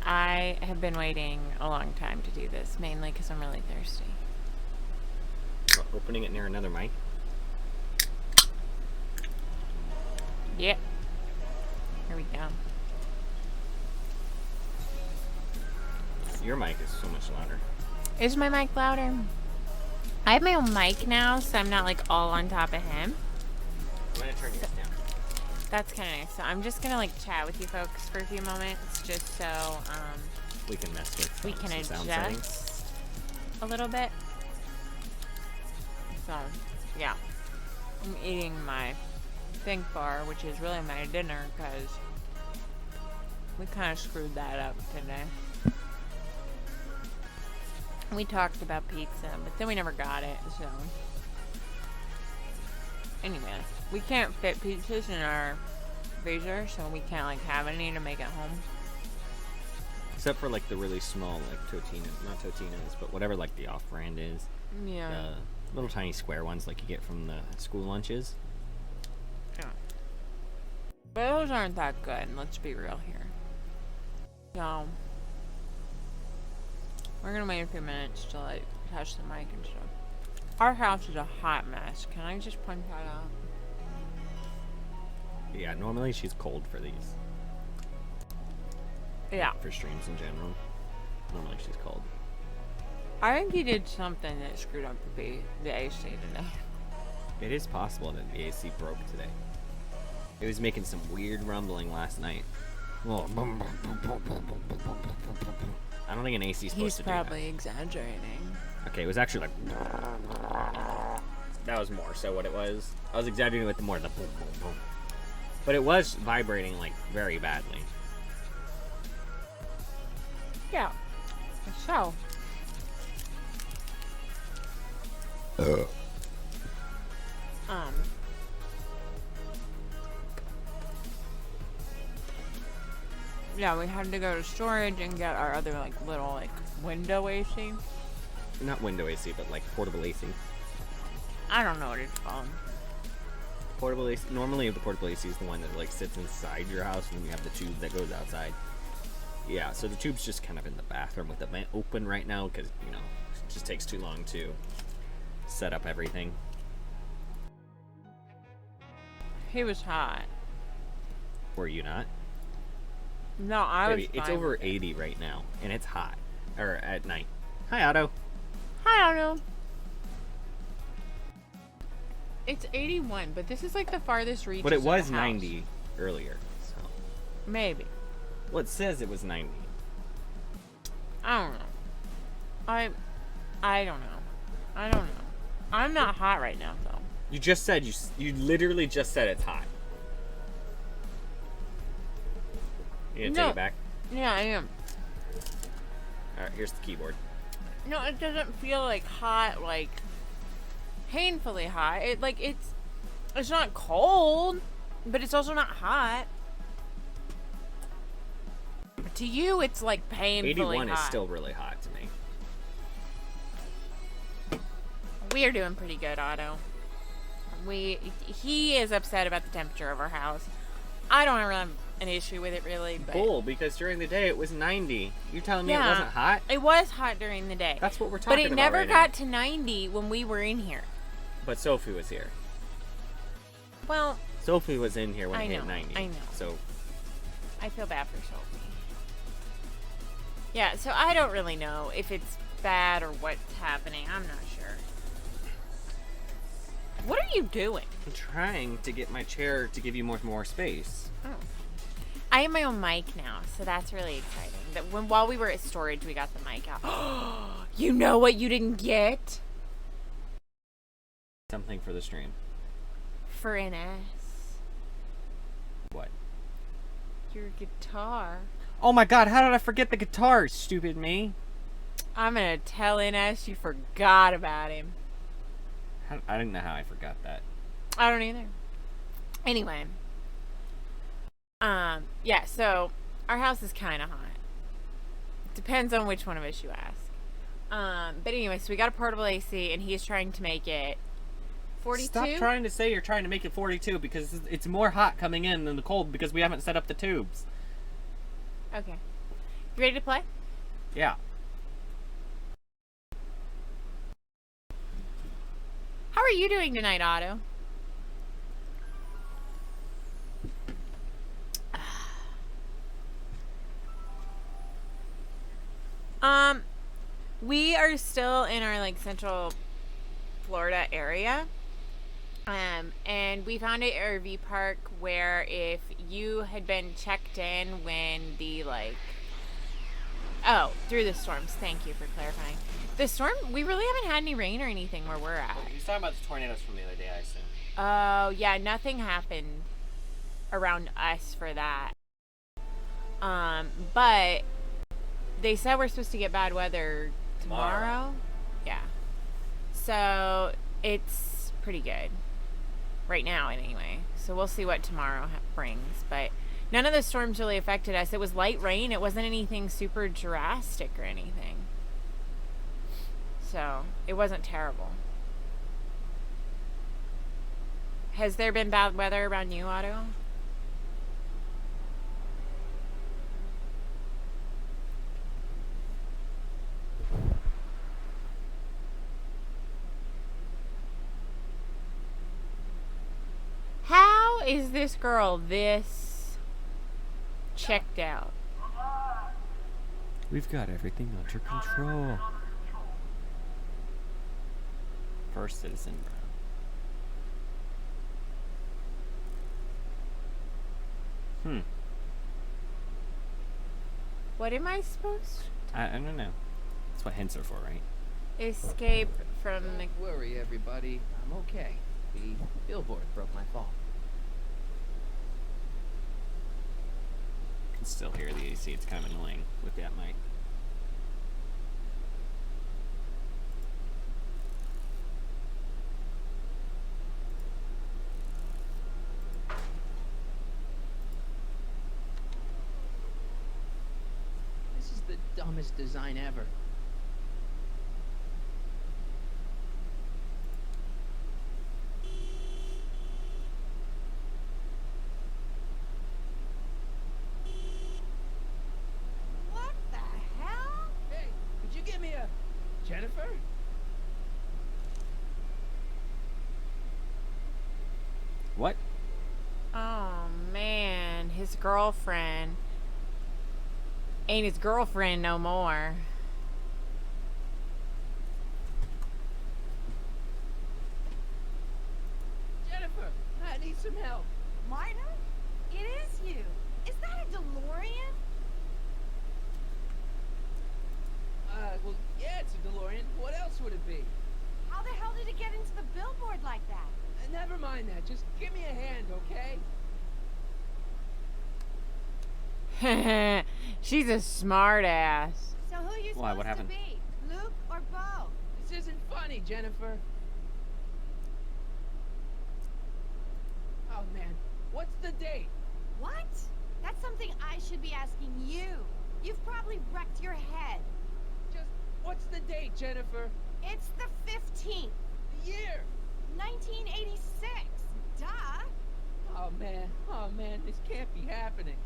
I have been waiting a long time to do this, mainly because I'm really thirsty. Opening it near another mic? Yep. Here we go. Your mic is so much louder. Is my mic louder? I have my own mic now, so I'm not like all on top of him. I'm gonna turn yours down. That's kind of nice. So I'm just gonna like chat with you folks for a few moments, just so We can mess with we can some sound settings. adjust a little bit. So, yeah. I'm eating my Think Bar, which is really my dinner, because we kind of screwed that up today. We talked about pizza, but then we never got it, so. Anyway, we can't fit pizzas in our freezer, so we can't, like, have any to make at home. Except for, like, the really small, like, not Totinas, but whatever, like, the off-brand is. Yeah. The little tiny square ones, like, you get from the school lunches. Yeah. But those aren't that good, let's be real here. So, we're gonna wait a few minutes to, like, touch the mic and stuff. Our house is a hot mess. Can I just point that out? Yeah, normally she's cold for these. Yeah. For streams in general. Normally she's cold. I think he did something that screwed up the AC today. It is possible that the AC broke today. It was making some weird rumbling last night. Oh, I don't think an AC is supposed to do that. He's probably exaggerating. Okay, it was actually like... That was more so what it was. I was exaggerating with the more the boom, boom, boom. But it was vibrating, like, very badly. Yeah. So. Yeah, we had to go to storage and get our other, like, little, like, window AC. Not window AC, but, like, portable AC. I don't know what it's called. Portable AC. Normally, the portable AC is the one that, like, sits inside your house, and then you have the tube that goes outside. Yeah, so the tube's just kind of in the bathroom with the vent open right now, because, you know, it just takes too long to set up everything. He was hot. Were you not? No, I was Baby, it's fine over with it. 80 right now, and it's hot. Or at night. Hi, Otto. I don't know. It's 81, but this is like the farthest reach. But it was of the house. 90 earlier, so... Maybe. Well, it says it was 90. I don't know. I don't know. I don't know. I'm not hot right now, though. You just said, you literally just said it's hot. You gonna take it back? Yeah, I am. Alright, here's the keyboard. No, it doesn't feel like hot, like painfully hot. It's not cold, but it's also not hot. To you, it's like painfully 81 hot. is still really hot to me. We are doing pretty good, Otto. He is upset about the temperature of our house. I don't have an issue with it really, but Bull, because during the day it was 90. You're telling me it wasn't hot? It was hot during the day. That's what we're talking about. But it never right got now. to 90 when we were in here. But Sophie was here. Well, Sophie was in here when I it hit know, 90. I know. So I feel bad for Sophie. Yeah, so I don't really know if it's bad or what's happening. I'm not sure. What are you doing? I'm trying to get my chair to give you more space. Oh. I have my own mic now, so that's really exciting. While we were at storage, we got the mic out. You know what you didn't get? Something for the stream. For NS. What? Your guitar. Oh my god, how did I forget the guitar, stupid me? I'm gonna tell NS you forgot about him. I didn't know how I forgot that. I don't either. Anyway. Yeah, so our house is kind of hot. Depends on which one of us you ask. But anyway, so we got a portable AC, and he's trying to make it 42. Stop trying to say you're trying to make it 42 because it's more hot coming in than the cold because we haven't set up the tubes. Okay. You ready to play? Yeah. How are you doing tonight, Otto? We are still in our like central Florida area. And we found a RV park where if you had been checked in when the through the storms. Thank you for clarifying. The storm, we really haven't had any rain or anything where we're at. He's talking about the tornadoes from the other day, I assume. Oh, yeah, nothing happened around us for that. But they said we're supposed to get bad weather tomorrow. Yeah. So it's pretty good. Right now, anyway. So we'll see what tomorrow brings. But none of the storms really affected us. It was light rain. It wasn't anything super drastic or anything. So it wasn't terrible. Has there been bad weather around you, Otto? How is this girl this checked out? We've got everything under control. First citizen Brown. What am I supposed to? I don't know. That's what hints are for, right? Escape from the... Don't worry, everybody. I'm okay. The billboard broke my fall. You can still hear the AC. It's kind of annoying with that mic. This is the dumbest design ever. What the hell? Hey, could you give me a... Jennifer? What? Oh, man. His girlfriend ain't his girlfriend no more. Jennifer, I need some help. Martin? It is you. Is that a DeLorean? Well, yeah, it's a DeLorean. What else would it be? How the hell did it get into the billboard like that? Never mind that. Just give me a hand, okay? She's a smart ass. So who are you Why, supposed what happened? to be? Luke or Bo? This isn't funny, Jennifer. Oh, man. What's the date? What? That's something I should be asking you. You've probably wrecked your head. Just, what's the date, Jennifer? It's the 15th, The year? 1986. Duh. Oh, man, this can't be happening.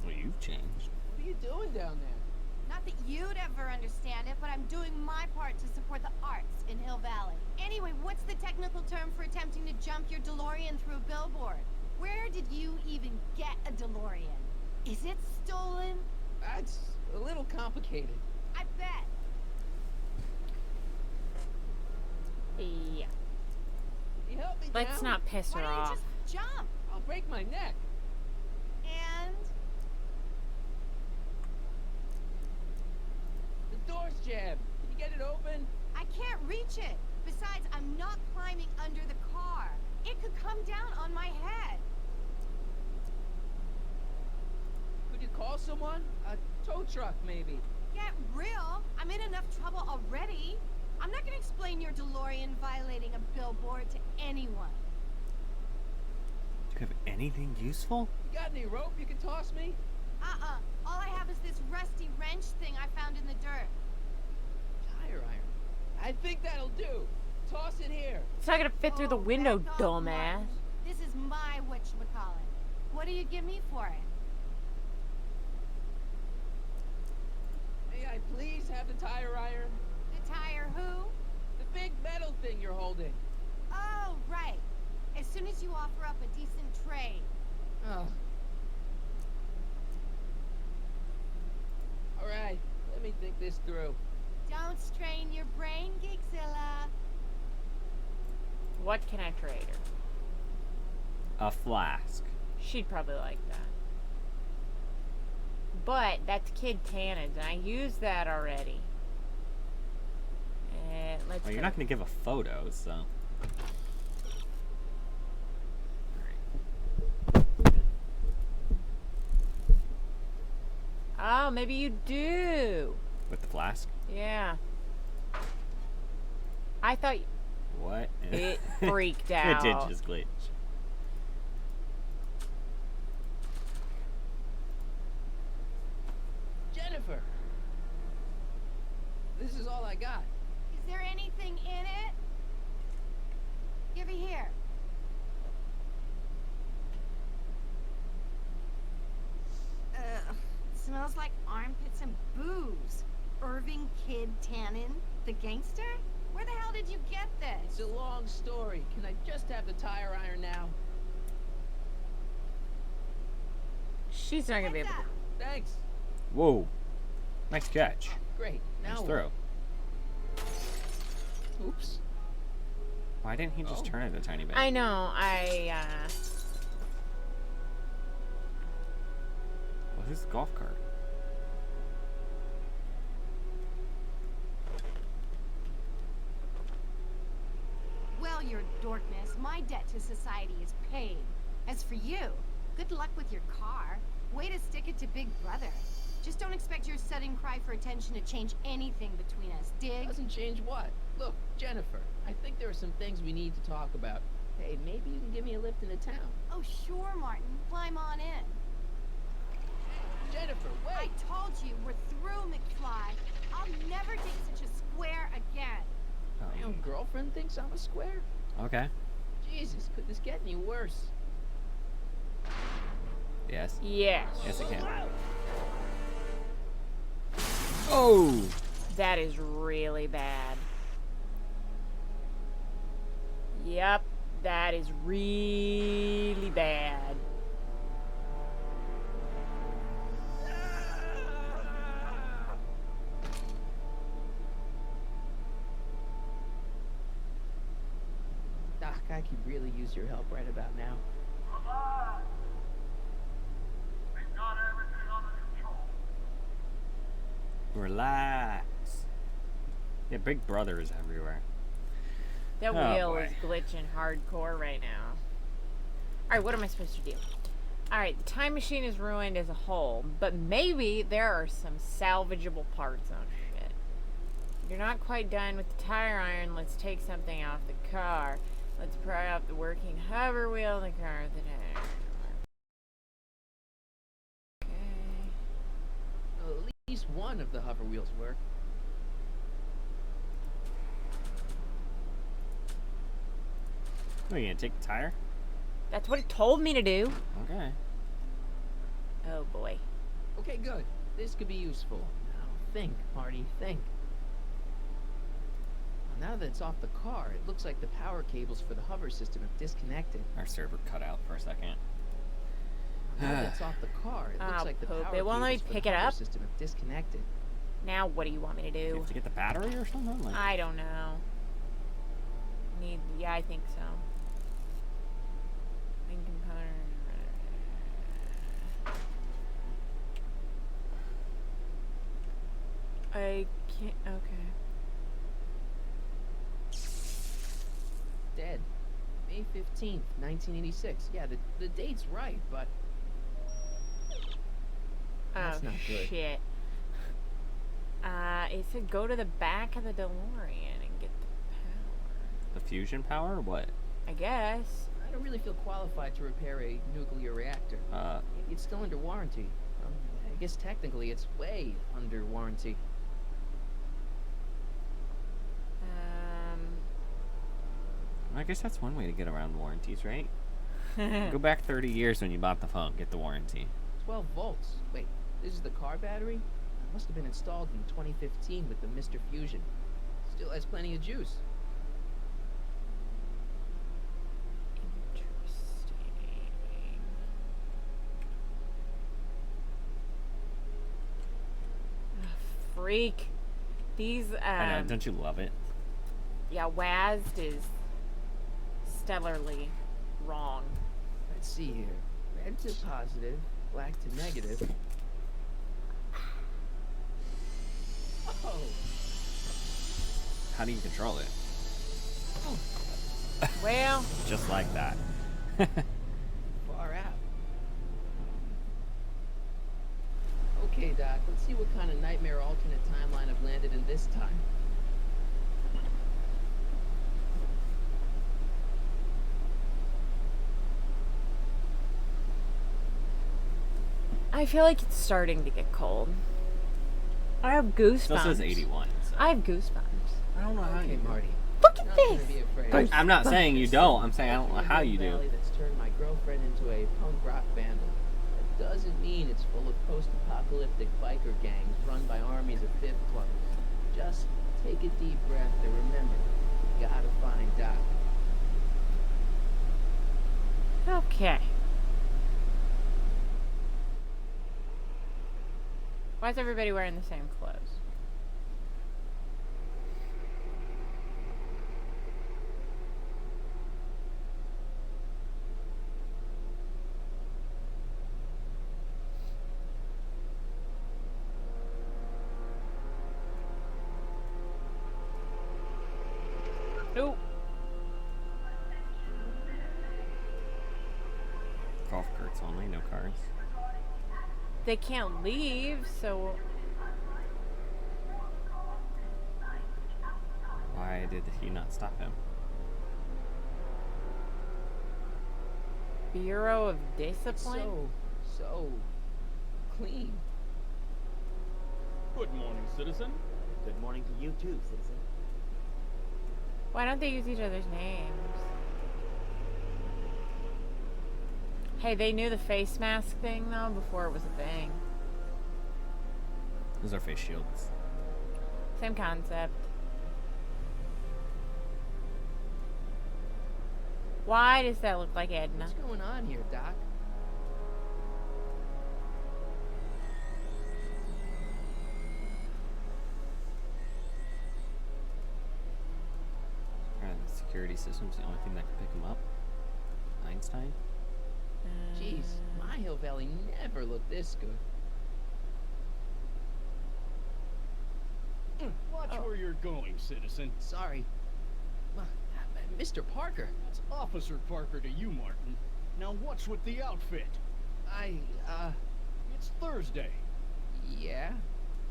Well, you've changed. What are you doing down there? Not that you'd ever understand it, but I'm doing my part to support the arts in Hill Valley. Anyway, what's the technical term for attempting to jump your DeLorean through a billboard? Where did you even get a DeLorean? Is it stolen? That's a little complicated. I bet. Yeah. Can you help me Let's down? not piss her Why don't you off. just jump? I'll break my neck. And The door's jammed. Can you get it open? I can't reach it. Besides, I'm not climbing under the car. It could come down on my head. Could you call someone? A tow truck, maybe. Get real. I'm in enough trouble already. I'm not gonna explain your DeLorean violating a billboard to anyone. Do you have anything useful? You got any rope you can toss me? All I have is this rusty wrench thing I found in the dirt. Tire iron. I think that'll do. Toss it here. It's not gonna fit through the Oh, window, back off, dumbass. Martin. This is my whatchamacallit. What do you give me for it? May I please have the tire iron? The tire who? The big metal thing you're holding. Oh, right. As soon as you offer up a decent trade. Oh. All right, let me think this through. Don't strain your brain, Geekzilla. What can I trade her? A flask. She'd probably like that. But that's Kid Tannins, and I used that already. And let's. Well, you're not going to give a photo, so. Oh, maybe you do. With the flask? Yeah. I thought What? it freaked It out. did just glitch. Jennifer! This is all I got. Is there anything in it? Give it here. It smells like armpits and booze. Irving Kid Tannen, the gangster? Where the hell did you get It's this? a long story. Can I just have the tire iron now? She's not gonna be What's able up? to. Thanks. Whoa. Nice catch. Great. Now Nice what? throw. Oops. Why didn't he just Oh. turn it a tiny bit? I know. Well, who's the golf cart? Well, your dorkness, my debt to society is paid. As for you, good luck with your car. Way to stick it to Big Brother. Just don't expect your sudden cry for attention to change anything between us, dig? Doesn't change what? Look, Jennifer, I think there are some things we need to talk about. Hey, maybe you can give me a lift into town. Oh, sure, Martin. Climb on in. Jennifer, I wait! told you, we're through, McFly. I'll never date such a square again. My own girlfriend thinks I'm a square? Okay. Jesus, could this get any worse? Yes. Yes. Yes, it can. Oh! That is really bad. Yep. That is really bad. Doc, I could really use your help right about now. We've got everything under control. Relax. Yeah, Big Brother is everywhere. That Oh, wheel boy. is glitching hardcore right now. Alright, what am I supposed to do? Alright, the time machine is ruined as a whole, but maybe there are some salvageable parts. Oh, shit. You're not quite done with the tire iron. Let's take something off the car. Let's pry off the working hover wheel in the car with the tire. Okay. Well, at least one of the hover wheels work. Oh, you gonna take the tire? That's what it told me to do. Okay. Oh, boy. Okay, good. This could be useful. Now think, Marty, think. Well, now that it's off the car, it looks like the power cables for the hover system have disconnected. Our server cut out for a second. Now that it's off the car, it looks Ah, like the poop. power It won't let me cables for pick the it hover up? system have disconnected. Now, what do you want me to You do? have to get the battery or something? Like, I don't know. Yeah, I think so. Main component. I can't. Okay. Dead. May 15th, 1986. Yeah, the date's right, but That's Oh not good. shit. It said go to the back of the DeLorean and get the power. the fusion power or what? I guess. I don't really feel qualified to repair a nuclear reactor. Maybe it's still under warranty. I guess technically it's way under warranty. I guess that's one way to get around warranties, right? Go back 30 years when you bought the phone, get the warranty. 12 volts. Wait, this is the car battery? Must have been installed in 2015 with the Mr. Fusion. Still has plenty of juice. Interesting. Freak. These, I know, don't you love it? yeah, WASD is stellarly wrong. Let's see here. Red to positive, black to negative. Oh! How do you control it? Well, Just like that. Far out. Okay, Doc, let's see what kind of nightmare alternate timeline I've landed in this time. I feel like it's starting to get cold. I have Still goosebumps. says 81. So. I have goosebumps. I don't know how Okay, you do. Marty. Look at Not this! gonna be afraid. I'm not saying you don't. I'm saying I don't know Working in how Hill you do. Valley that's turned my girlfriend into a punk rock vandal. That doesn't mean it's full of post-apocalyptic biker gangs run by armies of fifth clubbers. Just take a deep breath and remember, you gotta find Doc. Okay. Why is everybody wearing the same clothes? Oh, Golf carts only, no cars. they can't leave, so Why did he not stop him? Bureau of It's Discipline? so clean. Good morning, citizen. Good morning to you too, citizen. Why don't they use each other's names? Hey, they knew the face mask thing though before it was a thing. Those are face shields. Same concept. Why does that look like Edna? What's going on here, Doc? The security system's the only thing that can pick him up. Einstein? Jeez, my Hill Valley never looked this good. Watch Oh. where you're going, citizen. Sorry. Mr. Parker, It's Officer Parker to you, Martin. Now what's with the outfit? It's Thursday. Yeah?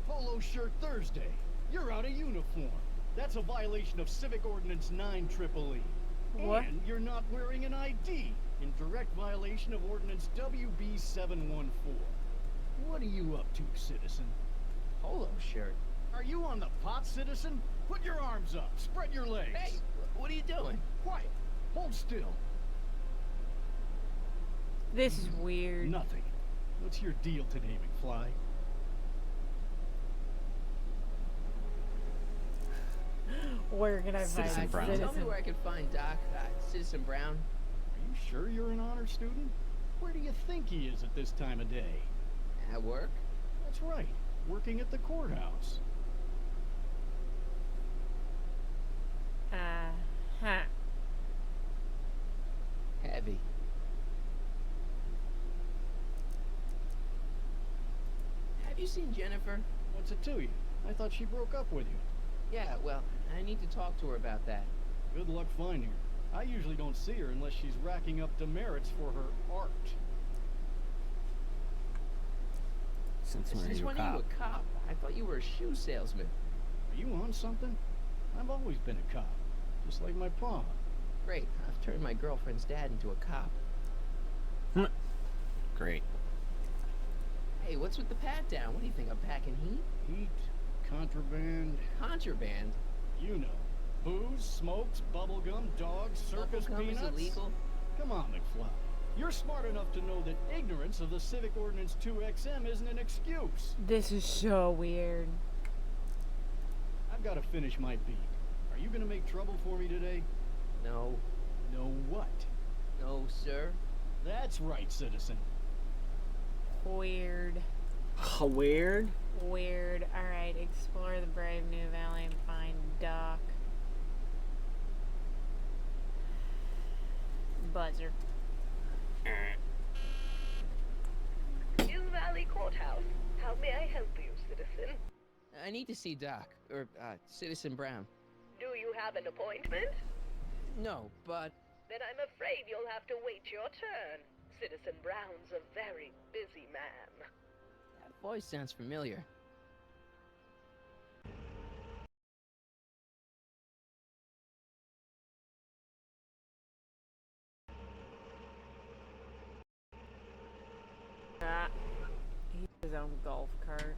Polo shirt Thursday. You're out of uniform. That's a violation of Civic Ordinance 9EEE. What? And you're not wearing an ID, in direct violation of Ordinance WB 714. What are you up to, citizen? Polo shirt. Are you on the pot, citizen? Put your arms up. Spread your legs. Hey, what are you doing? Quiet. Hold still. This is weird. Nothing. What's your deal today, McFly? Where can I find Citizen a Brown. Tell me citizen? where I can find Doc. Citizen Brown. Are you sure you're an honor student? Where do you think he is at this time of day? At work? That's right. Working at the courthouse. Huh. Heavy. Have you seen Jennifer? What's it to you? I thought she broke up with you. Yeah, well, I need to talk to her about that. Good luck finding her. I usually don't see her unless she's racking up demerits for her art. Since when are Since you a when are you cop? a cop? I thought you were a shoe salesman. Are you on something? I've always been a cop. Just like my pa. Great, I've turned my girlfriend's dad into a cop. Great. Hey, what's with the pat down? What do you think, I'm packing heat? Heat, contraband, Contraband? you know. Booze, smokes, bubblegum, dogs, circus Bubblegum is peanuts. illegal? Come on, McFly. You're smart enough to know that ignorance of the Civic Ordinance 2XM isn't an excuse. This is so weird. I've got to finish my beat. Are you gonna make trouble for me today? No. No what? No, sir. That's right, citizen. Weird. Weird. Weird. Alright, explore the brave new valley and find Doc. Buzzer. Hill Valley Courthouse. How may I help you, citizen? I need to see Doc, or, Citizen Brown. Do you have an appointment? No, but... Then I'm afraid you'll have to wait your turn. Citizen Brown's a very busy man. That voice sounds familiar. He has his own golf cart.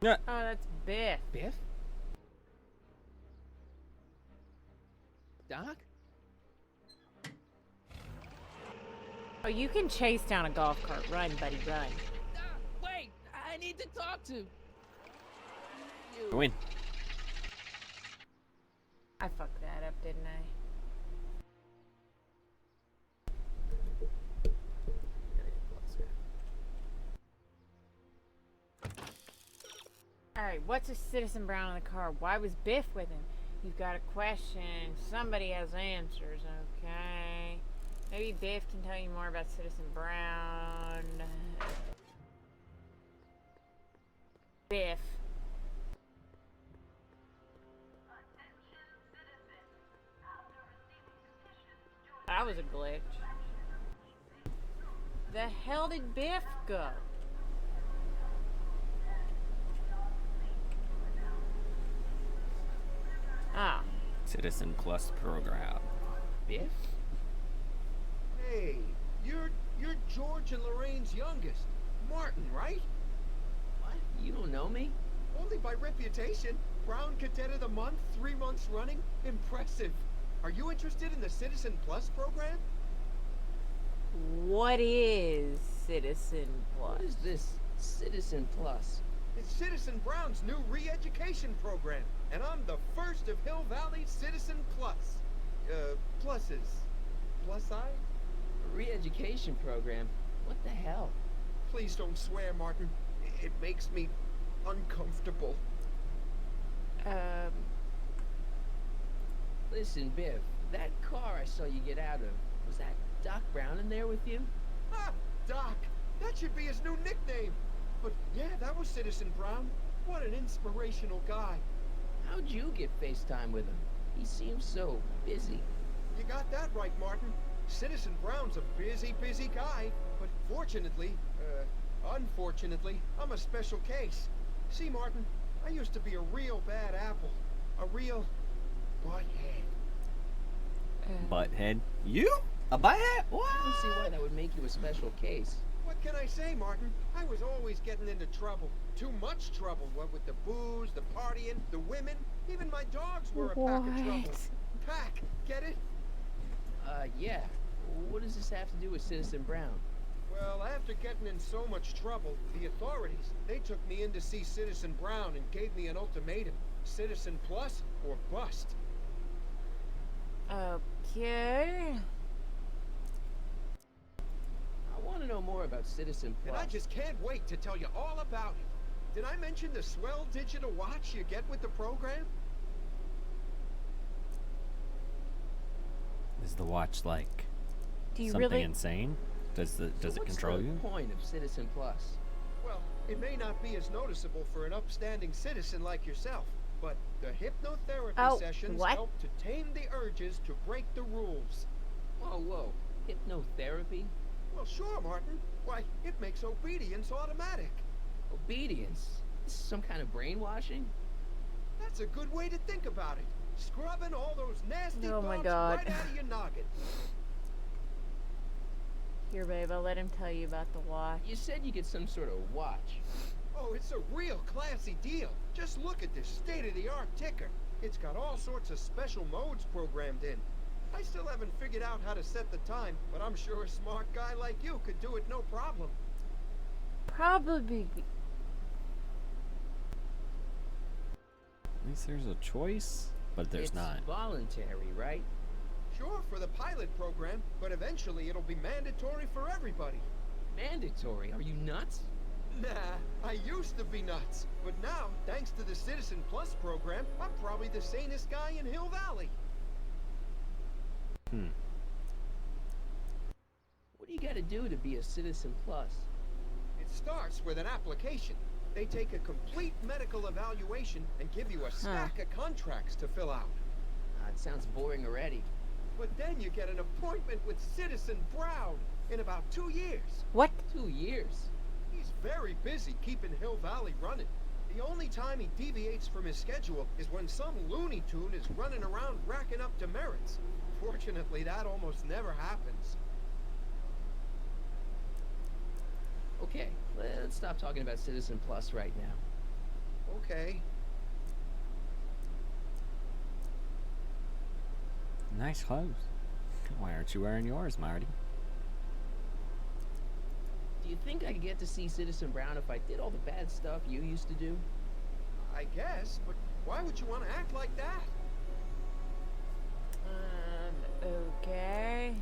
Yeah. Oh, that's Biff. Biff? Doc? Oh, you can chase down a golf cart. Run, buddy, run. Wait! I need to talk to... Go in. I fucked that up, didn't I? Alright, what's a Citizen Brown in the car? Why was Biff with him? You've got a question. Somebody has answers, okay? Maybe Biff can tell you more about Citizen Brown. Biff. That was a glitch. The hell did Biff go? Ah. Citizen Plus program. Biff? Hey, you're George and Lorraine's youngest. Martin, right? What? You don't know me? Only by reputation. Brown Cadet of the Month, 3 months running. Impressive. Are you interested in the Citizen Plus program? What is Citizen Plus? What is this Citizen Plus? It's Citizen Brown's new re-education program, and I'm the first of Hill Valley's Citizen Plus. Pluses. Plus I? A re-education program? What the hell? Please don't swear, Martin. It makes me uncomfortable. Listen, Biff, that car I saw you get out of, was that Doc Brown in there with you? Ah, Doc! That should be his new nickname! But yeah, that was Citizen Brown. What an inspirational guy. How'd you get FaceTime with him? He seems so busy. You got that right, Martin. Citizen Brown's a busy, busy guy. But unfortunately, I'm a special case. See, Martin, I used to be a real bad apple. A real butthead. Butthead. You? A butthead? What? I don't see why that would make you a special case. What can I say, Martin? I was always getting into trouble. Too much trouble. What with the booze, the partying, the women. Even my dogs were a pack of trouble. Pack, get it? Yeah. What does this have to do with Citizen Brown? Well, after getting in so much trouble, the authorities, they took me in to see Citizen Brown and gave me an ultimatum. Citizen Plus or bust. Okay. I want to know more about Citizen Plus. And I just can't wait to tell you all about it. Did I mention the swell digital watch you get with the program? Is the watch like Do you something really? insane? Does it control What's you? the point of Citizen Plus? Well, it may not be as noticeable for an upstanding citizen like yourself, but the hypnotherapy sessions what? help to tame the urges to break the rules. Whoa. Hypnotherapy? Well, sure, Martin. Why, it makes obedience automatic. Obedience? This is some kind of brainwashing? That's a good way to think about it. Scrubbing all those nasty Oh my thoughts God. right out of your noggin. Here, babe, I'll let him tell you about the watch. You said you get some sort of watch. Oh, it's a real classy deal. Just look at this state-of-the-art ticker. It's got all sorts of special modes programmed in. I still haven't figured out how to set the time, but I'm sure a smart guy like you could do it no problem. Probably. At least there's a choice, but there's it's not. voluntary, right? Sure, for the pilot program, but eventually it'll be mandatory for everybody. Mandatory? Are you nuts? Nah, I used to be nuts, but now, thanks to the Citizen Plus program, I'm probably the sanest guy in Hill Valley. What do you gotta do to be a Citizen Plus? It starts with an application. They take a complete medical evaluation and give you a stack of contracts to fill out. It sounds boring already. But then you get an appointment with Citizen Brown in about 2 years. What? 2 years? He's very busy keeping Hill Valley running. The only time he deviates from his schedule is when some Looney Tune is running around racking up demerits. Fortunately, that almost never happens. Okay, let's stop talking about Citizen Plus right now. Okay. Nice clothes. Why aren't you wearing yours, Marty? Do you think I could get to see Citizen Brown if I did all the bad stuff you used to do? I guess, but why would you want to act like that? Okay.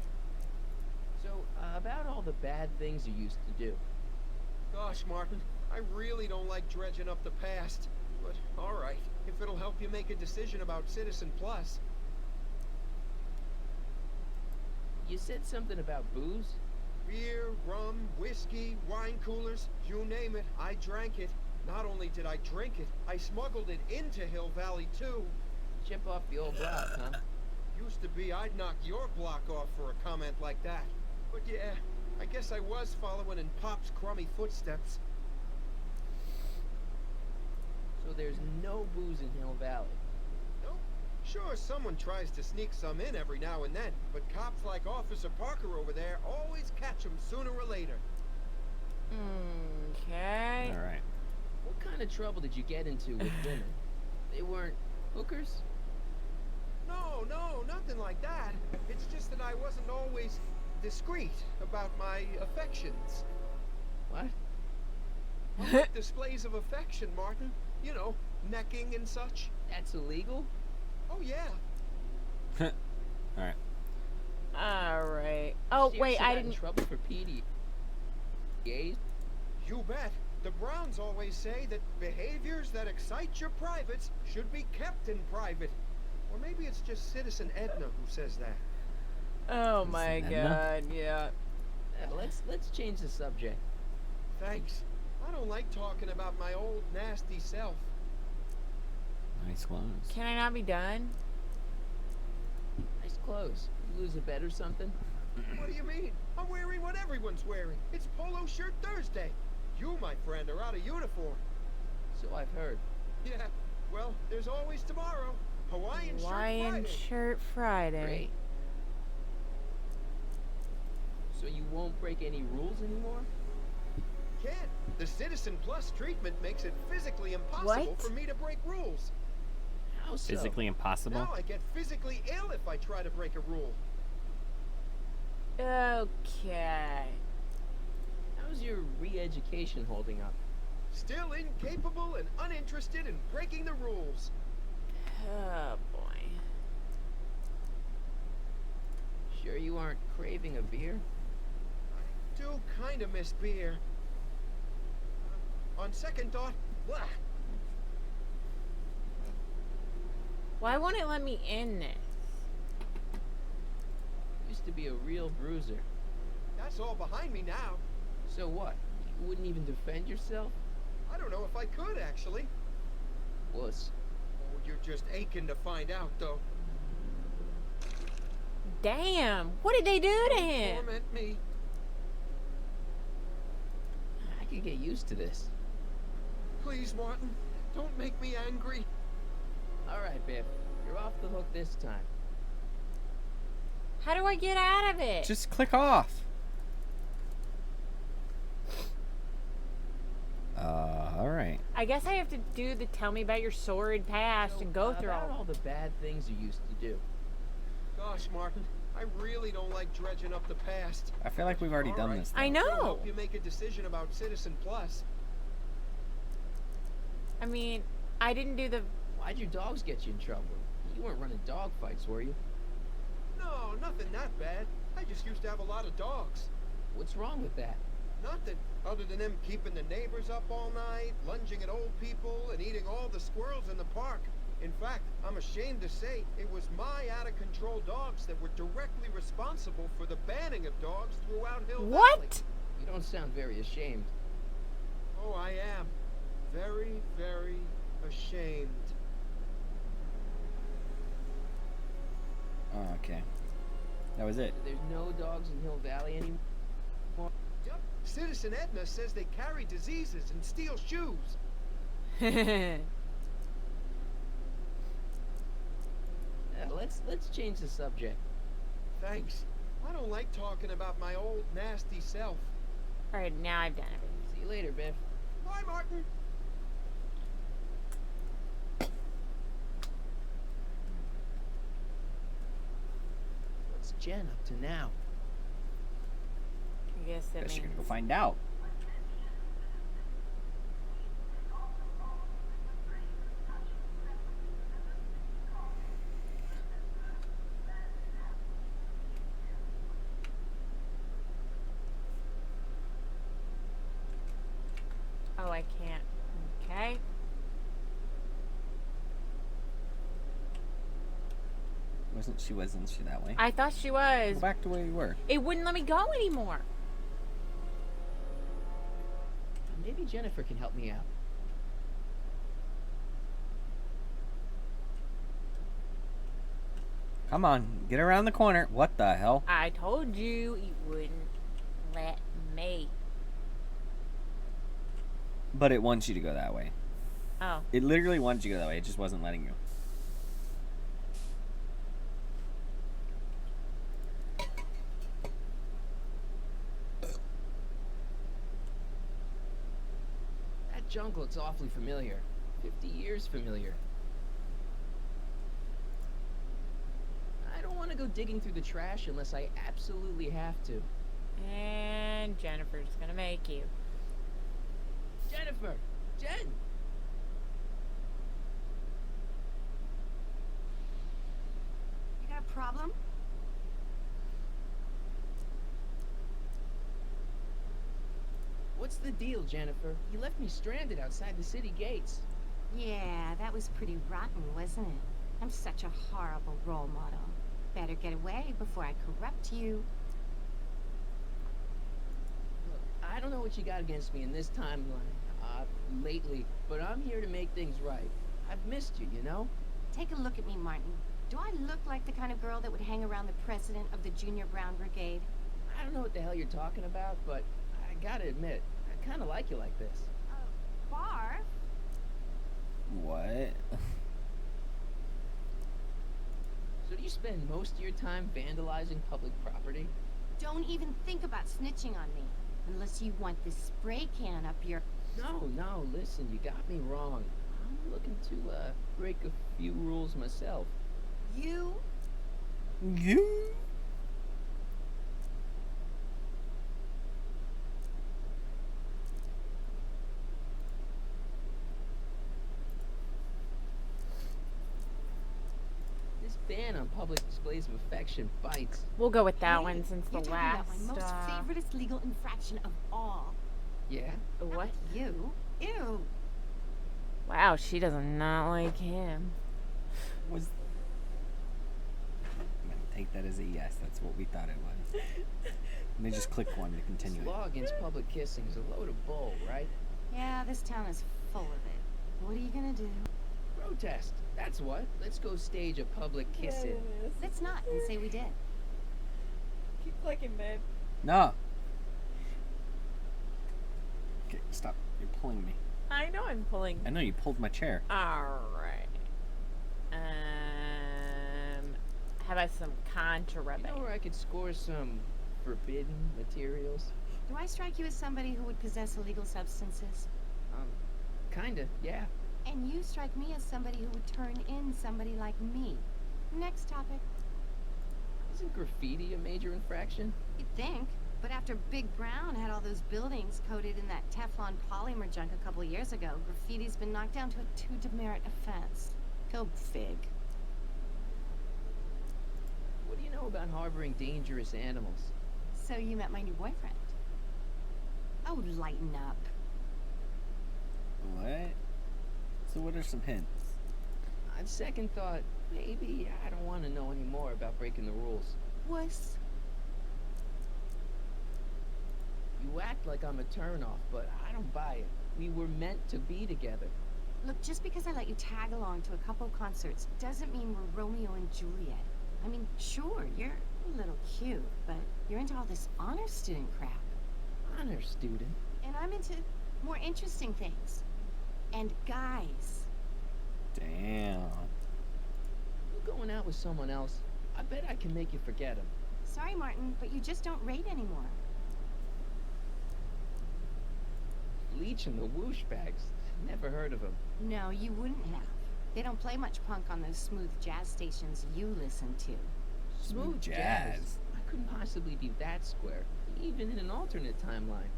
So, about all the bad things you used to do. Gosh, Martin, I really don't like dredging up the past. But, alright, if it'll help you make a decision about Citizen Plus. You said something about booze? Beer, rum, whiskey, wine coolers, you name it, I drank it. Not only did I drink it, I smuggled it into Hill Valley, too. Chip off the old block, huh? Used to be I'd knock your block off for a comment like that. But yeah, I guess I was following in Pop's crummy footsteps. So there's no booze in Hill Valley? Nope. Sure, someone tries to sneak some in every now and then, but cops like Officer Parker over there always catch them sooner or later. Okay. All right. What kind of trouble did you get into with women? They weren't hookers? No, nothing like that. It's just that I wasn't always discreet about my affections. What? Public displays of affection, Martin. You know, necking and such. That's illegal? Oh, yeah. All right. Alright. Oh, Seriously wait, I got in didn't. trouble for PDAs? You bet. The Browns always say that behaviors that excite your privates should be kept in private. Or maybe it's just Citizen Edna who says that. Oh my Edna? god, yeah. Let's change the subject. Thanks. I don't like talking about my old nasty self. Nice clothes. Can I not be done? Nice clothes. You lose a bet or something? What do you mean? I'm wearing what everyone's wearing. It's Polo Shirt Thursday. You, my friend, are out of uniform. So I've heard. Yeah, well, there's always tomorrow. Hawaiian Hawaiian Shirt Friday. Great. So you won't break any rules anymore? Can't. The Citizen Plus treatment makes it physically impossible What? for me to break rules. How so? Physically impossible? Now I get physically ill if I try to break a rule. Okay. How's your re-education holding up? Still incapable and uninterested in breaking the rules. Oh boy. Sure you aren't craving a beer? I do kind of miss beer. On second thought, blah. Why won't it let me in this? Used to be a real bruiser. That's all behind me now. So what? You wouldn't even defend yourself? I don't know if I could, actually. Wuss. Oh, you're just aching to find out, though. Damn! What did they do to him? Torment me. I could get used to this. Please, Martin, don't make me angry. Alright, Biff. You're off the hook this time. How do I get out of it? Just click off. All right. I guess I have to do the tell me about your sordid past So, and go through about all. all the bad things you used to do. Gosh, Martin, I really don't like dredging up the past. I feel like we've already done Alright. this. I though. know. It'll help you make a decision about Citizen Plus. I mean, I didn't do the. Why'd your dogs get you in trouble? You weren't running dog fights, were you? No, nothing that bad. I just used to have a lot of dogs. What's wrong with that? Nothing, other than them keeping the neighbors up all night, lunging at old people, and eating all the squirrels in the park. In fact, I'm ashamed to say it was my out-of-control dogs that were directly responsible for the banning of dogs throughout Hill Valley. What? You don't sound very ashamed. Oh, I am. Very, very ashamed. Oh, okay. That was it. There's no dogs in Hill Valley anymore. Yep. Citizen Edna says they carry diseases and steal shoes. Let's change the subject. Thanks. I don't like talking about my old nasty self. Alright, now I've done everything. See you later, Biff. Bye, Martin. What's Jen up to now? I guess that Guess you're means. gonna go find out. Oh, I can't. Okay. Wasn't she that way? I thought she was. Go back to where you were. It wouldn't let me go anymore. Maybe Jennifer can help me out. Come on, get around the corner. What the hell? I told you it wouldn't let me. But it wants you to go that way. Oh. It literally wanted you to go that way. It just wasn't letting you. That junk looks awfully familiar. 50 years familiar. I don't want to go digging through the trash unless I absolutely have to. And Jennifer's gonna make you. Jennifer! Jen! You got a problem? What's the deal, Jennifer? You left me stranded outside the city gates. Yeah, that was pretty rotten, wasn't it? I'm such a horrible role model. Better get away before I corrupt you. Look, I don't know what you got against me in this timeline, lately, but I'm here to make things right. I've missed you, you know? Take a look at me, Martin. Do I look like the kind of girl that would hang around the president of the Junior Brown Brigade? I don't know what the hell you're talking about, but I gotta admit, I kinda like you like this. Barf? What? So do you spend most of your time vandalizing public property? Don't even think about snitching on me. Unless you want this spray can up your... No, listen, you got me wrong. I'm looking to, break a few rules myself. You? You? This ban on public displays of affection bites. We'll go with that Hey, one since the you're talking last. about my most favoriteest legal infraction of all. Yeah? What? You? Ew. Wow, she does not like him. Was. I'm gonna take that as a yes. That's what we thought it was. Let me just click one to continue This it. law against public kissing is a load of bull, right? Yeah, this town is full of it. What are you gonna do? Protest. That's what. Let's go stage a public kiss-in. Let's not and say we did. Keep clicking, babe. No. Okay, stop. You're pulling me. I know I'm pulling. I know you pulled my chair. Alright. How about some contra You rubbing? know where I could score some forbidden materials? Do I strike you as somebody who would possess illegal substances? Kinda, yeah. And you strike me as somebody who would turn in somebody like me. Next topic. Isn't graffiti a major infraction? You'd think. But after Big Brown had all those buildings coated in that Teflon polymer junk a couple years ago, graffiti's been knocked down to a 2 demerit offense. Go fig. What do you know about harboring dangerous animals? So you met my new boyfriend. Oh, lighten up. What? So what are some hints? On second thought, maybe I don't want to know any more about breaking the rules. Wuss. You act like I'm a turnoff, but I don't buy it. We were meant to be together. Look, just because I let you tag along to a couple concerts doesn't mean we're Romeo and Juliet. I mean, sure, you're a little cute, but you're into all this honor student crap. Honor student? And I'm into more interesting things. And guys. Damn. You going out with someone else? I bet I can make you forget him. Sorry, Martin, but you just don't rate anymore. Leech and the Whoosh Bags. Never heard of them. No, you wouldn't have. They don't play much punk on those smooth jazz stations you listen to. Smooth jazz? I couldn't possibly be that square, even in an alternate timeline.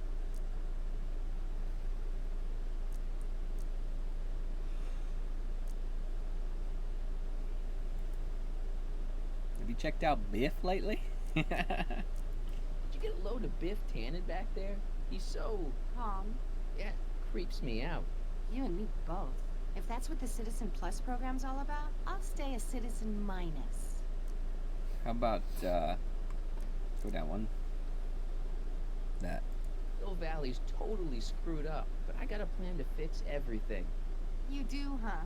Have you checked out Biff lately? Did you get a load of Biff Tannen back there? He's so... Calm. Yeah, creeps me out. You and me both. If that's what the Citizen Plus program's all about, I'll stay a Citizen Minus. How about, go down one. That. Hill Valley's totally screwed up, but I got a plan to fix everything. You do, huh?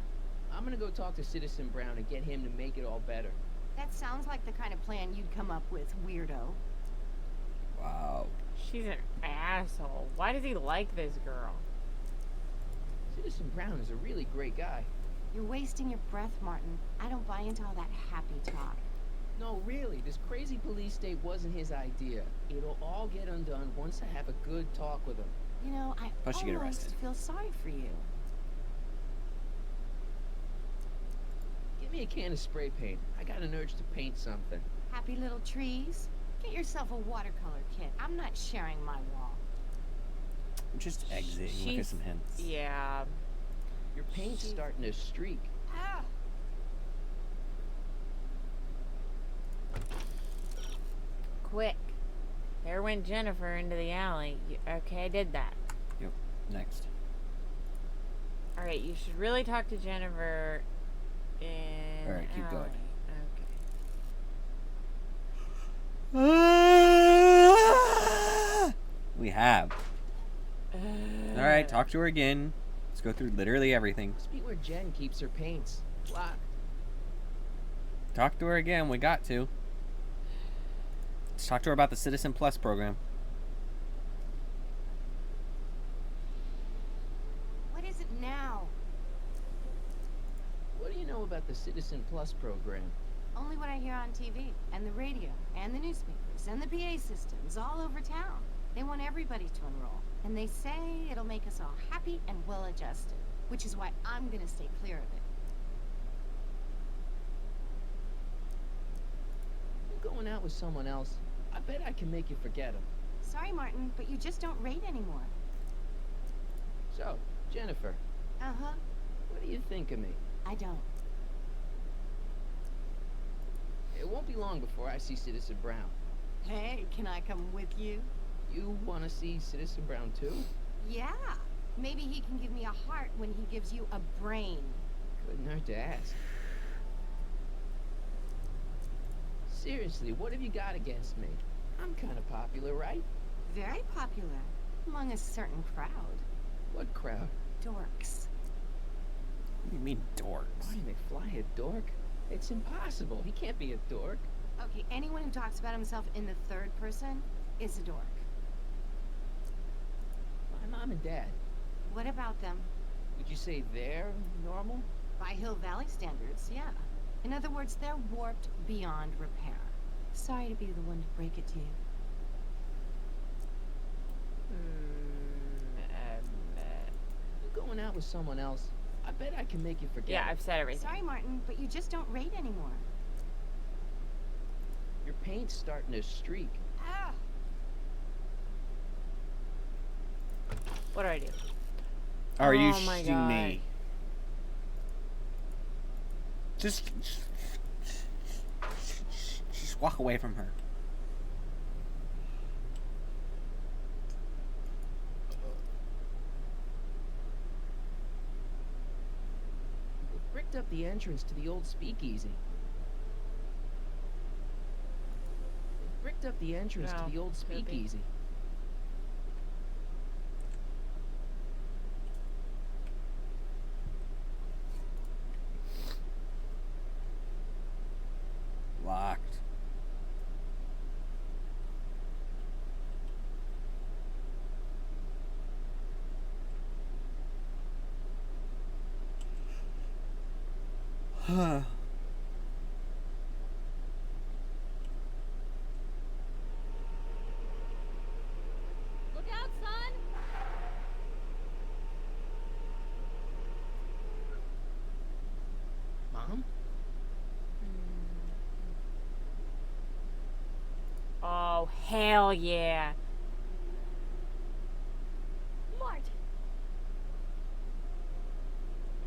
I'm gonna go talk to Citizen Brown and get him to make it all better. That sounds like the kind of plan you'd come up with, weirdo. Wow. She's an asshole. Why does he like this girl? Citizen Brown is a really great guy. You're wasting your breath, Martin. I don't buy into all that happy talk. No, really, this crazy police state wasn't his idea. It'll all get undone once I have a good talk with him. You know, I Plus you get almost arrested. feel sorry for you. Give me a can of spray paint. I got an urge to paint something. Happy little trees? Get yourself a watercolor kit. I'm not sharing my wall. Just exit and look at some hints. Yeah. Your paint's starting to streak. Ah! Quick. There went Jennifer into the alley. Okay, I did that. Yep. Next. Alright, you should really talk to Jennifer in... Alright, keep going. Okay. We have. Alright, talk to her again. Let's go through literally everything. Must be where Jen keeps her paints. Locked. Talk to her again. We got to. Let's talk to her about the Citizen Plus program. What is it now? What do you know about the Citizen Plus program? Only what I hear on TV, and the radio, and the newspapers, and the PA systems all over town. They want everybody to enroll, and they say it'll make us all happy and well-adjusted, which is why I'm gonna stay clear of it. You going out with someone else? I bet I can make you forget him. Sorry, Martin, but you just don't rate anymore. So, Jennifer, Uh-huh. what do you think of me? I don't. It won't be long before I see Citizen Brown. Hey, can I come with you? You want to see Citizen Brown too? Yeah. Maybe he can give me a heart when he gives you a brain. Couldn't hurt to ask. Seriously, what have you got against me? I'm kind of popular, right? Very popular. Among a certain crowd. What crowd? Dorks. What do you mean, dorks? Marty McFly a dork? It's impossible. He can't be a dork. Okay, anyone who talks about himself in the third person is a dork. My mom and dad. What about them? Would you say they're normal? By Hill Valley standards, yeah. In other words, they're warped beyond repair. Sorry to be the one to break it to you. You going going out with someone else, I bet I can make you forget. Yeah, it. I've said everything. Sorry, Martin, but you just don't rate anymore. Your paint's starting to streak. Ah, What do I do? Are you Oh my shitting God. me? Just walk away from her. They bricked up the entrance to the old speakeasy. They bricked up the entrance Oh, to the old could be. speakeasy. Locked. Huh. look out, son! Mom? Oh, hell yeah. Mart!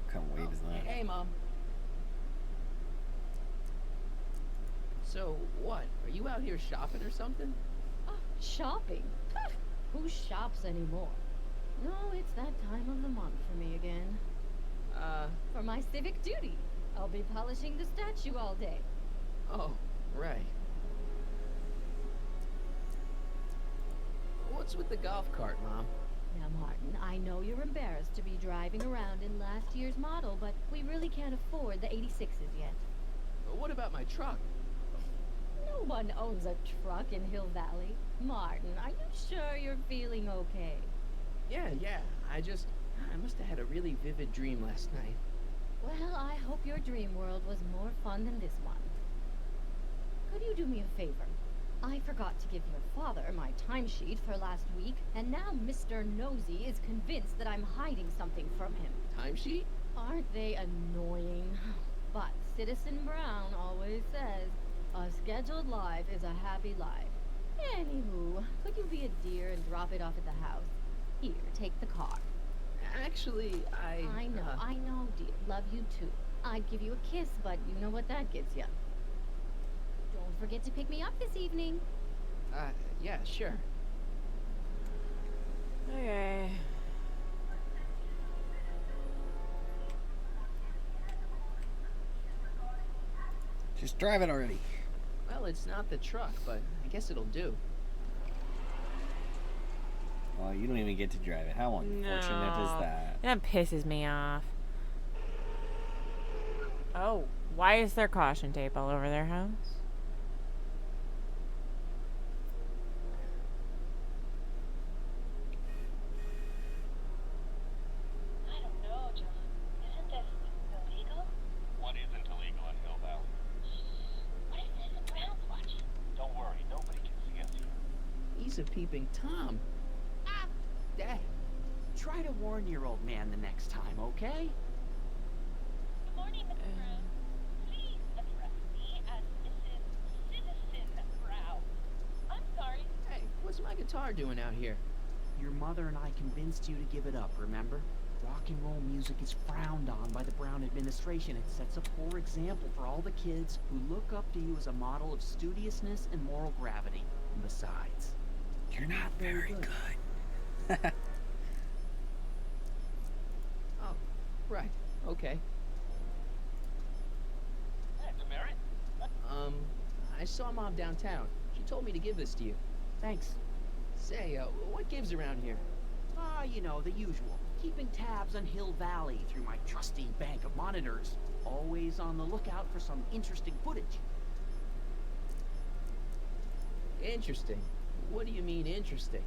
What kind of wave is that? Hey, Mom. So, what? Are you out here shopping or something? Oh, shopping? Pah, who shops anymore? No, it's that time of the month for me again. For my civic duty. I'll be polishing the statue all day. Oh, right. What's with the golf cart, Mom? Now, Martin, I know you're embarrassed to be driving around in last year's model, but we really can't afford the 86s yet. What about my truck? No one owns a truck in Hill Valley. Martin, are you sure you're feeling okay? Yeah. I must have had a really vivid dream last night. Well, I hope your dream world was more fun than this one. Could you do me a favor? I forgot to give your father my timesheet for last week, and now Mr. Nosy is convinced that I'm hiding something from him. Timesheet? Aren't they annoying? But Citizen Brown always says, a scheduled life is a happy life. Anywho, could you be a dear and drop it off at the house? Here, take the car. Actually, I know, dear. Love you too. I'd give you a kiss, but you know what that gets you. Don't forget to pick me up this evening. Yeah, sure. Okay. Just drive it already. Well, it's not the truck, but I guess it'll do. Well, you don't even get to drive it. How unfortunate is No. that? That pisses me off. Oh, why is there caution tape all over their house? I don't know, John. Isn't this illegal? What isn't illegal in Hill Valley? What if Citizen Brown's watching? Don't worry, nobody can see us here. He's a peeping Tom. Ah! Dad. Try to warn your old man the next time, okay? Good morning, Mr. Brown. Please address me as Mrs. Citizen Brown. I'm sorry. Hey, what's my guitar doing out here? Your mother and I convinced you to give it up, remember? Rock and roll music is frowned on by the Brown administration. It sets a poor example for all the kids who look up to you as a model of studiousness and moral gravity. And besides, You're not very good. Oh, right. Okay. Hey, Demerit? I saw Mom downtown. She told me to give this to you. thanks. Say, what gives around here? Ah, you know, the usual. Keeping tabs on Hill Valley through my trusty bank of monitors. Always on the lookout for some interesting footage. Interesting. What do you mean, interesting?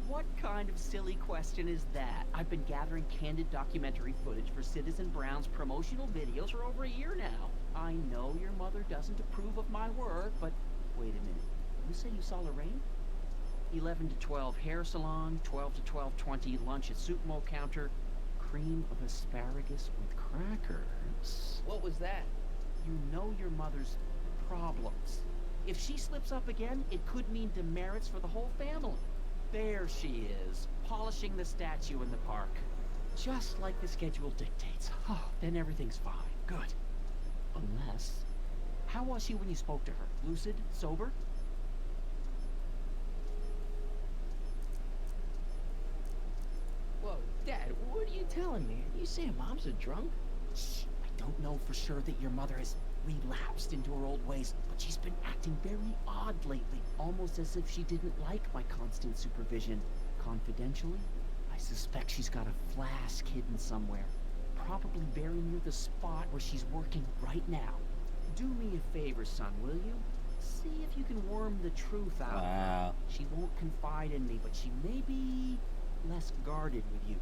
What kind of silly question is that? I've been gathering candid documentary footage for Citizen Brown's promotional videos for over a year now. I know your mother doesn't approve of my work, but wait a minute. You say you saw Lorraine? 11 to 12 hair salon, 12 to 12:20 lunch at soup mo counter. cream of asparagus with crackers. What was that? You know your mother's problems. If she slips up again, it could mean demerits for the whole family. There she is, polishing the statue in the park. Just like the schedule dictates. Oh, then everything's fine. Good. Unless... How was she when you spoke to her? Lucid? Sober? Whoa, Dad, what are you telling me? Are you saying Mom's a drunk? Shh. I don't know for sure that your mother has relapsed into her old ways, but she's been acting very odd lately, almost as if she didn't like my constant supervision. Confidentially, I suspect she's got a flask hidden somewhere, probably very near the spot where she's working right now. Do me a favor, son, will you? See if you can worm the truth out of her. Wow. She won't confide in me, but she may be less guarded with you.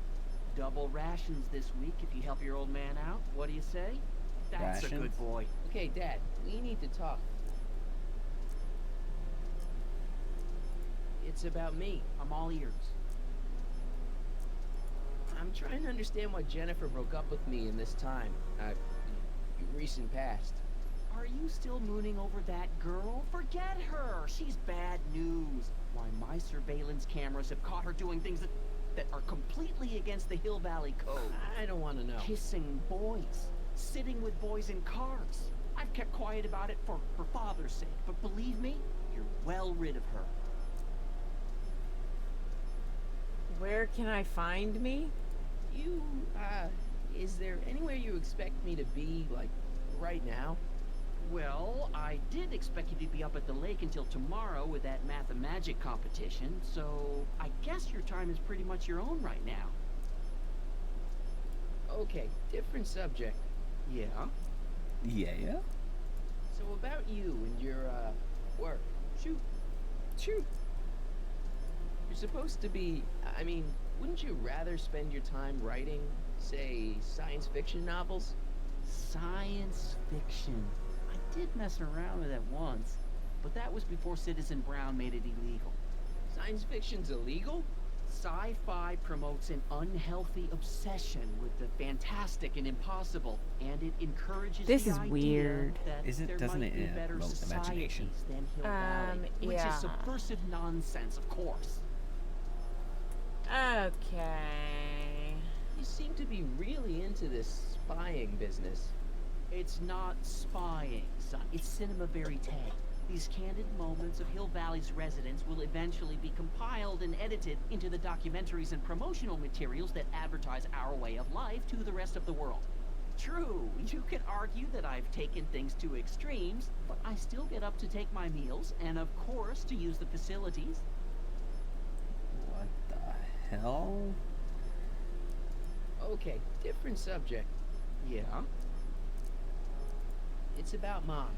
Double rations this week if you help your old man out. What do you say? That's a Rations? good boy. Okay, Dad, we need to talk. It's about me. I'm all ears. I'm trying to understand why Jennifer broke up with me in this time. Recent past. Are you still mooning over that girl? Forget her. She's bad news. Why, my surveillance cameras have caught her doing things that are completely against the Hill Valley Code. I don't want to know. Kissing boys. Sitting with boys in cars. I've kept quiet about it for her father's sake, but believe me, you're well rid of her. Where can I find me? You, is there anywhere you expect me to be, like, right now? Well, I did expect you to be up at the lake until tomorrow with that math-magic competition, so I guess your time is pretty much your own right now. Okay, different subject. Yeah? Yeah? So about you and your, work. Shoot. You're supposed to be, I mean, wouldn't you rather spend your time writing, say, science fiction novels? Science fiction. I did mess around with that once, but that was before Citizen Brown made it illegal. Science fiction's illegal? Sci-fi promotes an unhealthy obsession with the fantastic and impossible, and it encourages This the is idea weird. that there Doesn't might it be better promote imagination? societies than Hill Valley, which yeah. is subversive nonsense, of course. Okay. You seem to be really into this spying business. It's not spying, son. It's cinema verite. These candid moments of Hill Valley's residents will eventually be compiled and edited into the documentaries and promotional materials that advertise our way of life to the rest of the world. True, you could argue that I've taken things to extremes, but I still get up to take my meals and, of course, to use the facilities. What the hell? Okay, different subject. Yeah? It's about Mom.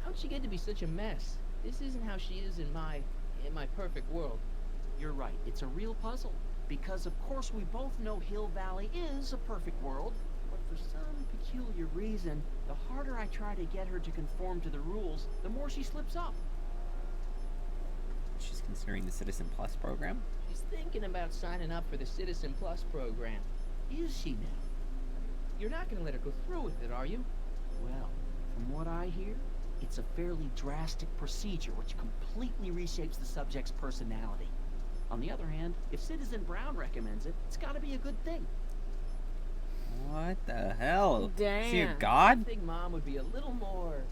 How'd she get to be such a mess? This isn't how she is in my perfect world. You're right, it's a real puzzle. Because of course we both know Hill Valley is a perfect world, but for some peculiar reason, the harder I try to get her to conform to the rules, the more she slips up. She's considering the Citizen Plus program? She's thinking about signing up for the Citizen Plus program. Is she now? You're not gonna let her go through with it, are you? Well, from what I hear, it's a fairly drastic procedure which completely reshapes the subject's personality. On the other hand, if Citizen Brown recommends it, it's gotta be a good thing. What the hell? Damn. Is she a I god? think Mom would be a little more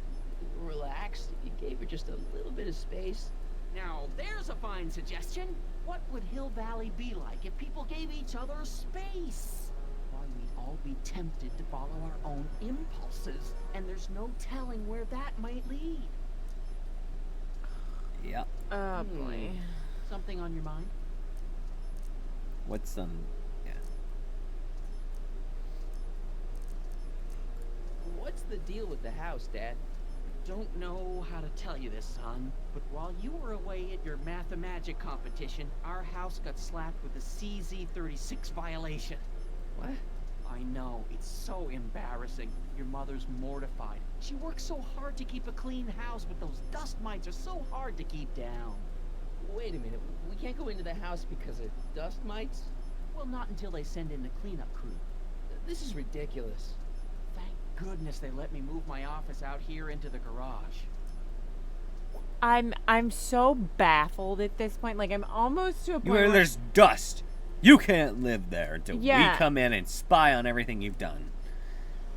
relaxed if you gave her just a little bit of space. Now, there's a fine suggestion. What would Hill Valley be like if people gave each other space? Why, we'd all be tempted to follow our own impulses, and there's no telling where that might lead. Yep. Oh boy. Something on your mind? What's some... Yeah. What's the deal with the house, Dad? Don't know how to tell you this, son, but while you were away at your math-magic competition, our house got slapped with a CZ36 violation. What? I know, it's so embarrassing. Your mother's mortified. She works so hard to keep a clean house, but those dust mites are so hard to keep down. Wait a minute. We can't go into the house because of dust mites? Well, not until they send in the cleanup crew. This is ridiculous. Thank goodness they let me move my office out here into the garage. I'm so baffled at this point. Like, I'm almost to a point Where where there's dust. You can't live there until Yeah. we come in and spy on everything you've done.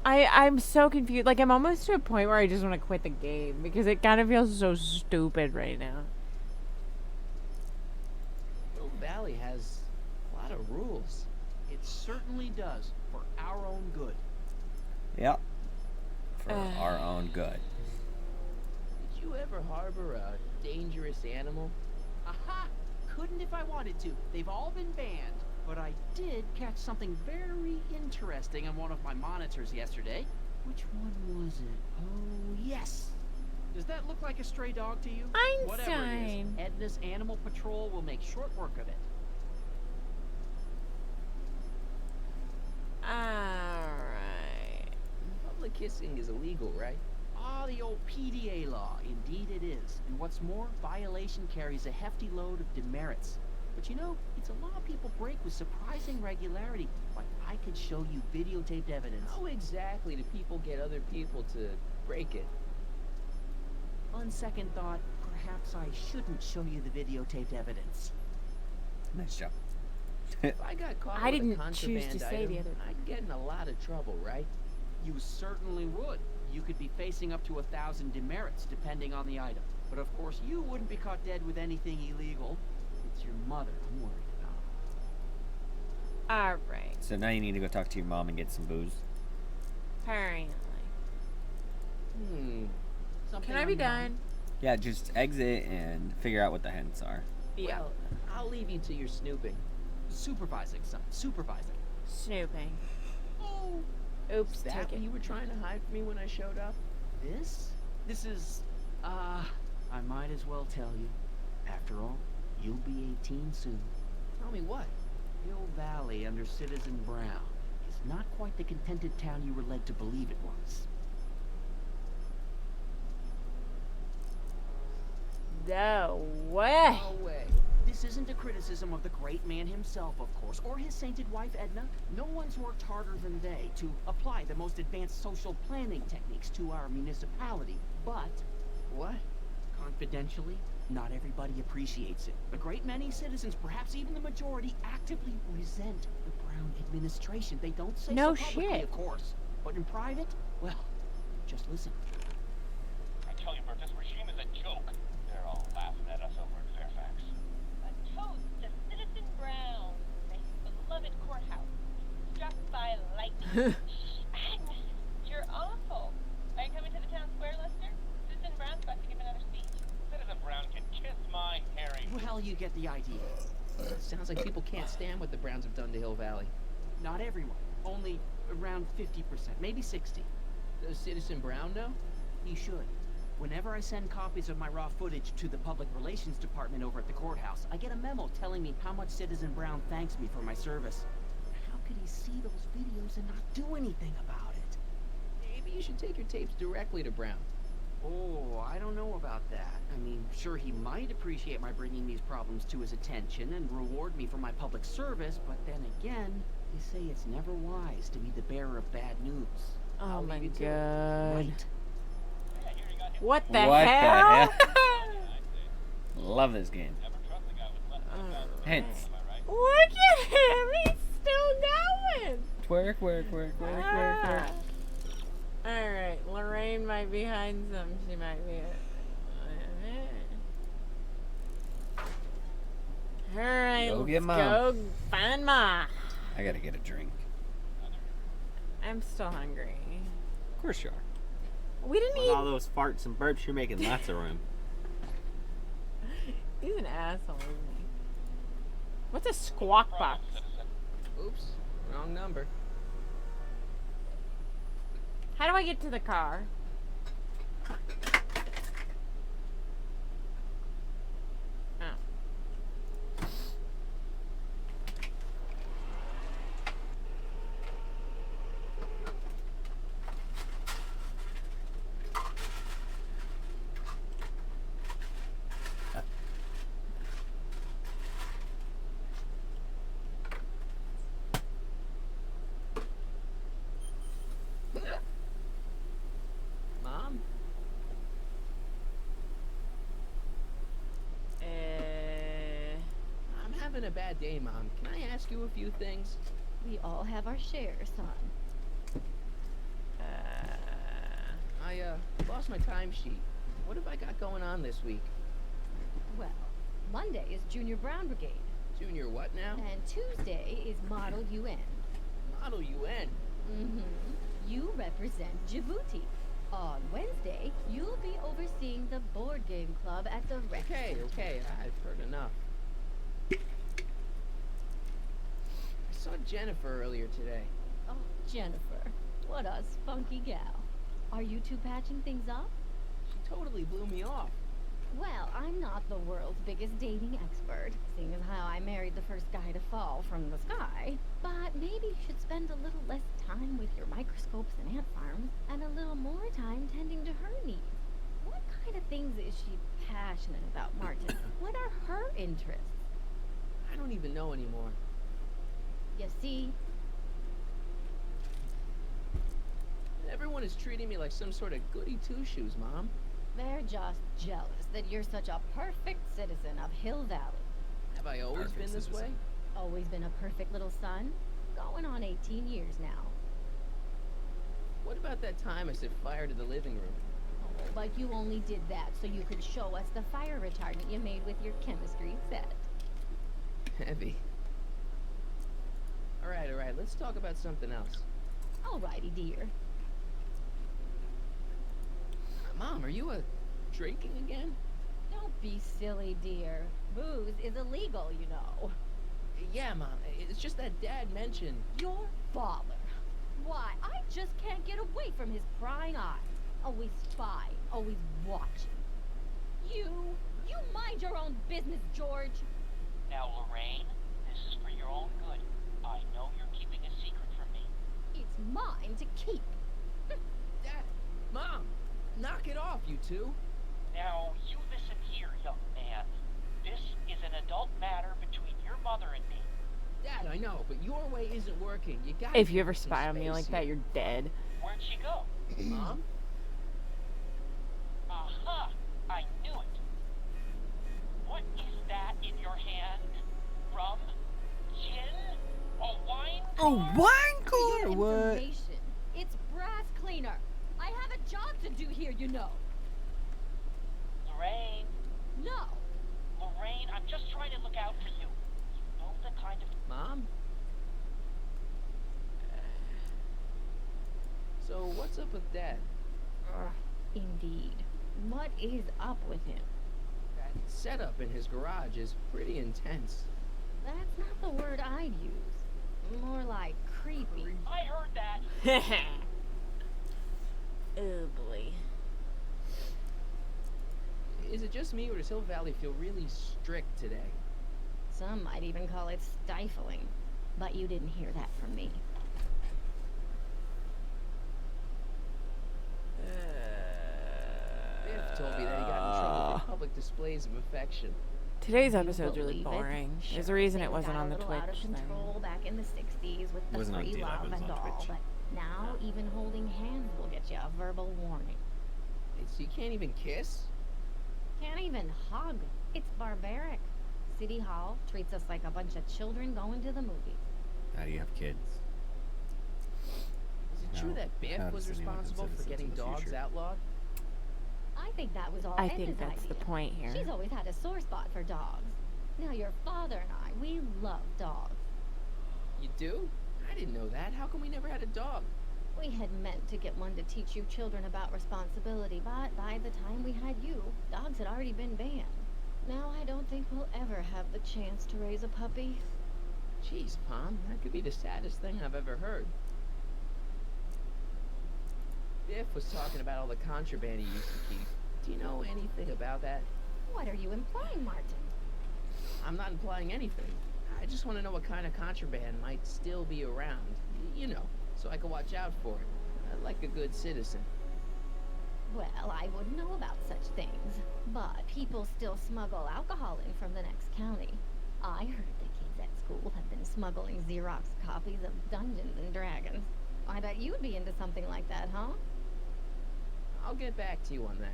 I'm so confused. Like, I'm almost to a point where I just want to quit the game because it kind of feels so stupid right now. Hill Valley has a lot of rules. It certainly does, for our own good. Yep. For our own good. Did you ever harbor a dangerous animal? Aha! Couldn't if I wanted to. They've all been banned. But I did catch something very interesting on one of my monitors yesterday. Which one was it? Oh, yes! Does that look like a stray dog to you? Whatever it is, Einstein. Edna's Animal Patrol will make short work of it. Alright. Public kissing is illegal, right? Ah, the old PDA law. Indeed it is. And what's more, violation carries a hefty load of demerits. But you know, it's a law people break with surprising regularity. Like, I could show you videotaped evidence. How exactly do people get other people to break it? On second thought, perhaps I shouldn't show you the videotaped evidence. Nice job. If I got caught I with didn't a choose to contraband say item, the other. I'd get in a lot of trouble, right? You certainly would. You could be facing up to 1,000 demerits, depending on the item. But of course, you wouldn't be caught dead with anything illegal. It's your mother I'm worried about. Alright. So now you need to go talk to your mom and get some booze. Apparently. Something Can I on be your mind? done? Yeah, just exit and figure out what the hints are. Yeah. Well, I'll leave you to your snooping. Supervising, son. Supervising. Snooping. Oh, Oops, is that take what it. you were trying to hide from me when I showed up? This is, I might as well tell you. After all, you'll be 18 soon. Tell me what? Hill Valley under Citizen Brown is not quite the contented town you were led to believe it was. No way. No way. This isn't a criticism of the great man himself, of course, or his sainted wife, Edna. No one's worked harder than they to apply the most advanced social planning techniques to our municipality. But, What? confidentially, not everybody appreciates it. A great many citizens, perhaps even the majority, actively resent the Brown administration. They don't say No so publicly, shit. of course. But in private, well, just listen. I tell you, Bert, this regime is a joke. They're all laughing at us over in Fairfax. A toast to Citizen Brown, my beloved courthouse, struck by lightning. Agnes, you're awful. Are you coming to the town square, Lester? Citizen Brown's about to give another speech. Citizen Brown can kiss my hairy. Well, you get the idea. Sounds like people can't stand what the Browns have done to Hill Valley. Not everyone. Only around 50%, maybe 60. Does Citizen Brown know? He should. Whenever I send copies of my raw footage to the public relations department over at the courthouse, I get a memo telling me how much Citizen Brown thanks me for my service. How could he see those videos and not do anything about it? Maybe you should take your tapes directly to Brown. Oh, I don't know about that. I mean, sure, he might appreciate my bringing these problems to his attention and reward me for my public service, but then again, they say it's never wise to be the bearer of bad news. Oh I'll my leave you to it. god. Right. Yeah, here you got him. What the What the hell? hell? I'd say. Love this game. Never trust a guy with less than 1,000 Hints. Am I right? Look at him. He's still going. Twerk, work, work, work, work, work. Alright, Lorraine might be hiding some. She might be. Alright, Go let's get Mom. go find Ma. I gotta get a drink. I'm still hungry. Of course you are. We didn't With all eat. those farts and burps, you're making lots of room. He's an asshole, isn't he? What's a squawk box? Citizen. Oops, wrong number. How do I get to the car? Oh. having a bad day, Mom, can I ask you a few things? We all have our share, son. I lost my timesheet. What have I got going on this week? Well, Monday is Junior Brown Brigade, Junior what now? and Tuesday is Model UN. Model UN. Mm-hmm. You represent Djibouti. On Wednesday, you'll be overseeing the board game club at the rec. Okay, I've heard enough. I saw Jennifer earlier today. Oh, Jennifer. What a spunky gal. Are you two patching things up? She totally blew me off. Well, I'm not the world's biggest dating expert, seeing as how I married the first guy to fall from the sky. But maybe you should spend a little less time with your microscopes and ant farms, and a little more time tending to her needs. What kind of things is she passionate about, Martin? What are her interests? I don't even know anymore. You see, Everyone is treating me like some sort of goody two-shoes, Mom. they're just jealous that you're such a perfect citizen of Hill Valley. Have I always been this way? Always been a perfect little son. Going on 18 years now. What about that time I set fire to the living room? Oh, but you only did that so you could show us the fire retardant you made with your chemistry set. Heavy. Alright, let's talk about something else. Alrighty, dear. Mom, are you drinking again? Don't be silly, dear. Booze is illegal, you know. Yeah, Mom. It's just that Dad mentioned... Your father. Why, I just can't get away from his prying eyes. Always spying, always watching. You mind your own business, George. Now, Lorraine, this is for your own good. I know you're keeping a secret from me. It's mine to keep. Dad! Mom! Knock it off, you two! Now, you listen here, young man. This is an adult matter between your mother and me. Dad, I know, but your way isn't working. You got. If you ever spy on me like that, you're dead. Where'd she go? Mom? Aha! I knew it. What is that in your hand? Rum? Gin? A wine Oh, wine For cooler? your What? information, it's brass cleaner. I have a job to do here, you know. Lorraine, No. Lorraine, I'm just trying to look out for you. You know the kind of... Mom? So, what's up with Dad? Indeed. What is up with him? That setup in his garage is pretty intense. That's not the word I'd use. More like creepy. I heard that. Oh boy. Is it just me, or does Hill Valley feel really strict today? Some might even call it stifling. But you didn't hear that from me. Biff told me that he got in trouble for public displays of affection. Today's You episode's really believe it? boring. There's a Sure, reason it things wasn't got on the a little out of Twitch thing. control back in the 60s with the Wasn't on free DLive, love it was and on all, Twitch. but now even holding hands will get you a verbal warning. So you can't even kiss? Can't even hug. It's barbaric. City Hall treats us like a bunch of children going to the movies. How do you have kids? Is it true No. that Biff How was does anyone responsible consider for getting citizens in the dogs future? outlawed? I think that was all I Edna's think that's the idea. point here. She's always had a sore spot for dogs. Now your father and I, we love dogs. You do? I didn't know that. How come we never had a dog? We had meant to get one to teach you children about responsibility, but by the time we had you, dogs had already been banned. Now I don't think we'll ever have the chance to raise a puppy. Jeez, Mom, that could be the saddest thing I've ever heard. Biff was talking about all the contraband he used to keep. Do you know anything about that? What are you implying, Martin? I'm not implying anything. I just want to know what kind of contraband might still be around. You know, so I can watch out for it. Like a good citizen. Well, I wouldn't know about such things, but people still smuggle alcohol in from the next county. I heard the kids at school have been smuggling Xerox copies of Dungeons and Dragons. I bet you'd be into something like that, huh? I'll get back to you on that.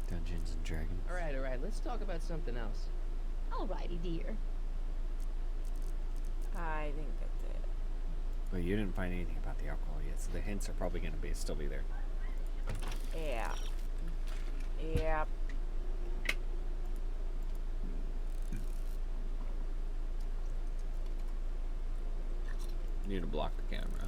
Dungeons and Dragons. Alright, let's talk about something else. Alrighty, dear. I think that's it. But you didn't find anything about the alcohol yet, so the hints are probably going to still be there. Yeah. Yep. You need to block the camera.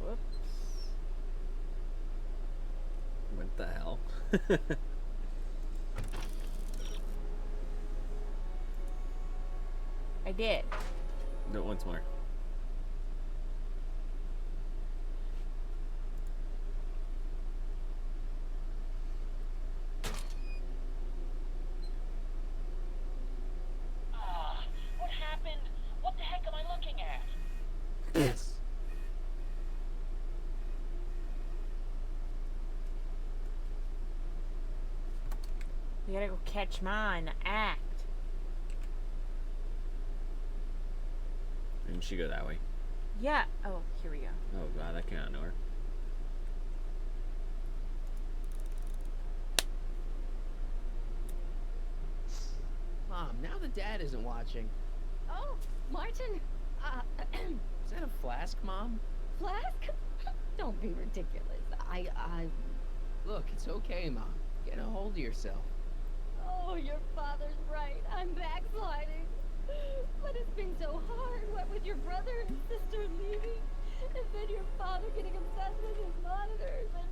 Whoops. What the hell? I did. Do it once more. What happened? What the heck am I looking at? Yes. We gotta go catch Ma in the act. Didn't she go that way? Yeah. Oh, here we go. Oh god, I cannot know her. Mom, now that Dad isn't watching, Oh, Martin. is that a flask, Mom? Flask? Don't be ridiculous. Look, it's okay, Mom. Get a hold of yourself. Oh, your father's right. I'm backsliding. But it's been so hard, what with your brother and sister leaving, and then your father getting obsessed with his monitors, and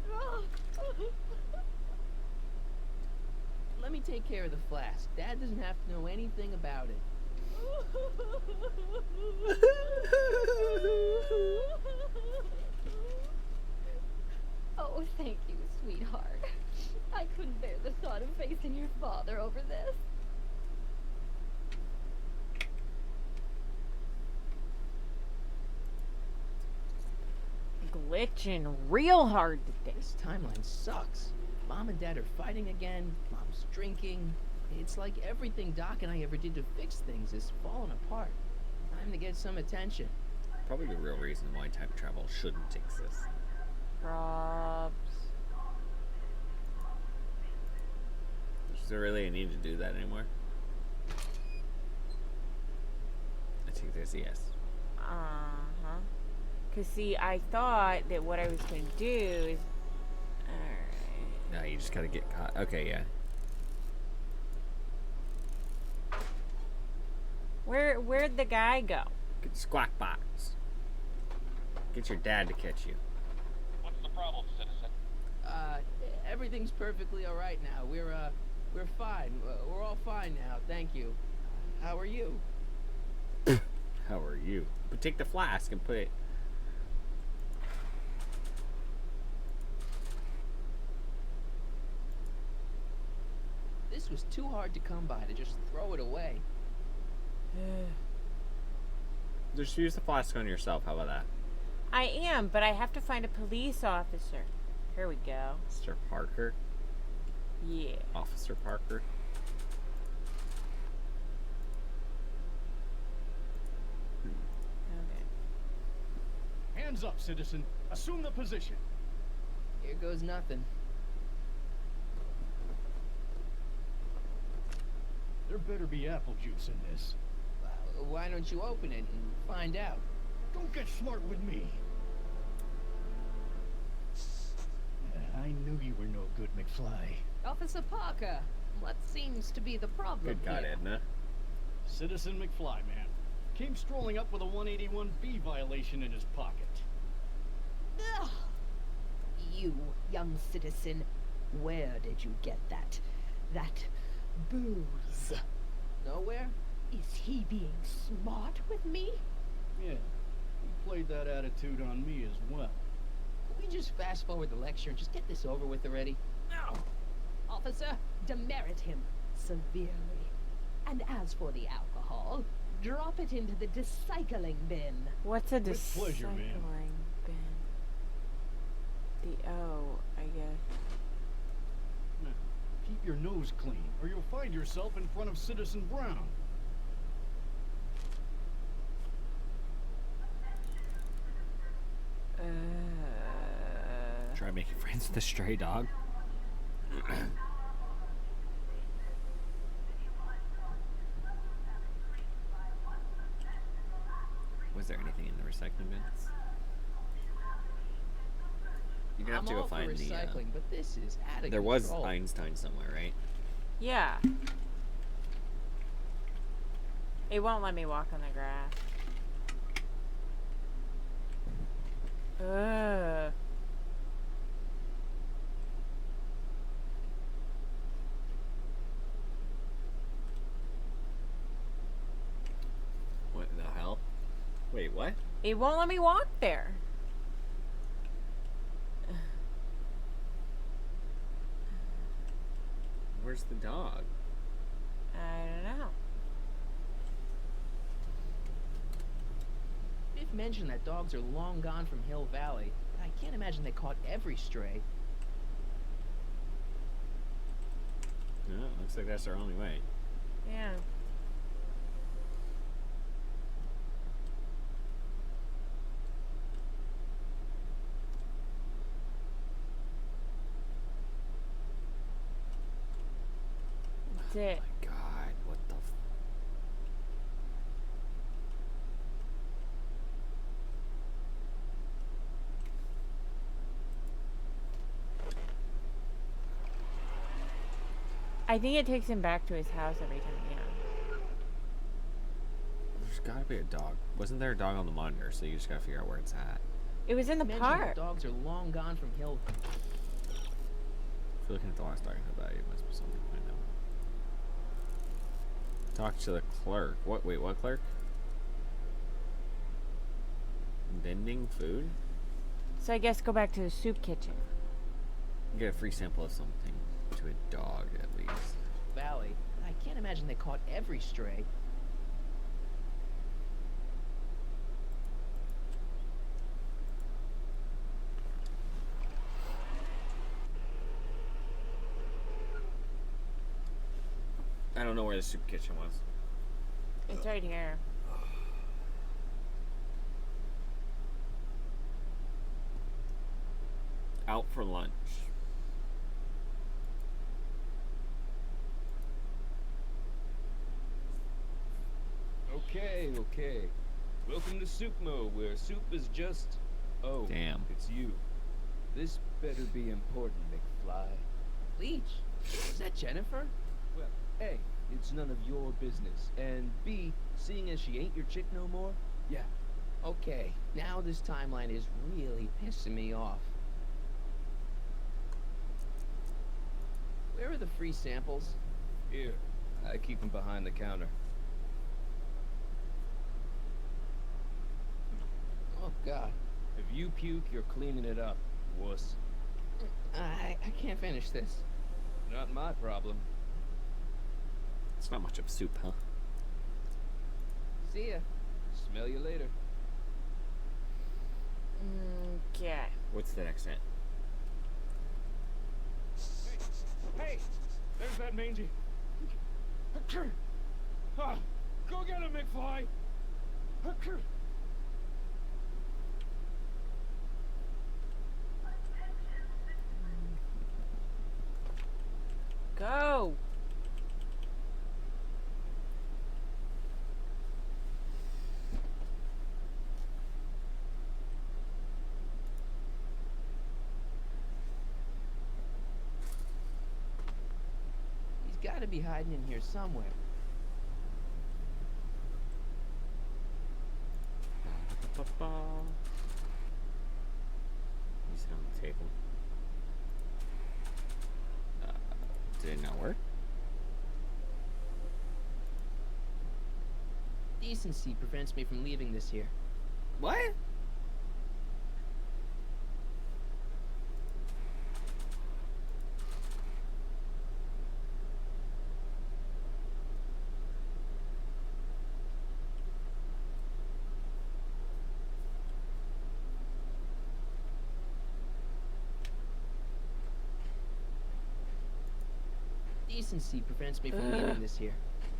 Let me take care of the flask. Dad doesn't have to know anything about it. Oh, thank you, sweetheart. I couldn't bear the thought of facing your father over this. Glitching real hard today. This timeline sucks. Mom and Dad are fighting again. Mom's drinking. It's like everything Doc and I ever did to fix things is falling apart. Time to get some attention. Probably the real reason why time travel shouldn't exist. Probs. Is there really a need to do that anymore? I think there's a yes. Uh-huh. Because, see, I thought that what I was going to do is... Alright. No, you just gotta get caught. Okay, yeah. Where'd the guy go? Get the squawk box. Get your dad to catch you. What's the problem, citizen? Everything's perfectly all right now. We're fine. We're all fine now. Thank you. How are you? How are you? But take the flask and put it. This was too hard to come by to just throw it away. Just use the flask on yourself. How about that? I am, but I have to find a police officer. Here we go. Mr. Parker? Yeah. Officer Parker? Okay. Hands up, citizen. Assume the position. Here goes nothing. There better be apple juice in this. Why don't you open it and find out? Don't get smart with me. I knew you were no good, McFly. Officer Parker, what seems to be the problem Good God, here? Edna. Citizen McFly, man. Came strolling up with a 181B violation in his pocket. Ugh. You, young citizen, where did you get that booze? Nowhere? Is he being smart with me? Yeah, he played that attitude on me as well. Can we just fast forward the lecture and just get this over with already? No. Officer, demerit him severely. And as for the alcohol, drop it into the recycling bin. What's a With pleasure, ma'am. recycling bin? The O, I guess. Now, keep your nose clean, or you'll find yourself in front of Citizen Brown. Try making friends with a stray dog. Was there anything in the recycling bins? You're gonna have I'm to go all for find the. recycling, but this is out of There was control. Einstein somewhere, right? Yeah. It won't let me walk on the grass. Ugh. What the hell? Wait, what? It won't let me walk there. Where's the dog? I don't know. Biff mentioned that dogs are long gone from Hill Valley, but I can't imagine they caught every stray. No, looks like that's our only way. Yeah. That's it. My God, what the? I think it takes him back to his house every time. Yeah. There's gotta be a dog. Wasn't there a dog on the monitor? So you just gotta figure out where it's at. It was in the Mentioned park. that dogs are long gone from Hill. If you're looking at the last document about it, it must be something I know. Talk to the clerk. What? Wait, what clerk? Vending food? So I guess go back to the soup kitchen. You get a free sample of something to a dog, at least. Valley, but I can't imagine they caught every stray. I don't know where the soup kitchen was. It's right here. Out for lunch. Okay, okay. Welcome to Soup Mo, where soup is just... Oh, Damn. it's you. This better be important, McFly. Leech, is that Jennifer? Well, A, it's none of your business. And B, seeing as she ain't your chick no more, yeah. Okay, now this timeline is really pissing me off. Where are the free samples? Here, I keep them behind the counter. Oh, God. If you puke, you're cleaning it up, wuss. I can't finish this. Not my problem. It's not much of soup, huh? See ya. Smell you later. Okay. What's the next hit? Hey! There's that mangy. Ah, go get him, McFly! Go. He's got to be hiding in here somewhere. Use it on the table. Did it not work? Decency prevents me from leaving this here. What? Decency prevents me from leaving this here.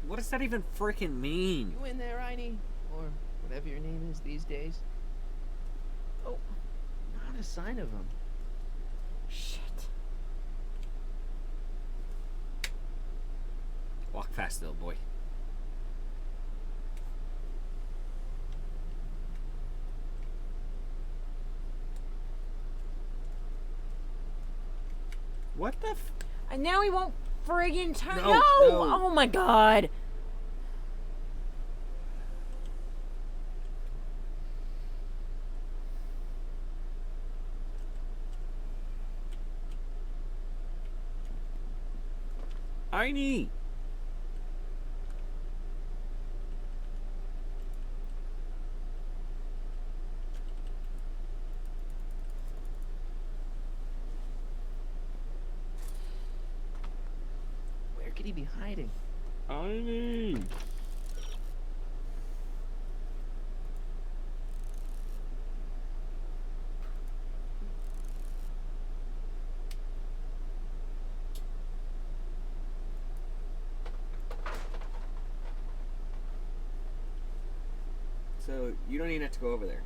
What does that even freaking mean? You in there, Einie? Or whatever your name is these days? Oh, not a sign of him. Shit. Walk fast, little boy. What the f... And now he won't friggin' turn. No, No! no. Oh my god. Einie! Where could he be hiding? Einie! So, you don't even have to go over there.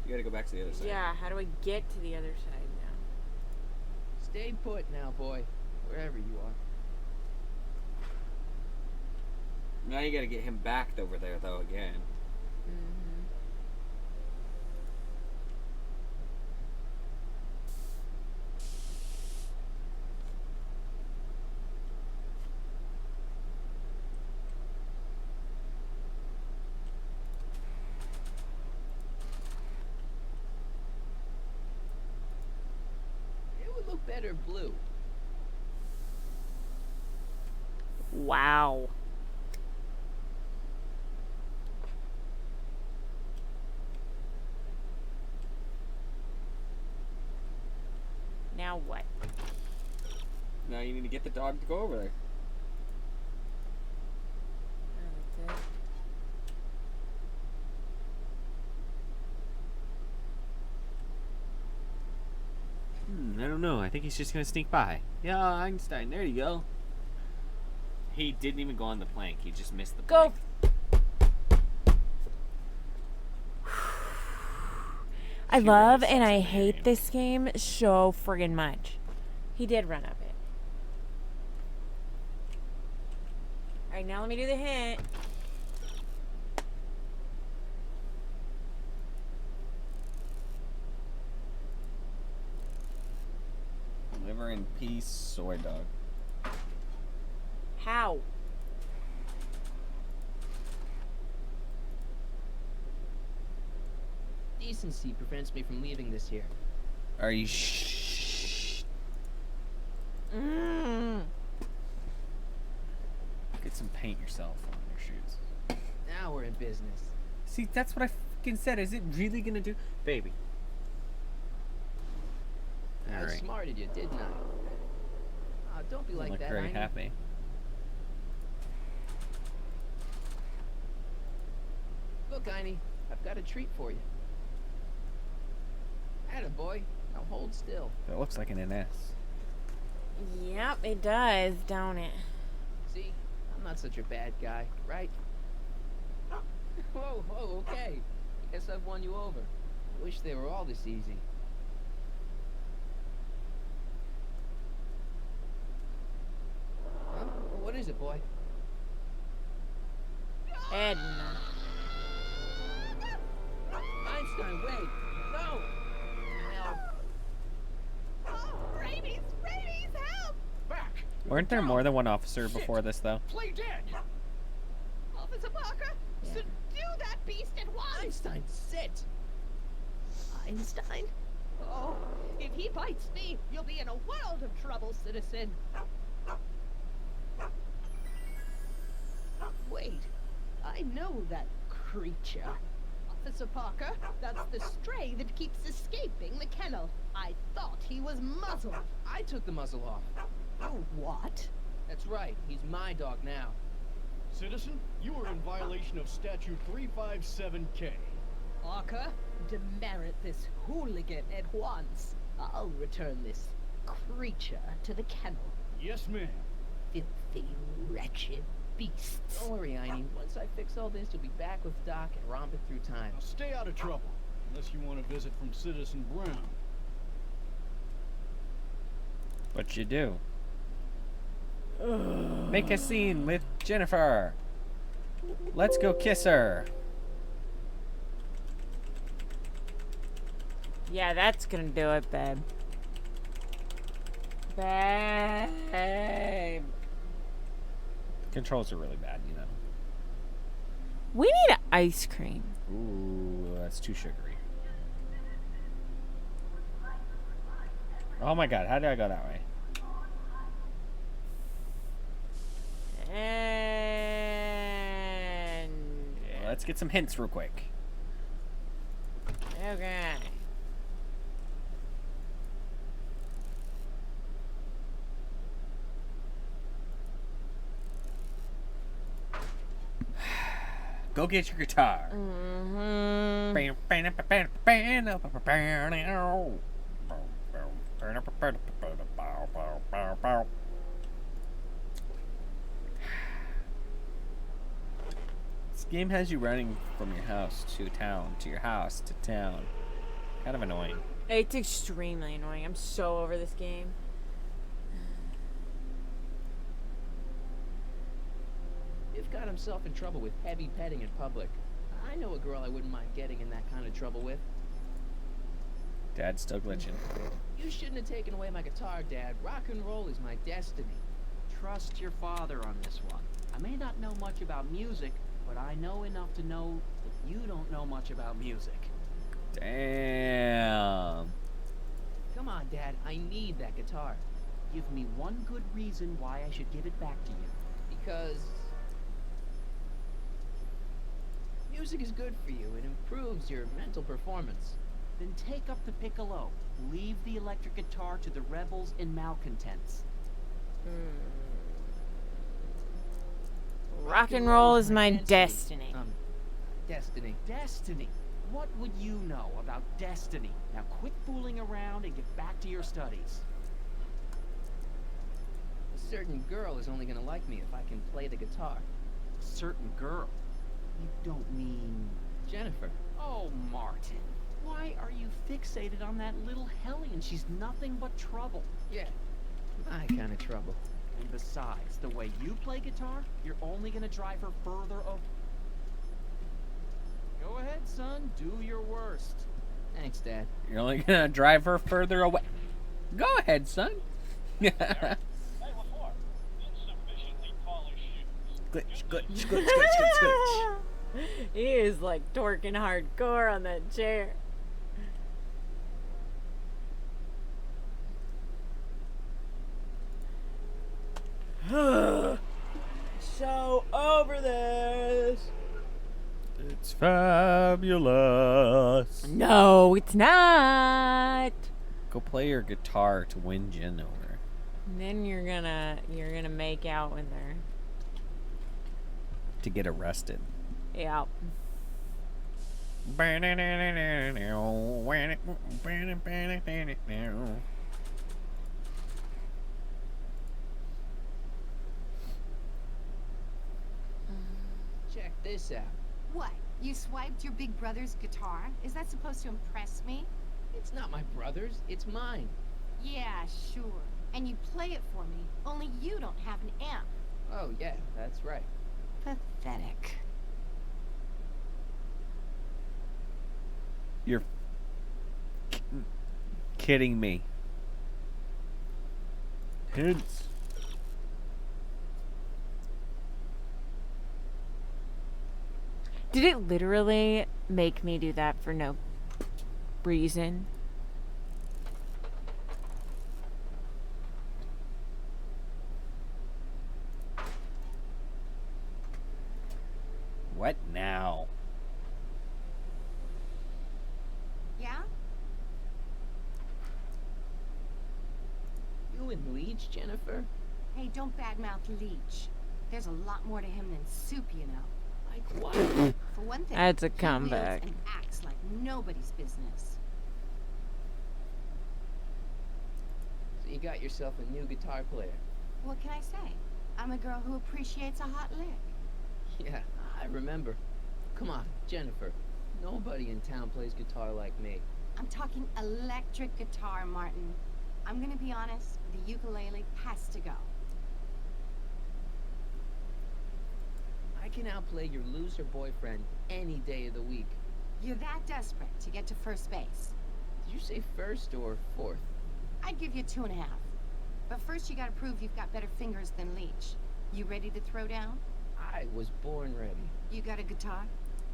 You gotta go back to the other side. Yeah, how do I get to the other side now? Stay put now, boy. Wherever you are. Now you gotta get him back over there, though, again. Mm-hmm. It would look better blue. Wow. Now what? Now you need to get the dog to go over there. Oh, that's it. I don't know. I think he's just gonna sneak by. Yeah, Einstein. There you go. He didn't even go on the plank. He just missed the Go. plank. I She love really and sucks I at the hate game. this game so friggin' much. He did run up it. Alright, now let me do the hint. Liver in peace, soy dog. How? Decency prevents me from leaving this here. Are you shh? Mm. Get some paint yourself on your shoes. Now we're in business. See, that's what I fucking said. Is it really gonna do, baby? I All right. outsmarted you, didn't I? Oh, don't be You like look that, very Einie. happy. Look, Einie, I've got a treat for you. Attaboy. Now hold still. That looks like an NS. Yep, it does, don't it? See? I'm not such a bad guy, right? Whoa, whoa, okay. Guess I've won you over. I wish they were all this easy. Huh? What is it, boy? Edna. Einstein, wait! No! Help! Oh, rabies! Rabies, help! Back! Weren't there Down. more than one officer Sit. before this, though? Play dead! Officer Parker, subdue that beast at once! Einstein, sit! Einstein? Oh, if he bites me, you'll be in a world of trouble, citizen. Wait, I know that creature. Officer Parker, that's the stray that keeps escaping the kennel. I thought he was muzzled. I took the muzzle off. Oh, what? That's right, he's my dog now. Citizen, you are in violation of Statute 357K. Parker, demerit this hooligan at once. I'll return this creature to the kennel. Yes, ma'am. Filthy, wretched beasts. Don't worry, Einie. Once I fix all this, you'll be back with Doc and romping through time. Now stay out of trouble, unless you want a visit from Citizen Brown. What you do? Make a scene with Jennifer. Let's go kiss her. Yeah, that's gonna do it, babe. Babe. Controls are really bad, you know. We need ice cream. Ooh, that's too sugary. Oh my god, how did I go that way? And Let's get some hints real quick. okay. Go get your guitar. This game has you running from your house to town, to your house to town. Kind of annoying. It's extremely annoying. I'm so over this game. Biff got himself in trouble with heavy petting in public. I know a girl I wouldn't mind getting in that kind of trouble with. Dad's still glitching. You shouldn't have taken away my guitar, Dad. Rock and roll is my destiny. Trust your father on this one. I may not know much about music, but I know enough to know that you don't know much about music. Damn. Come on, Dad. I need that guitar. Give me one good reason why I should give it back to you. Because music is good for you. It improves your mental performance. Then take up the piccolo. Leave the electric guitar to the rebels and malcontents. Rock and roll is my destiny. Destiny. Destiny. What would you know about destiny? Now quit fooling around and get back to your studies. A certain girl is only gonna like me if I can play the guitar. Certain girl. You don't mean... Jennifer. Oh, Martin. Why are you fixated on that little hellion? She's nothing but trouble. Yeah, my kind of trouble. And besides, the way you play guitar, you're only gonna drive her further up. Go ahead, son. Do your worst. Thanks, Dad. You're only gonna drive her further away. Go ahead, son. Hey, LaFleur, insufficiently polished shoes. Glitch, glitch, glitch, glitch, glitch, glitch. He is like torquing hardcore on that chair. So over this. It's fabulous. No, it's not. Go play your guitar to win Jen over. And then you're gonna make out with her. To get arrested. Yeah. Check this out. What? You swiped your big brother's guitar? Is that supposed to impress me? It's not my brother's, it's mine. Yeah, sure. And you play it for me, only you don't have an amp. Oh, yeah, that's right. Pathetic. You're kidding me. Hints. Did it literally make me do that for no reason? What now? Yeah? You and Leech, Jennifer? Hey, don't badmouth Leech. There's a lot more to him than soup, you know. Like what? For one thing, That's a he comeback. wields and acts like nobody's business. So you got yourself a new guitar player. What can I say? I'm a girl who appreciates a hot lick. Yeah, I remember. Come on, Jennifer. Nobody in town plays guitar like me. I'm talking electric guitar, Martin. I'm gonna be honest, the ukulele has to go. I can outplay your loser boyfriend any day of the week. You're that desperate to get to first base. Did you say first or fourth? I'd give you 2.5. But first you gotta prove you've got better fingers than Leech. You ready to throw down? I was born ready. You got a guitar?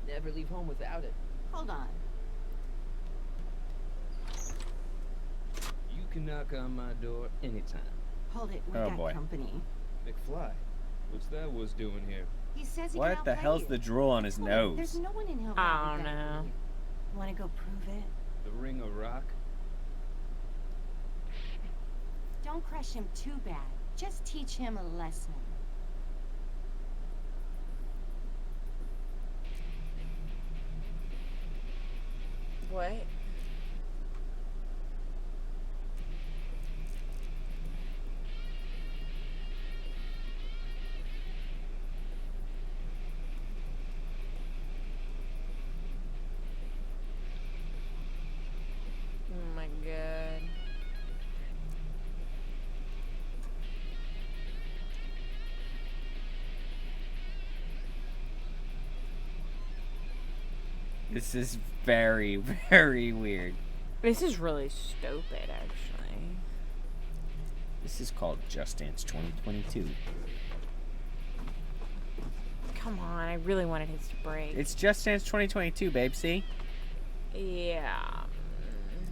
Never leave home without it. Hold on. You can knock on my door anytime. Hold it, we Oh, got boy. company. McFly, what's that was doing here? He says he What can the outplay hell's you. the drool on his Come on, nose? There's no one in Hill I Valley don't better than know. you. Wanna go prove it? The Ring of Rock? Don't crush him too bad. Just teach him a lesson. What? Oh my god. This is very, very weird. This is really stupid, actually. This is called Just Dance 2022. Come on, I really wanted his to break. It's Just Dance 2022, babe, see? Yeah.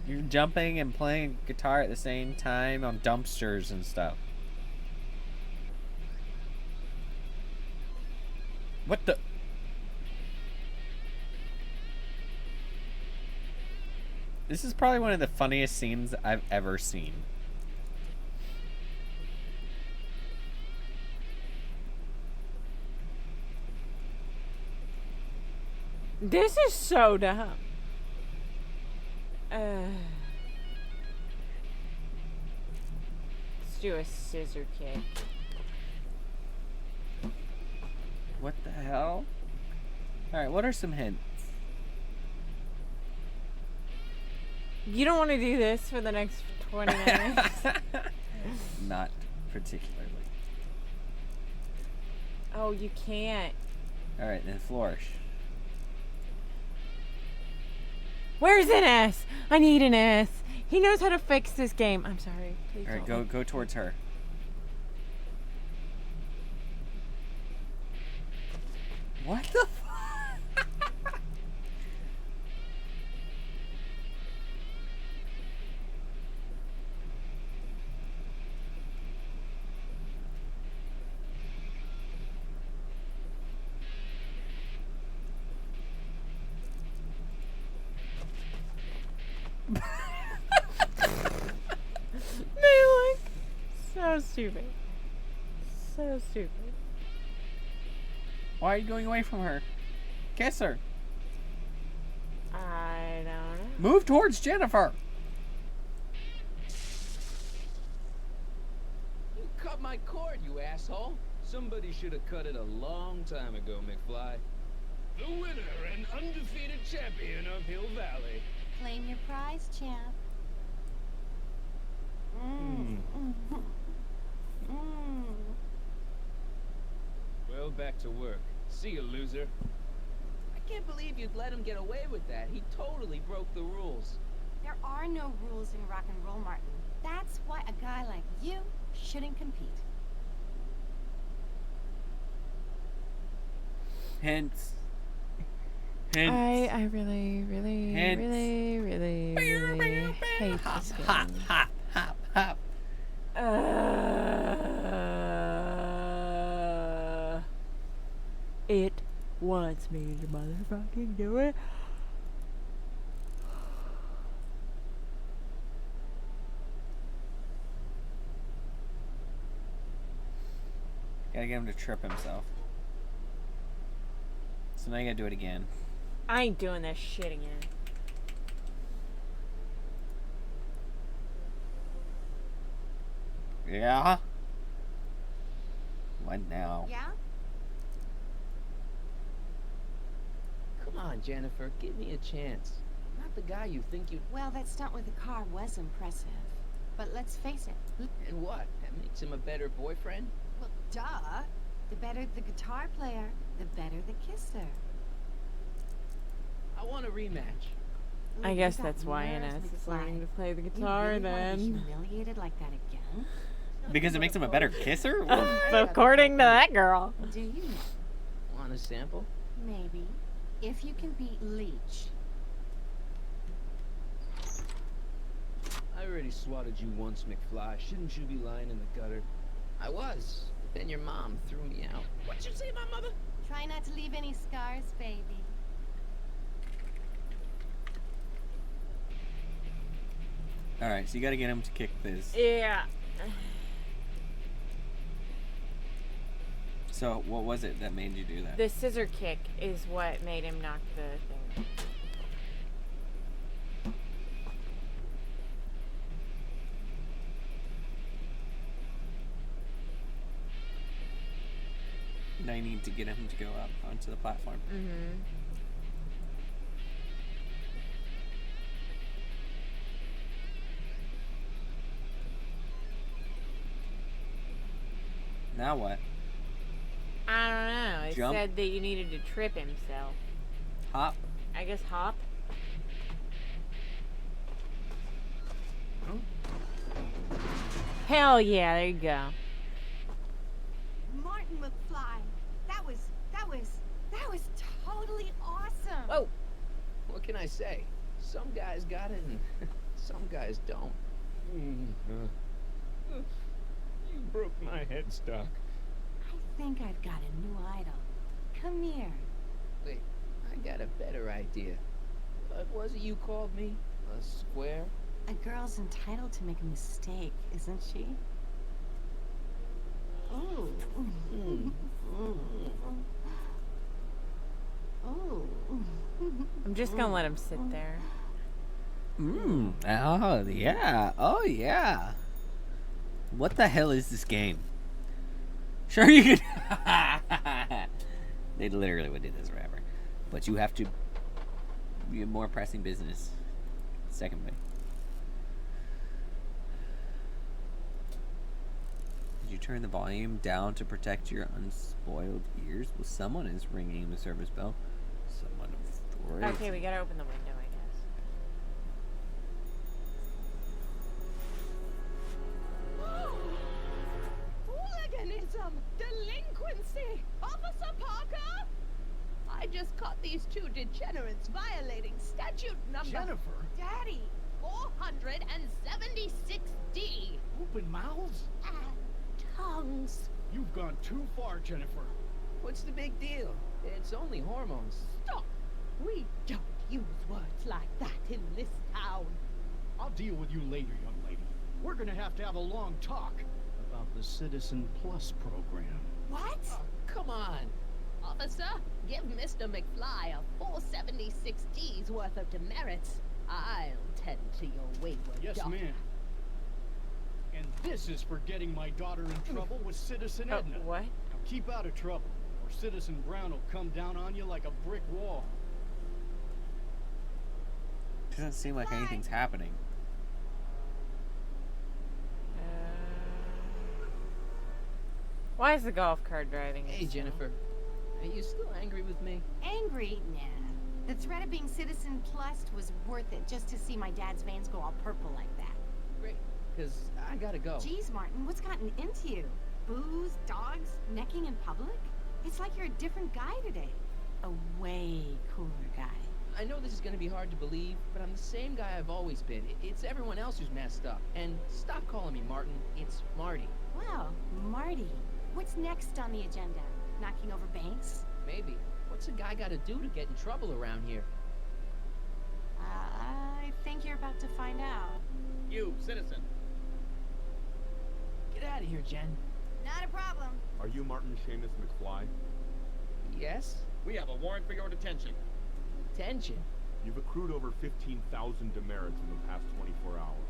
You're jumping and playing guitar at the same time on dumpsters and stuff. What the? This is probably one of the funniest scenes I've ever seen. This is so dumb. Let's do a scissor kick. What the hell? Alright, what are some hints? You don't want to do this for the next 20 minutes? Not particularly. Oh, you can't. Alright, then flourish. Where's an S? I need an S. He knows how to fix this game. I'm sorry. Please Alright, don't. go towards her. What the They look so stupid. So stupid. Why are you going away from her? Kiss her. I don't know. Move towards Jennifer. You cut my cord, you asshole. Somebody should have cut it a long time ago, McFly. The winner and undefeated champion of Hill Valley. Claim your prize, champ. Well, back to work. See you, loser. I can't believe you'd let him get away with that. He totally broke the rules. There are no rules in rock and roll, Martin. That's why a guy like you shouldn't compete. Hints. I really, really, Hints. really, really, really hate this game. Hop, hop, hop, hop. It wants me to motherfucking do it. Gotta get him to trip himself. So now you gotta do it again. I ain't doing this shit again. Yeah? What now? Yeah? Come on, Jennifer, give me a chance. I'm not the guy you think you... Well, that stunt with the car was impressive. But let's face it. And what? That makes him a better boyfriend? Well, duh. The better the guitar player, the better the kisser. I want a rematch. I Ooh, guess you got that's why nerves, Ines is McFly. learning to play the You guitar really wanna be then. humiliated like that again? Because it makes him a better kisser? According to that girl. Do you? Want a sample? Maybe. If you can beat Leech. I already swatted you once, McFly. Shouldn't you be lying in the gutter? I was. But then your mom threw me out. What'd you say, my mother? Try not to leave any scars, baby. Alright, so you gotta get him to kick this. Yeah. So, what was it that made you do that? The scissor kick is what made him knock the thing. And I need to get him to go up onto the platform. Mm-hmm. Now what? I don't know. It Jump? said that you needed to trip himself. Hop? I guess hop. Hell yeah, there you go. Martin McFly. That was totally awesome. Whoa. What can I say? Some guys got it and some guys don't. You broke my headstock. I think I've got a new idol. Come here. Wait, I got a better idea. What was it you called me? A square? A girl's entitled to make a mistake, isn't she? Oh. Oh. I'm just gonna let him sit there. Oh, yeah. Oh, yeah. What the hell is this game? Sure, you could. They literally would do this forever. But you have to be a more pressing business. Secondly. Did you turn the volume down to protect your unspoiled ears? Well, someone is ringing the service bell. Someone of Okay, we gotta open the window, I guess. Hooliganism! Delinquency! Officer Parker! I just caught these two degenerates violating statute number... Jennifer? Daddy! 476D! Open mouths? And tongues. You've gone too far, Jennifer. What's the big deal? It's only hormones. Stop! We don't use words like that in this town. I'll deal with you later, young lady. We're gonna have a long talk about the Citizen Plus program. What? Come on. Officer, give Mr. McFly a 476D's worth of demerits. I'll tend to your wayward Yes, daughter. ma'am. And this is for getting my daughter in trouble with Citizen Oh, Edna. what? Now keep out of trouble, or Citizen Brown will come down on you like a brick wall. Doesn't seem like anything's happening. Why is the golf cart driving? Hey, us Jennifer. Are you still angry with me? Angry? Nah. The threat of being Citizen Plus was worth it just to see my dad's veins go all purple like that. Great. Because I gotta go. Geez, Martin, what's gotten into you? Booze, dogs, necking in public? It's like you're a different guy today. A way cooler guy. I know this is gonna be hard to believe, but I'm the same guy I've always been. It's everyone else who's messed up. And stop calling me Martin. It's Marty. Wow, Marty. What's next on the agenda? Knocking over banks? Maybe. What's a guy gotta do to get in trouble around here? I think you're about to find out. You, citizen. Get out of here, Jen. Not a problem. Are you Martin Seamus McFly? Yes? We have a warrant for your detention. Detention? You've accrued over 15,000 demerits in the past 24 hours.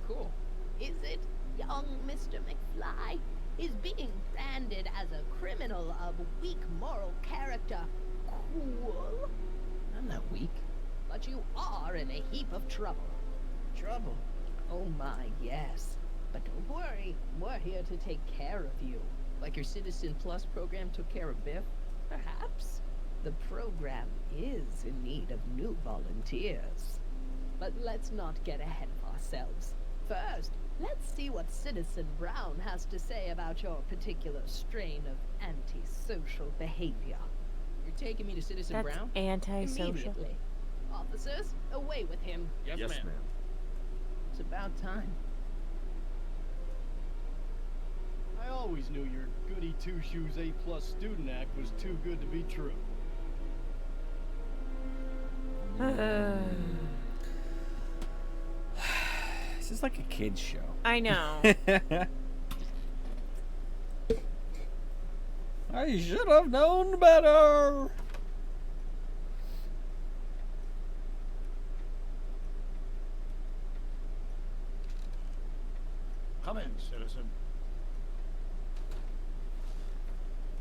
Cool. Is it, young Mr. McFly? Is being branded as a criminal of weak moral character cool? I'm not weak. But you are in a heap of trouble. Trouble? Oh my, yes. But don't worry, we're here to take care of you. Like your Citizen Plus program took care of Biff? Perhaps. The program is in need of new volunteers. But let's not get ahead of ourselves. First, let's see what Citizen Brown has to say about your particular strain of antisocial behavior. You're taking me to Citizen That's Brown? antisocial. Immediately. Officers, away with him. Yes, ma'am. It's about time. I always knew your goody two-shoes A+ student act was too good to be true. This is like a kid's show. I know. I should have known better. Come in, citizen.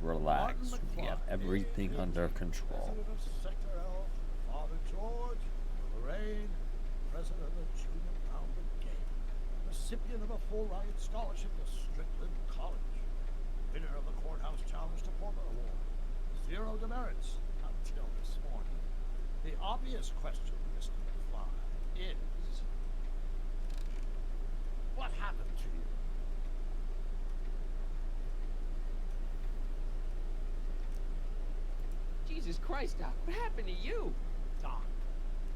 Relax. We have everything under control. President of Sector L, Father George, Lorraine, president of the Junior Pound Brigade, recipient of a full-ride scholarship to Strickland College, winner of the Courthouse Challenge to Portman Award, 0 demerits until this morning. The obvious question, Mr. McFly, is, what happened to you? Jesus Christ, Doc, what happened to you? Doc.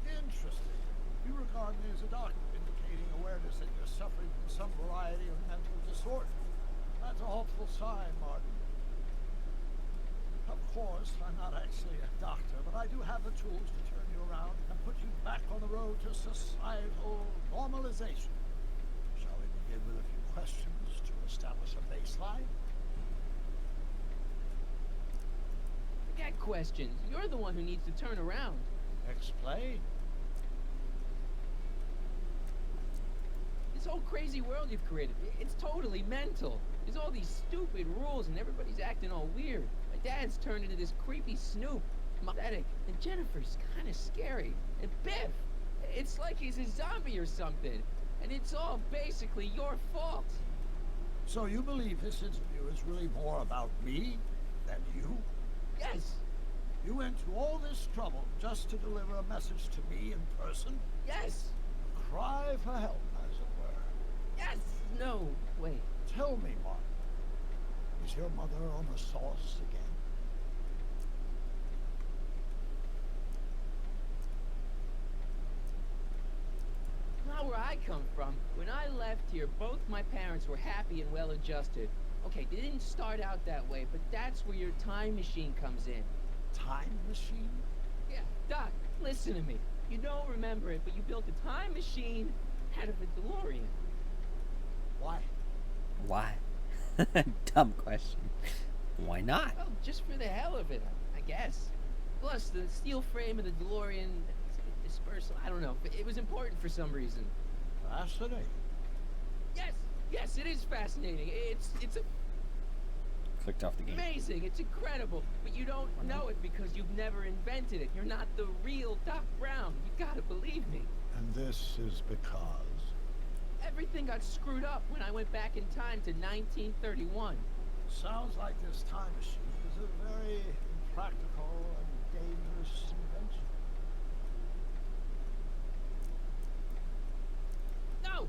Interesting. You regard me as a doctor, indicating awareness that you're suffering from some variety of mental disorder. That's a hopeful sign, Martin. Of course, I'm not actually a doctor, but I do have the tools to turn you around and put you back on the road to societal normalization. Shall we begin with a few questions to establish a baseline? Forget questions. You're the one who needs to turn around. Explain. This whole crazy world you've created, it's totally mental. There's all these stupid rules and everybody's acting all weird. My dad's turned into this creepy snoop. Pathetic. And Jennifer's kind of scary. And Biff, it's like he's a zombie or something. And it's all basically your fault. So you believe this interview is really more about me than you? Yes. You went to all this trouble just to deliver a message to me in person? Yes. A cry for help, as it were. Yes. No. Wait. Tell me, Martin. Is your mother on the sauce again? Not where I come from. When I left here, both my parents were happy and well adjusted. Okay, they didn't start out that way, but that's where your time machine comes in. Time machine? Yeah, Doc, listen to me. You don't remember it, but you built a time machine out of a DeLorean. Why? Why? Dumb question. Why not? Well, just for the hell of it, I guess. Plus, the steel frame of the DeLorean dispersal, I don't know. It was important for some reason. Fascinating. Yes, it is fascinating. It's Clicked off the game. amazing. It's incredible. But you don't know it because you've never invented it. You're not the real Doc Brown. You gotta believe me. And this is because? Everything got screwed up when I went back in time to 1931. Sounds like this time machine is a very impractical and dangerous invention. No,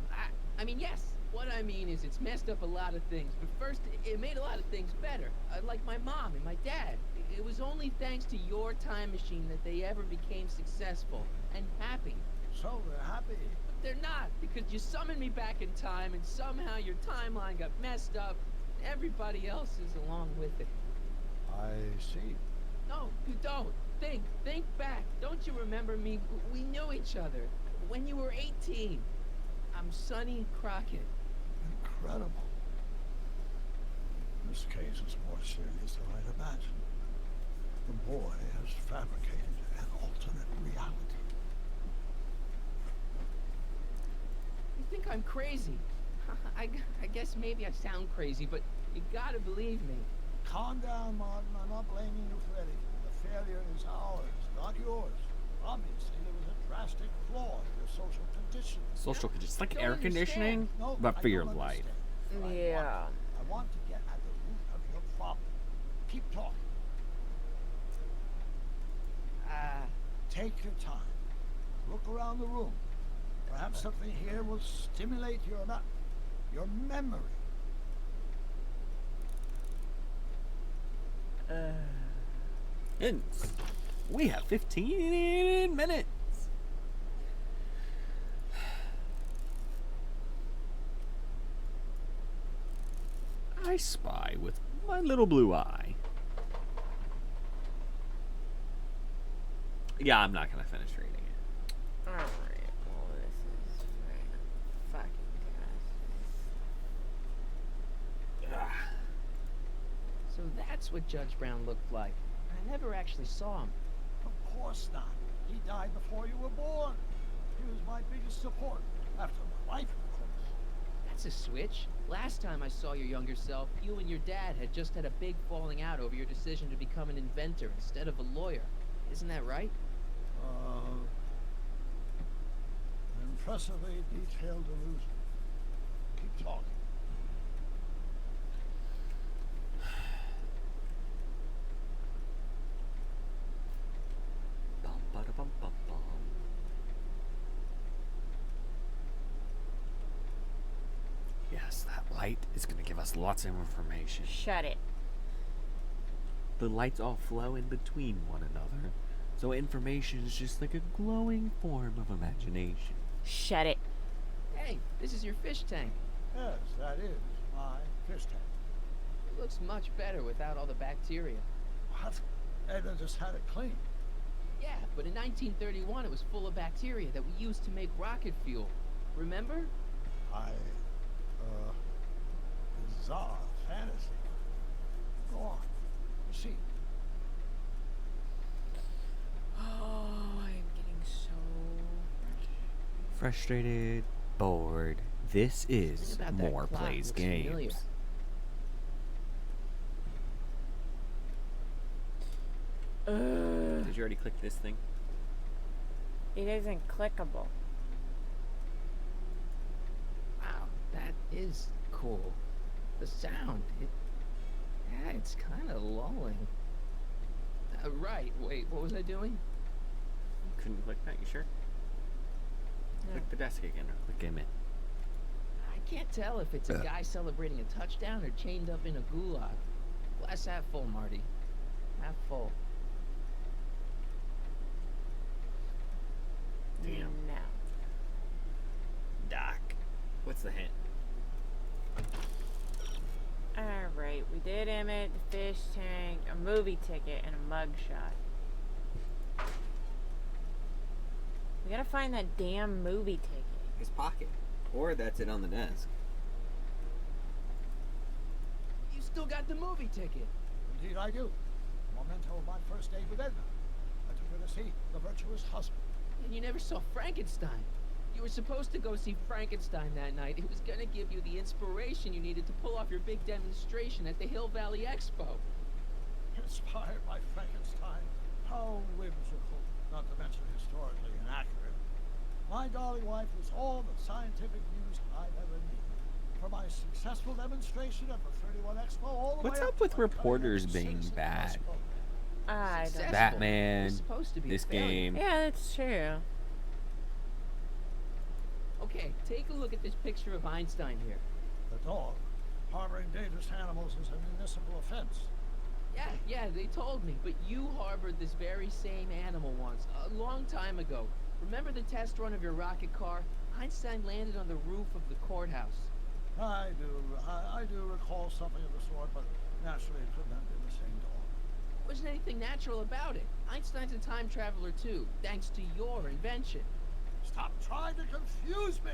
I mean, yes. What I mean is it's messed up a lot of things. But first, it made a lot of things better. Like my mom and my dad. It was only thanks to your time machine that they ever became successful and happy. So they're happy. But they're not, because you summoned me back in time and somehow your timeline got messed up. And everybody else is along with it. I see. No, you don't. Think back. Don't you remember me? We knew each other. When you were 18. I'm Sonny Crockett. Incredible. This case is more serious than I'd imagined. The boy has fabricated an alternate reality. You think I'm crazy? I guess maybe I sound crazy, but you gotta believe me. Calm down, Martin. I'm not blaming you for anything. The failure is ours, not yours. Obviously, there was a drastic flaw in your social conditions. Social conditions, like Don't air understand. conditioning, No, but I for your don't life. understand. But Yeah. I want to get at the root of your problem. Keep talking. Take your time. Look around the room. Perhaps something here will stimulate your memory. And we have 15 minutes. I spy with my little blue eye. Yeah, I'm not gonna finish reading it. Alright, well, this is fucking So that's what Judge Brown looked like. I never actually saw him. Of course not. He died before you were born. He was my biggest support, after my wife, of course. That's a switch. Last time I saw your younger self, you and your dad had just had a big falling out over your decision to become an inventor instead of a lawyer. Isn't that right? Impressively detailed illusion. Keep talking. Bum, bada, bum, bum, bum. Yes, that light is going to give us lots of information. Shut it. The lights all flow in between one another, so information is just like a glowing form of imagination. Shut it. Hey, this is your fish tank. Yes, that is my fish tank. It looks much better without all the bacteria. What? Edna just had it cleaned. Yeah, but in 1931 it was full of bacteria that we used to make rocket fuel. Remember? Bizarre fantasy. Go on. Proceed. Oh, I'm getting so Frustrated, bored. This is Something about that More clock Plays looks familiar. Games. Did you already click this thing? It isn't clickable. Wow, that is cool. The sound, it's kind of lulling. Right, wait, what was I doing? Couldn't click that, you sure? Click the desk again, or click him in. I can't tell if it's a guy celebrating a touchdown or chained up in a gulag. Glass half full, Marty. Half full. Damn. No. Doc. What's the hint? Alright, we did Emmett, the fish tank, a movie ticket, and a mugshot. We gotta find that damn movie ticket. His pocket. Or that's it on the desk. You still got the movie ticket. Indeed I do. Memento of my first date with Edna. I took her to see The Virtuous Husband. And you never saw Frankenstein. You were supposed to go see Frankenstein that night. It was gonna give you the inspiration you needed to pull off your big demonstration at the Hill Valley Expo. Inspired by Frankenstein. How whimsical, not to mention historically inaccurate. My darling wife was all the scientific news I've ever needed. From my successful demonstration at the 31 Expo all the What's way up with to my reporters cutting-edge being citizen bad? press program. I don't Successful. Batman, It was supposed to be this a failure. game. Yeah, that's true. Okay, take a look at this picture of Einstein here. The dog. Harboring dangerous animals is a municipal offense. Yeah, they told me. But you harbored this very same animal once, a long time ago. Remember the test run of your rocket car? Einstein landed on the roof of the courthouse. I do recall something of the sort, but naturally it couldn't have been the same dog. Wasn't anything natural about it. Einstein's a time traveler too, thanks to your invention. Stop trying to confuse me!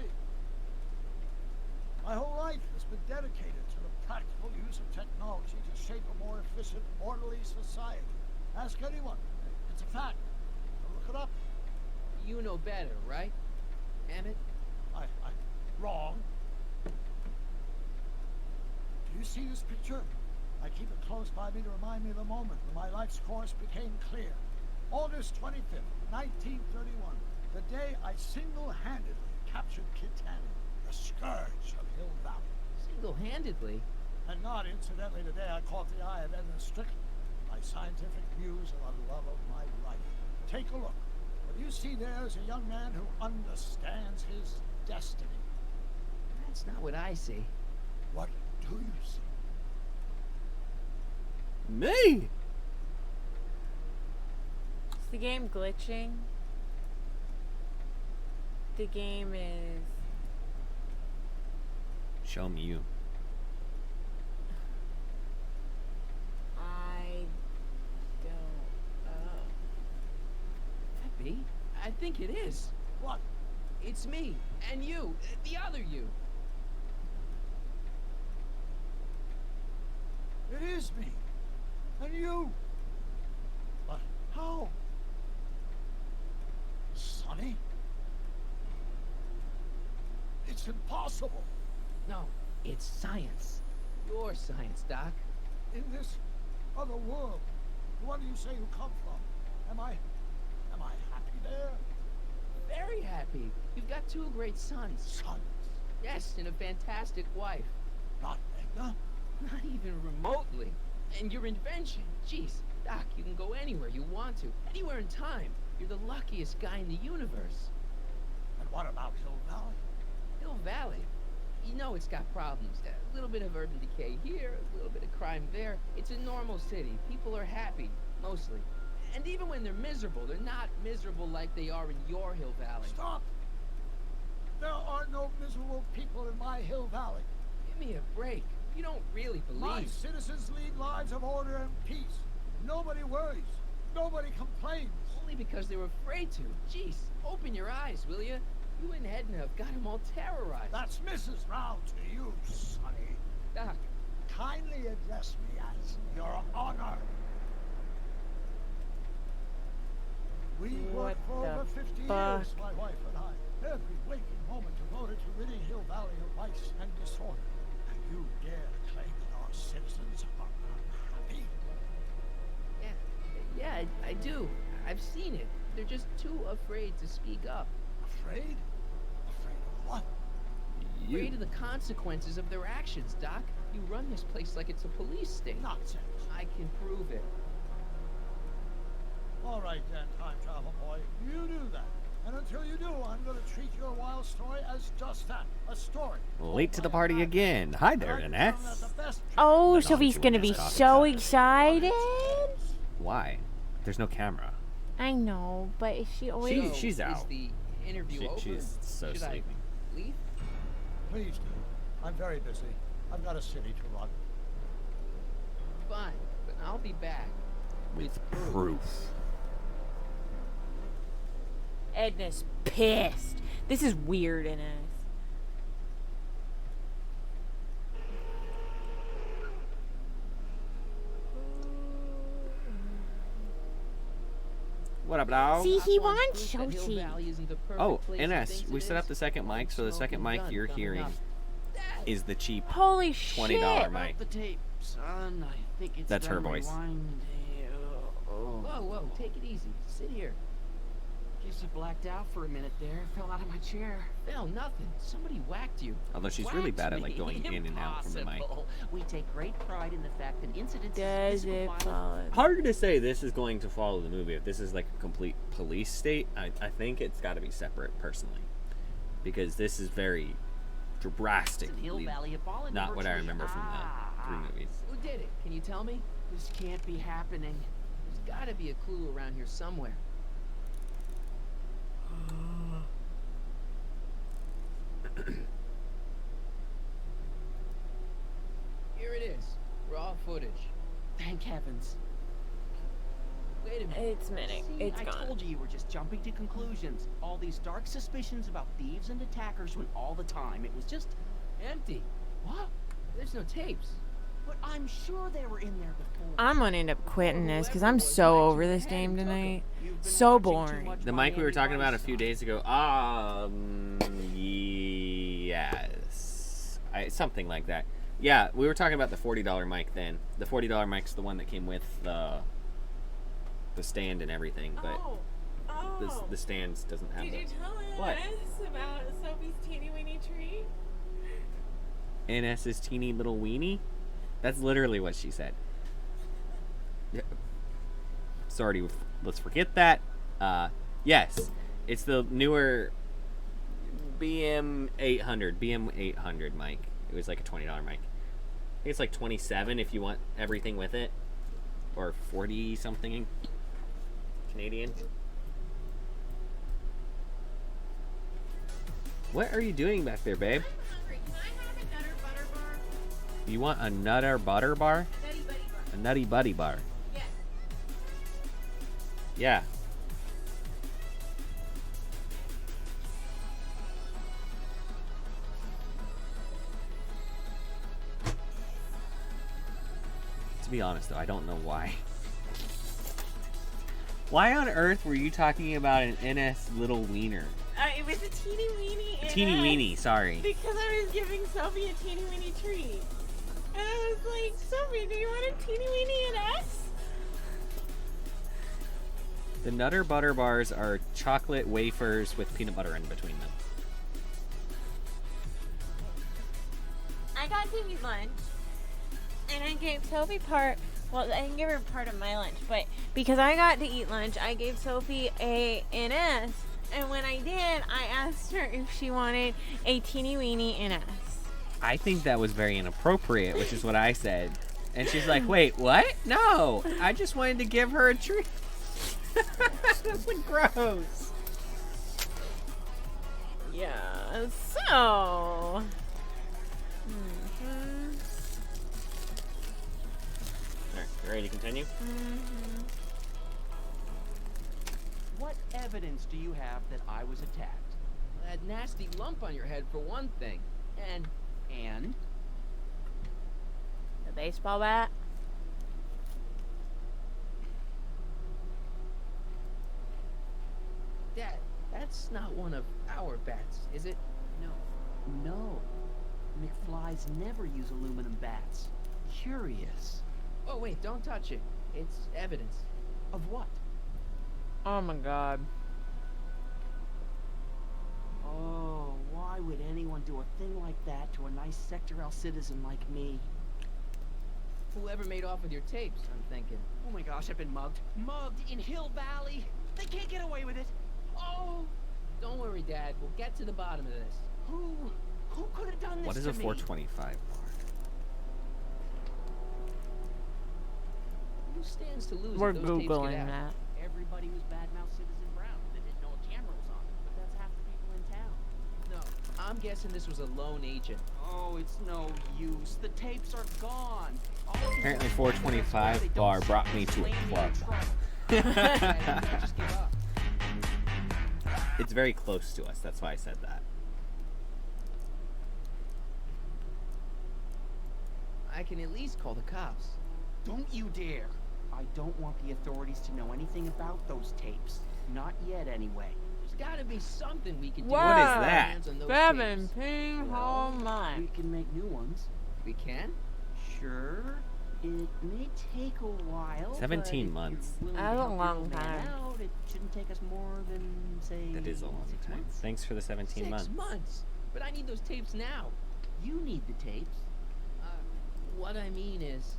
My whole life has been dedicated to the practical use of technology to shape a more efficient, orderly society. Ask anyone. It's a fact. Look it up. You know better, right? Emmett? Wrong. Do you see this picture? I keep it close by me to remind me of the moment when my life's course became clear. August 25th, 1931. The day I single-handedly captured Kitani, the scourge of Hill Valley. Single-handedly? And not incidentally the day I caught the eye of Edna Strickland, my scientific muse and the love of my life. Take a look. What you see there is a young man who understands his destiny. That's not what I see. What do you see? Me? Is the game glitching? The game is... Show me you. I don't... Oh. That be? I think it is. What? It's me. And you. The other you. It is me. And you. But how? Sonny? It's impossible. No, it's science. Your science, Doc. In this other world, the one you say you come from, am I happy there? Very happy. You've got 2 great sons. Sons? Yes, and a fantastic wife. Not Edna? Not even remotely. And your invention. Jeez, Doc, you can go anywhere you want to. Anywhere in time. You're the luckiest guy in the universe. And what about Hill Valley? Hill Valley? You know it's got problems. A little bit of urban decay here, a little bit of crime there. It's a normal city. People are happy, mostly. And even when they're miserable, they're not miserable like they are in your Hill Valley. Stop! There are no miserable people in my Hill Valley. Give me a break. You don't really believe. My citizens lead lives of order and peace. Nobody worries. Nobody complains. Only because they were afraid to. Jeez, open your eyes, will you? You and Edna have got them all terrorized. That's Mrs. Brown to you, Sonny. Doc. Kindly address me as Your Honor. We worked for over 50 years, my wife and I. Every waking moment devoted to ridding Hill Valley of vice and disorder. And you dare to claim that our citizens are unhappy? Yeah, I do. I've seen it. They're just too afraid to speak up. Afraid? Afraid of what? Afraid of the consequences of their actions, Doc. You run this place like it's a police state. Nonsense. I can prove it. All right then, time travel boy. You do that. And until you do, I'm going to treat your wild story as just that, a story. Late to the party again. Hi there, Ines. Oh, Sophie's gonna be so excited. Why? There's no camera. I know, but she always... She's out. Is the interview over? She's so Should sleepy. I leave? Please do. I'm very busy. I've got a city to run. Fine, but I'll be back. With proof. Edna's pissed. This is weird, Inez. What up, dog? See, he wants Sophie. Oh, Ines, we set up the second mic, so the second mic you're hearing is the cheap Holy $20 mic. The tape, son. I think it's That's her done voice. Whoa, take it easy. Sit here. Guess I blacked out for a minute there. Fell out of my chair. Fell nothing. Somebody whacked you. Although she's really bad at like going in and out from the mic. We take great pride in the fact that incidents Does it follow? Hard to say this is going to follow the movie. If this is like a complete police state, I think it's got to be separate personally. Because this is very drastically not what I remember from the 3 movies. Who did it? Can you tell me? This can't be happening. There's gotta be a clue around here somewhere. Here it is. Raw footage. Thank heavens. Wait a minute. It's minute. See, It's I gone. told you were just jumping to conclusions. All these dark suspicions about thieves and attackers when all the time it was just empty. What? There's no tapes. But I'm sure they were in there before. I'm gonna end up quitting this because I'm so over this game tonight. So boring. The mic we were talking about a few days ago. Yes. Something like that. Yeah, we were talking about the $40 mic then. The $40 mic's the one that came with the stand and everything. But Oh. The stands doesn't have. Did you tell What? us about Sophie's teeny weeny tree? NS's teeny little weenie? That's literally what she said. Yeah. Sorry, let's forget that. Yes, it's the newer BM 800 mic. It was like a $20 mic. I think it's like 27 if you want everything with it, or 40 something Canadian. What are you doing back there, babe? You want a nutter butter bar? A nutty buddy bar. Yeah. To be honest, though, I don't know why. Why on earth were you talking about an NS little wiener? It was a teeny weeny. A teeny weeny, sorry. Because I was giving Sophie a teeny weeny treat. And I was like, Sophie, do you want a teeny weeny NS? The Nutter Butter Bars are chocolate wafers with peanut butter in between them. I got to eat lunch, and I gave Sophie part. Well, I didn't give her part of my lunch, but because I got to eat lunch, I gave Sophie a NS. And when I did, I asked her if she wanted a teeny weeny NS. I think that was very inappropriate, which is what I said. And she's like, wait, what? No, I just wanted to give her a treat. That's like gross. Yeah, so... Alright, you ready to continue? What evidence do you have that I was attacked? That nasty lump on your head, for one thing. And The baseball bat? Dad, that's not one of our bats, is it? No. McFlys never use aluminum bats. Curious. Oh, wait, don't touch it. It's evidence. Of what? Oh my god. Oh, why would anyone do a thing like that to a nice Sector L citizen like me? Whoever made off with your tapes, I'm thinking. Oh my gosh, I've been mugged. Mugged in Hill Valley! They can't get away with it! Oh! Don't worry, Dad. We'll get to the bottom of this. Who could have done this What is to a me? 425 bar? Who stands to lose We're if those tapes Googling get out? that. Everybody was badmouth Citizen Brown. They didn't know a camera was on. But that's half the people in town. No, I'm guessing this was a lone agent. Oh, it's no use. The tapes are gone. Apparently 425 bar brought me to a club. Just give up. It's very close to us, that's why I said that. I can at least call the cops. Don't you dare. I don't want the authorities to know anything about those tapes. Not yet, anyway. There's gotta be something we can do. What is to get our that? hands on those 17 Well, whole We months. can make new ones. tapes. We can? Sure. It may take a while. 17 but if months. you're willing to That's a help your long old man time. Out, it shouldn't take us more than, say, That is a long 6 time. months. Thanks for the 17 months. 6 months. But I need those tapes now. You need the tapes. What I mean is,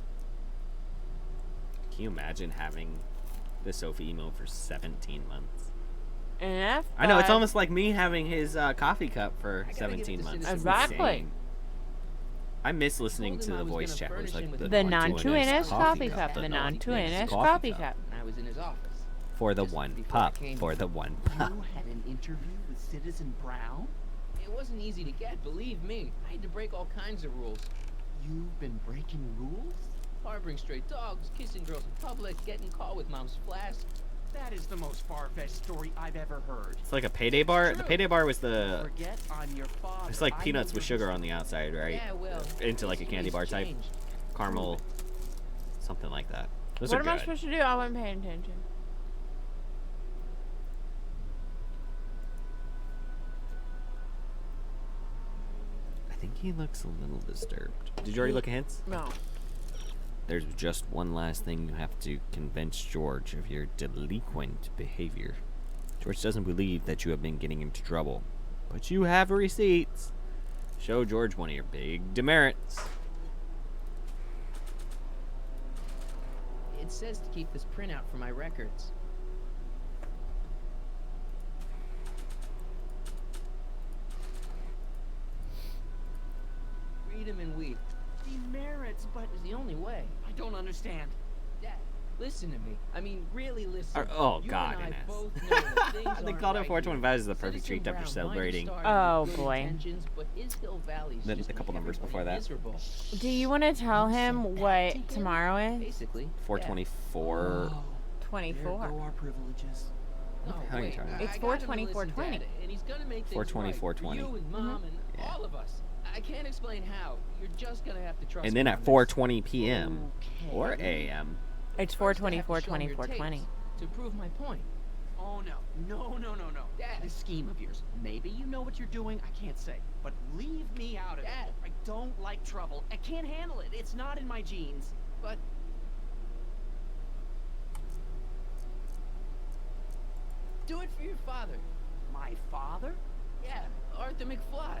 Can you imagine having the Sophie emo for 17 months? And I know, it's almost like me having his coffee cup for I gotta give 17 it to months. Citizen It's Exactly. insane. I miss listening Told to him I the was voice gonna chat. It was furnish him like with the a The non-2NS non-2NS coffee cup. The The non-2NS non-2NS coffee coffee cup. cup. and I was in his office. For the Just one before I pup. came For here. the one pup. You had an interview with Citizen Brown? It wasn't easy to get, believe me. I had to break all kinds of rules. You've been breaking rules? Harboring stray dogs, kissing girls in public, getting caught with mom's flask. That is the most far-fetched story I've ever heard. It's like a payday bar. The True. payday bar was the. Forget I'm your father. It's like I peanuts know with your sugar on the outside, right? Yeah, well, Into like a candy bar type. changed. Caramel. Something like that. Those What are am I good. supposed to do? I wasn't paying attention. I think he looks a little disturbed. Did you already look at hints? No. There's just one last thing you have to convince George of your delinquent behavior. George doesn't believe that you have been getting into trouble, but you have receipts. Show George one of your big demerits. It says to keep this printout for my records. Read 'em and weep. Demerits, but It's the only way. I don't understand. Dad, listen to me. I mean, really listen. Oh, You God, and I Ines. both know that things They aren't called it right 425 here. as the perfect Citizen treat after Brown might have celebrating. started Oh, with good boy. intentions, but his Hill Valley's Then just a couple made numbers before everybody that. miserable. Do you want to tell You said him that what to him? tomorrow is? Basically. 424. There go 24. our privileges. No, How are you wait, trying? It's I got him to 420, listen, 420. Dad, and he's gonna make things 420, right 420. for you and Mom and Yeah. all of us. I can't explain how. You're just gonna have to trust And then me at on this. 4:20 p.m. Okay. or a.m. It's First, I 420, have to show him 420, your 420. tapes to prove my point. Oh, no. No. Dad. This scheme of yours. Maybe you know what you're doing, I can't say. But leave me out of Dad. it. I don't like trouble. I can't handle it. It's not in my genes. But do it for your father. My father? Yeah, Arthur McFly.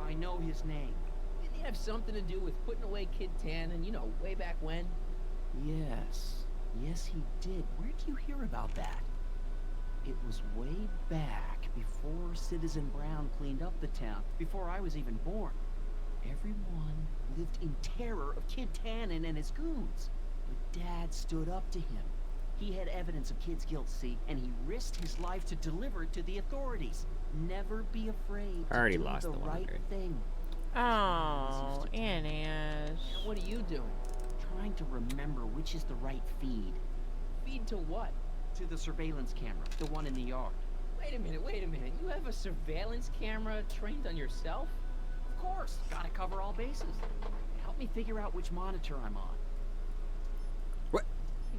I know his name. Did he have something to do with putting away Kid Tan and, way back when? Yes. Yes, he did. Where did you hear about that? It was way back before Citizen Brown cleaned up the town, before I was even born. Everyone lived in terror of Kid Tannen and his goons. But Dad stood up to him. He had evidence of Kid's guilt, see, and he risked his life to deliver it to the authorities. Never be afraid I to already do lost the the right 100. thing. Oh, Ines. Now, what are you doing? Trying to remember which is the right feed. Feed to what? To the surveillance camera, the one in the yard. Wait a minute. You have a surveillance camera trained on yourself? Of course, gotta cover all bases. Help me figure out which monitor I'm on. What?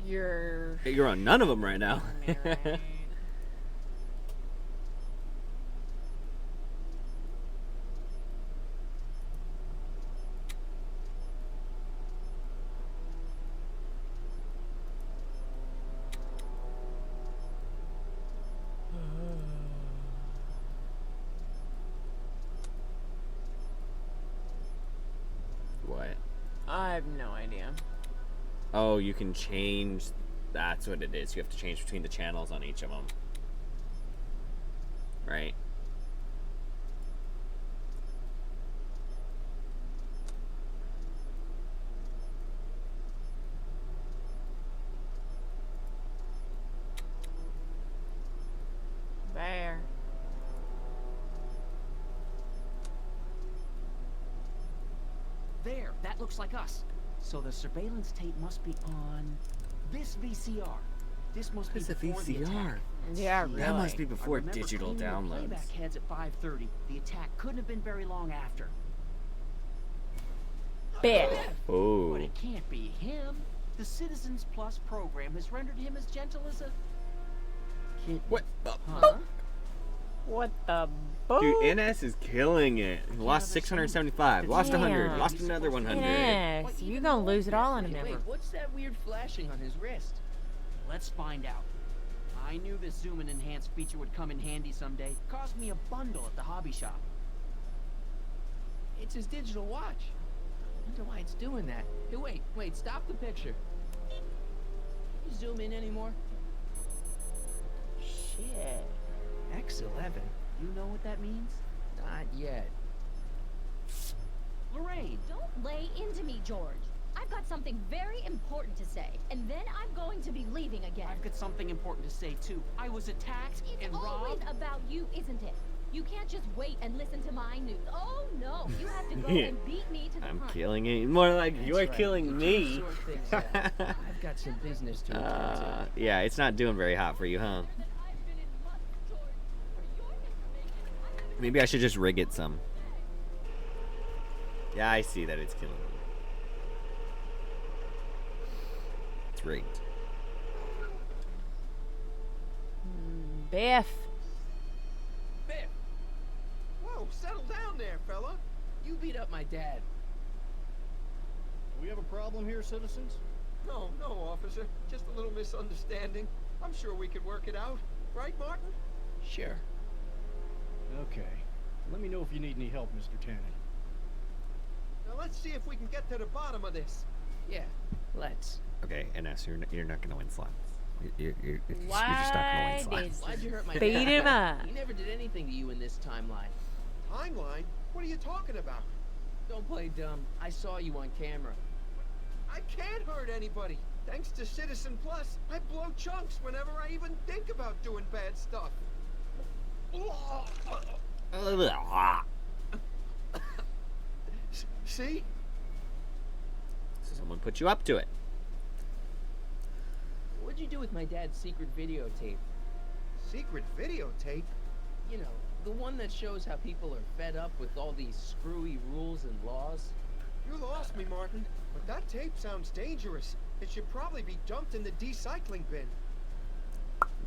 You're... You're on none of them right now. Right. What? I have no idea. Oh, you can change. That's what it is. You have to change between the channels on each of them. Right? There. There, that looks like us. So the surveillance tape must be on this VCR. This must be What's a before the VCR? attack. Yeah, See, That must be I before remember digital cleaning the downloads. playback heads at 5:30. The attack couldn't have been very long after. Biff. Oh. But it can't be him. The Citizens Plus program has rendered him as gentle as a kitten. What? Huh? What the boo? Dude, Ines is killing it. He lost 675. Lost 100. Damn. Lost another 100. Ines, you're gonna lose it all in a Wait, minute. what's that weird flashing on his wrist? Let's find out. I knew this zoom and enhance feature would come in handy someday. Cost me a bundle at the hobby shop. It's his digital watch. I wonder why it's doing that. Hey, wait, stop the picture. Can you zoom in anymore? Shit. X11? You know what that means? Not yet. Lorraine! Don't lay into me, George. I've got something very important to say, and then I'm going to be leaving again. I've got something important to say, too. I was attacked It's and always robbed. about you, isn't it? You can't just wait and listen to my news. Oh, no. You have to go and beat me to the I'm punch. killing it. More like That's you're right. killing You me. sort things out. I've got some business to attend to. Yeah, it's not doing very hot for you, huh? I've been in months, George. For your information, I haven't Maybe I should just rig it some. Yeah, I see that it's killing me. It's rigged. Biff. Biff! Whoa, settle down there, fella. You beat up my dad. Do we have a problem here, citizens? No, officer. Just a little misunderstanding. I'm sure we could work it out. Right, Martin? Sure. Okay. Let me know if you need any help, Mr. Tannen. Now let's see if we can get to the bottom of this. Yeah, let's. Okay, NS, you're not gonna win slots. You're just not Why gonna win did slots. Why'd you hurt my beat dad? him up? He never did anything to you in this timeline. Timeline? What are you talking about? Don't play dumb. I saw you on camera. I can't hurt anybody. Thanks to Citizen Plus, I blow chunks whenever I even think about doing bad stuff. See? Someone put you up to it. What'd you do with my dad's secret videotape? Secret videotape? You know, the one that shows how people are fed up with all these screwy rules and laws. You lost me, Martin. But that tape sounds dangerous. It should probably be dumped in the recycling bin.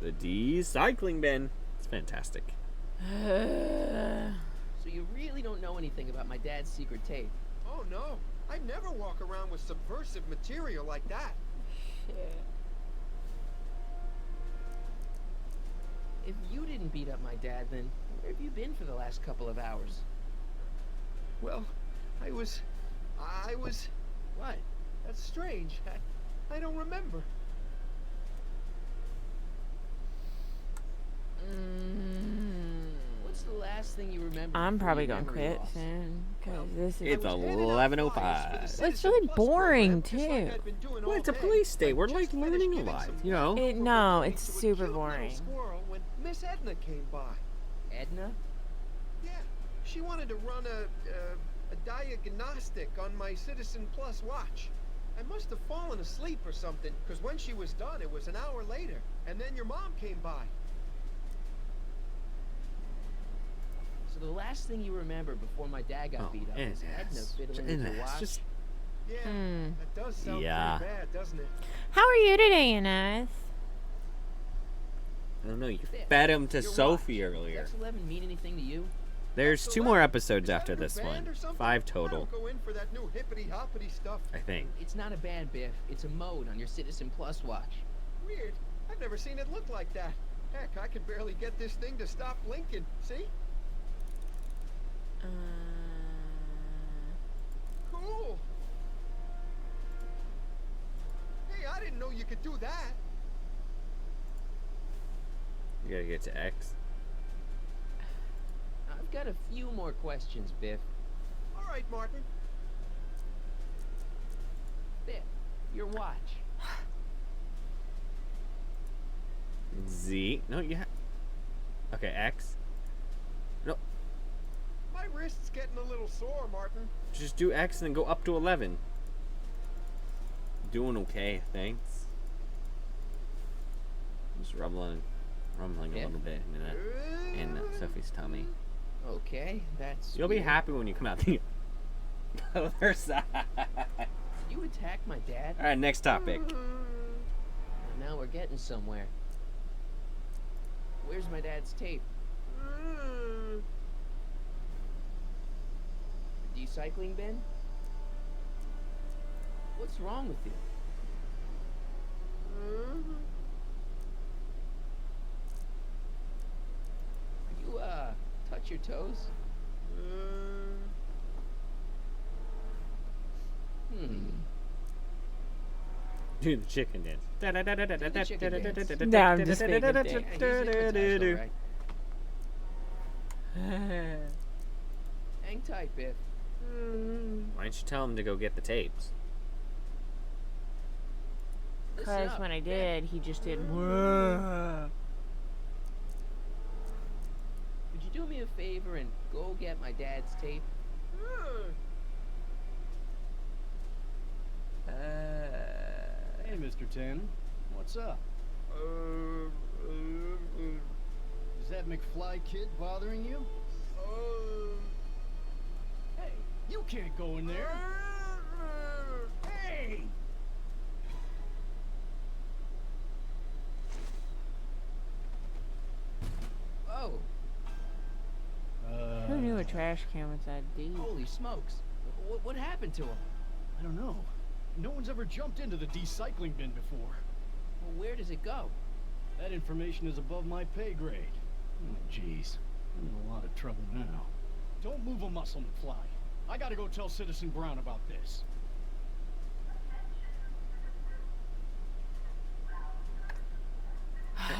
The recycling bin. It's fantastic. So you really don't know anything about my dad's secret tape? Oh no, I'd never walk around with subversive material like that. Shit. If you didn't beat up my dad, then where have you been for the last couple of hours? Well, I was... What? That's strange. I don't remember. What's the last thing you remember? I'm before probably your gonna memory quit loss? soon because this is. It's 11:05. Well, it's really boring too. Well, it's a police state. We're like learning a lot, you know. No, it's super boring. Squirrel when Miss Edna came by. Edna? Yeah, she wanted to run a diagnostic on my Citizen Plus watch. I must have fallen asleep or something, because when she was done, it was an hour later. And then your mom came by. So the last thing you remember before my dad got beat up is Edna fiddling with your watch? Yeah, that does sound pretty bad, doesn't it? How are you today, Ines? I don't know. You fed him to Sophie earlier. Does X11 mean anything to you? There's 2 more episodes after this one. 5 total. Go in for that new hippity-hoppity stuff. I think. It's not a band, Biff. It's a mode on your Citizen Plus watch. Weird. I've never seen it look like that. Heck, I can barely get this thing to stop blinking. See? Cool. Hey, I didn't know you could do that. You gotta get to X. I've got a few more questions, Biff. All right, Martin. Biff, your watch. Z. No, you have. Okay, X. No. My wrist's getting a little sore, Martin. Just do X and then go up to 11. Doing okay, thanks. Just rumbling a little bit in Sophie's tummy. Okay, that's. You'll be happy when you come out the other side. Did you attack my dad? All right, next topic. Now we're getting somewhere. Where's my dad's tape? The recycling bin? What's wrong with you? You, touch your toes? Do the chicken dance. No, I'm just making a dance. Hang tight, Biff. Why don't you tell him to go get the tapes? Because when I did, he just did. Would you do me a favor and go get my dad's tape? Hey, Mr. Tannen. What's up? Is that McFly kid bothering you? Hey, you can't go in there. Hey! Oh, Who knew a trash can was that deep? holy smokes. What happened to him? I don't know. No one's ever jumped into the recycling bin before. Well, where does it go? That information is above my pay grade. Oh, jeez. I'm in a lot of trouble now. Don't move a muscle, McFly. I gotta go tell Citizen Brown about this.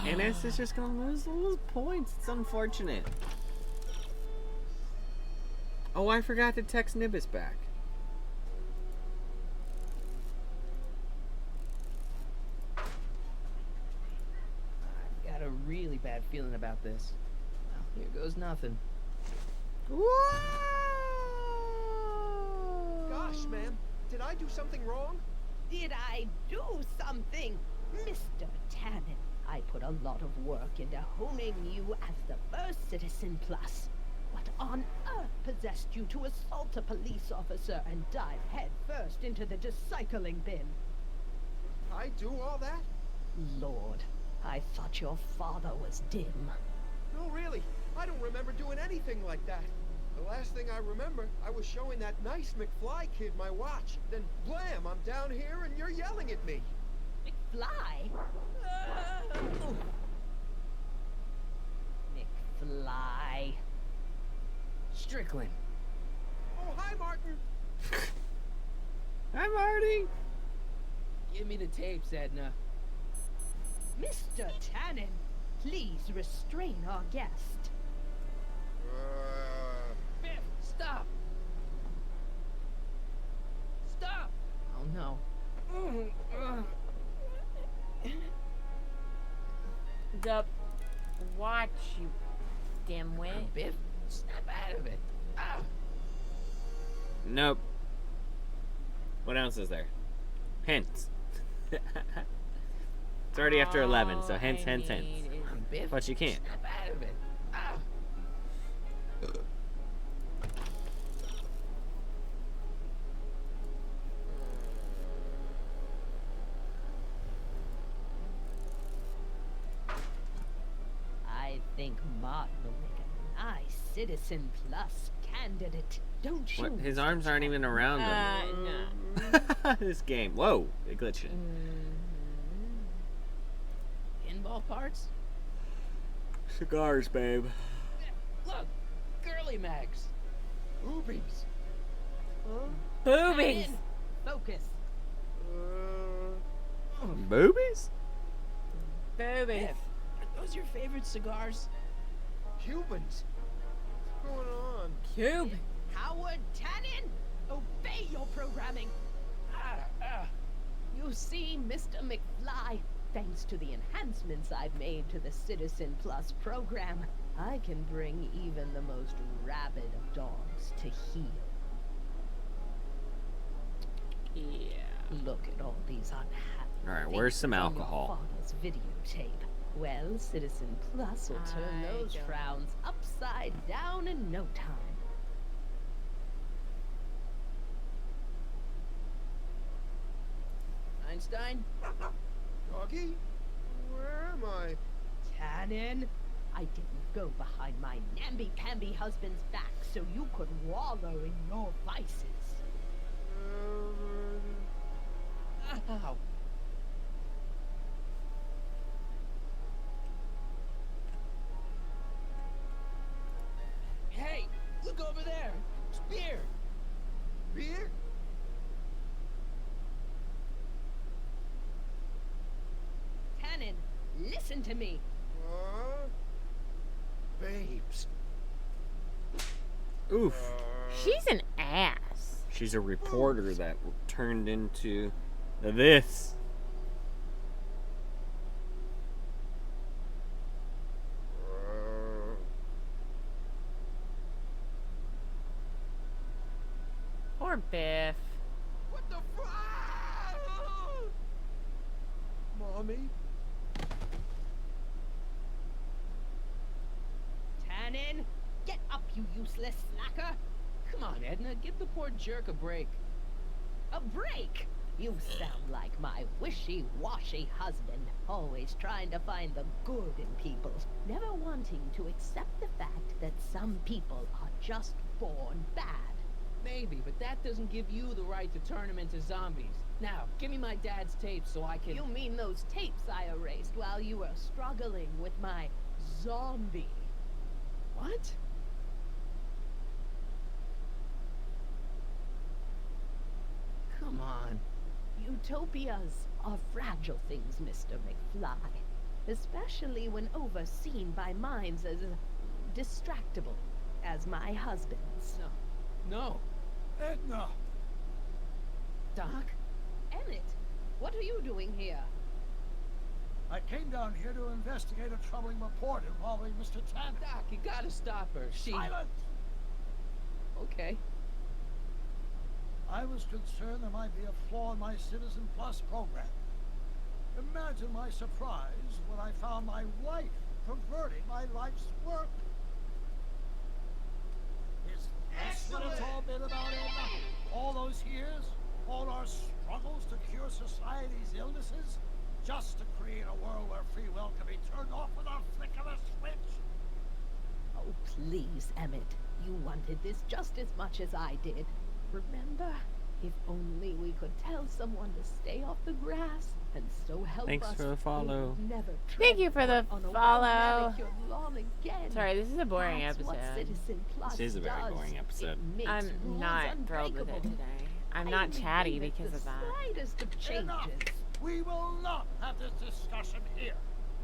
Ennis is just gonna lose points. It's unfortunate. Oh, I forgot to text Nibis back. I've got a really bad feeling about this. Well, here goes nothing. Gosh, ma'am, did I do something wrong? Did I do something? Mr. Tannen, I put a lot of work into honing you as the first Citizen Plus. What on earth possessed you to assault a police officer and dive head first into the recycling bin? I do all that? Lord, I thought your father was dim. No, really, I don't remember doing anything like that. The last thing I remember, I was showing that nice McFly kid my watch. Then, blam, I'm down here and you're yelling at me. McFly? McFly. Strickland. Oh, hi, Martin. Hi, Marty. Give me the tapes, Edna. Mr. Tannen, please restrain our guest. Biff, stop! Stop! Oh no. The watch, you dimwit. Biff, snap out of it. Ah. Nope. What else is there? Hints. It's already after 11, so hints. Biff, But you can't. snap out of it. Ah. I think Martin will make a nice Citizen Plus candidate, don't you? What? His arms aren't even around him. No. This game. Whoa, it glitched. Pinball parts? Cigars, babe. Look, girly mags. Boobies. Boobies. Tannen, focus. Boobies? Boobies. Biff, are those your favorite cigars? Cubans. What's going on? Cube. Howard Tannen, obey your programming. You see, Mr. McFly, thanks to the enhancements I've made to the Citizen Plus program, I can bring even the most rabid of dogs to heel. Yeah. Look at all these unhappy Alright, where's some faces on your alcohol? father's videotape. Well, Citizen Plus will turn I those don't- frowns upside down in no time. Einstein? Doggy? Where am I? Tannen, I didn't go behind my namby-pamby husband's back so you could wallow in your vices. Ow. Hey, look over there. It's beer. Beer? Tannen, listen to me. Babes. Oof. She's an ass. She's a reporter that turned into this. Poor Biff. What the Mommy? Tannen, get up, you useless slacker. Come on, Edna, give the poor jerk a break. A break? You sound like my wishy-washy husband, always trying to find the good in people, never wanting to accept the fact that some people are just born bad. Maybe, but that doesn't give you the right to turn them into zombies. Now, give me my dad's tapes so I can... You mean those tapes I erased while you were struggling with my zombie What? Come on. Utopias are fragile things, Mr. McFly. Especially when overseen by minds as distractible as my husband's. No. Edna! Doc? Emmett, what are you doing here? I came down here to investigate a troubling report involving Mr. Tanner. Doc, you gotta stop her. Silence! Okay. I was concerned there might be a flaw in my Citizen Plus program. Imagine my surprise when I found my wife perverting my life's work. Is this what it's all been about, Edna? All those years? All our struggles to cure society's illnesses? Just to create a world where free will can be turned off with a flick of a switch? Oh, please, Emmett. You wanted this just as much as I did. Remember? If only we could tell someone to stay off the grass and so help Thanks us. for the follow. Never Thank you for the on a follow. well-manicured lawn again. Sorry, this is a boring That's episode. what Citizen Plus This is a very does. boring episode. It makes I'm rules not thrilled with it unbreakable. today. I'm I not only chatty leave it because the of that. Slightest of Enough. changes. We will not have this discussion here.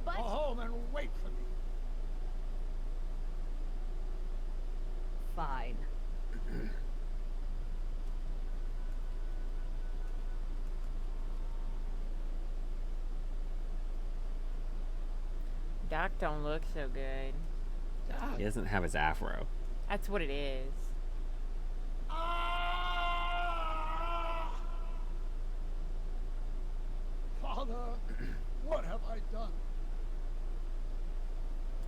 But Go home and wait for me. fine. Doc don't look so good. Doc. He doesn't have his afro. That's what it is. Father, what have I done?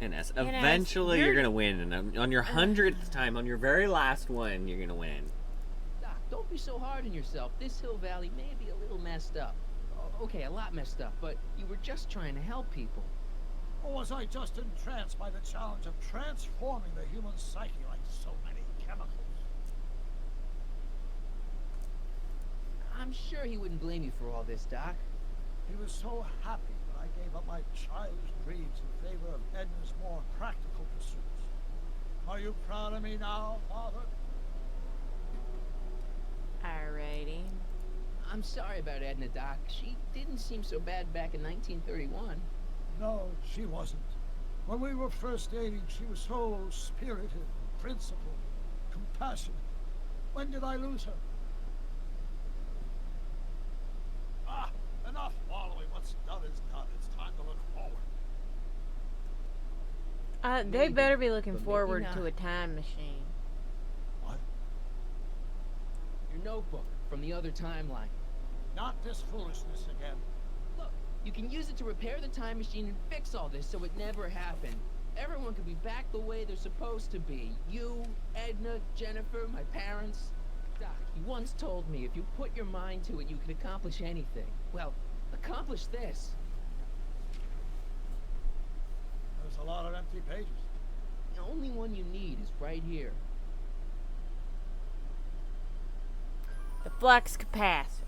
Ines, Ines, eventually you're- you're gonna win, and on your 100th time, on your very last one, you're gonna win. Doc, don't be so hard on yourself. This Hill Valley may be a little messed up. Okay, a lot messed up, but you were just trying to help people. Or was I just entranced by the challenge of transforming the human psyche like so many chemicals? I'm sure he wouldn't blame you for all this, Doc. He was so happy when I gave up my childish dreams in favor of Edna's more practical pursuits. Are you proud of me now, Father? Alrighty. I'm sorry about Edna, Doc. She didn't seem so bad back in 1931. No, she wasn't. When we were first dating, she was so spirited, principled, compassionate. When did I lose her? Enough wallowing. What's done is done. It's time to look forward. They Maybe, better be looking but maybe forward to not. a time machine. What? Your notebook from the other timeline. Not this foolishness again. Look, you can use it to repair the time machine and fix all this so it never happened. Everyone could be back the way they're supposed to be. You, Edna, Jennifer, my parents. Doc, you once told me if you put your mind to it, you could accomplish anything. Well, accomplish this. There's a lot of empty pages. The only one you need is right here. The flux capacitor.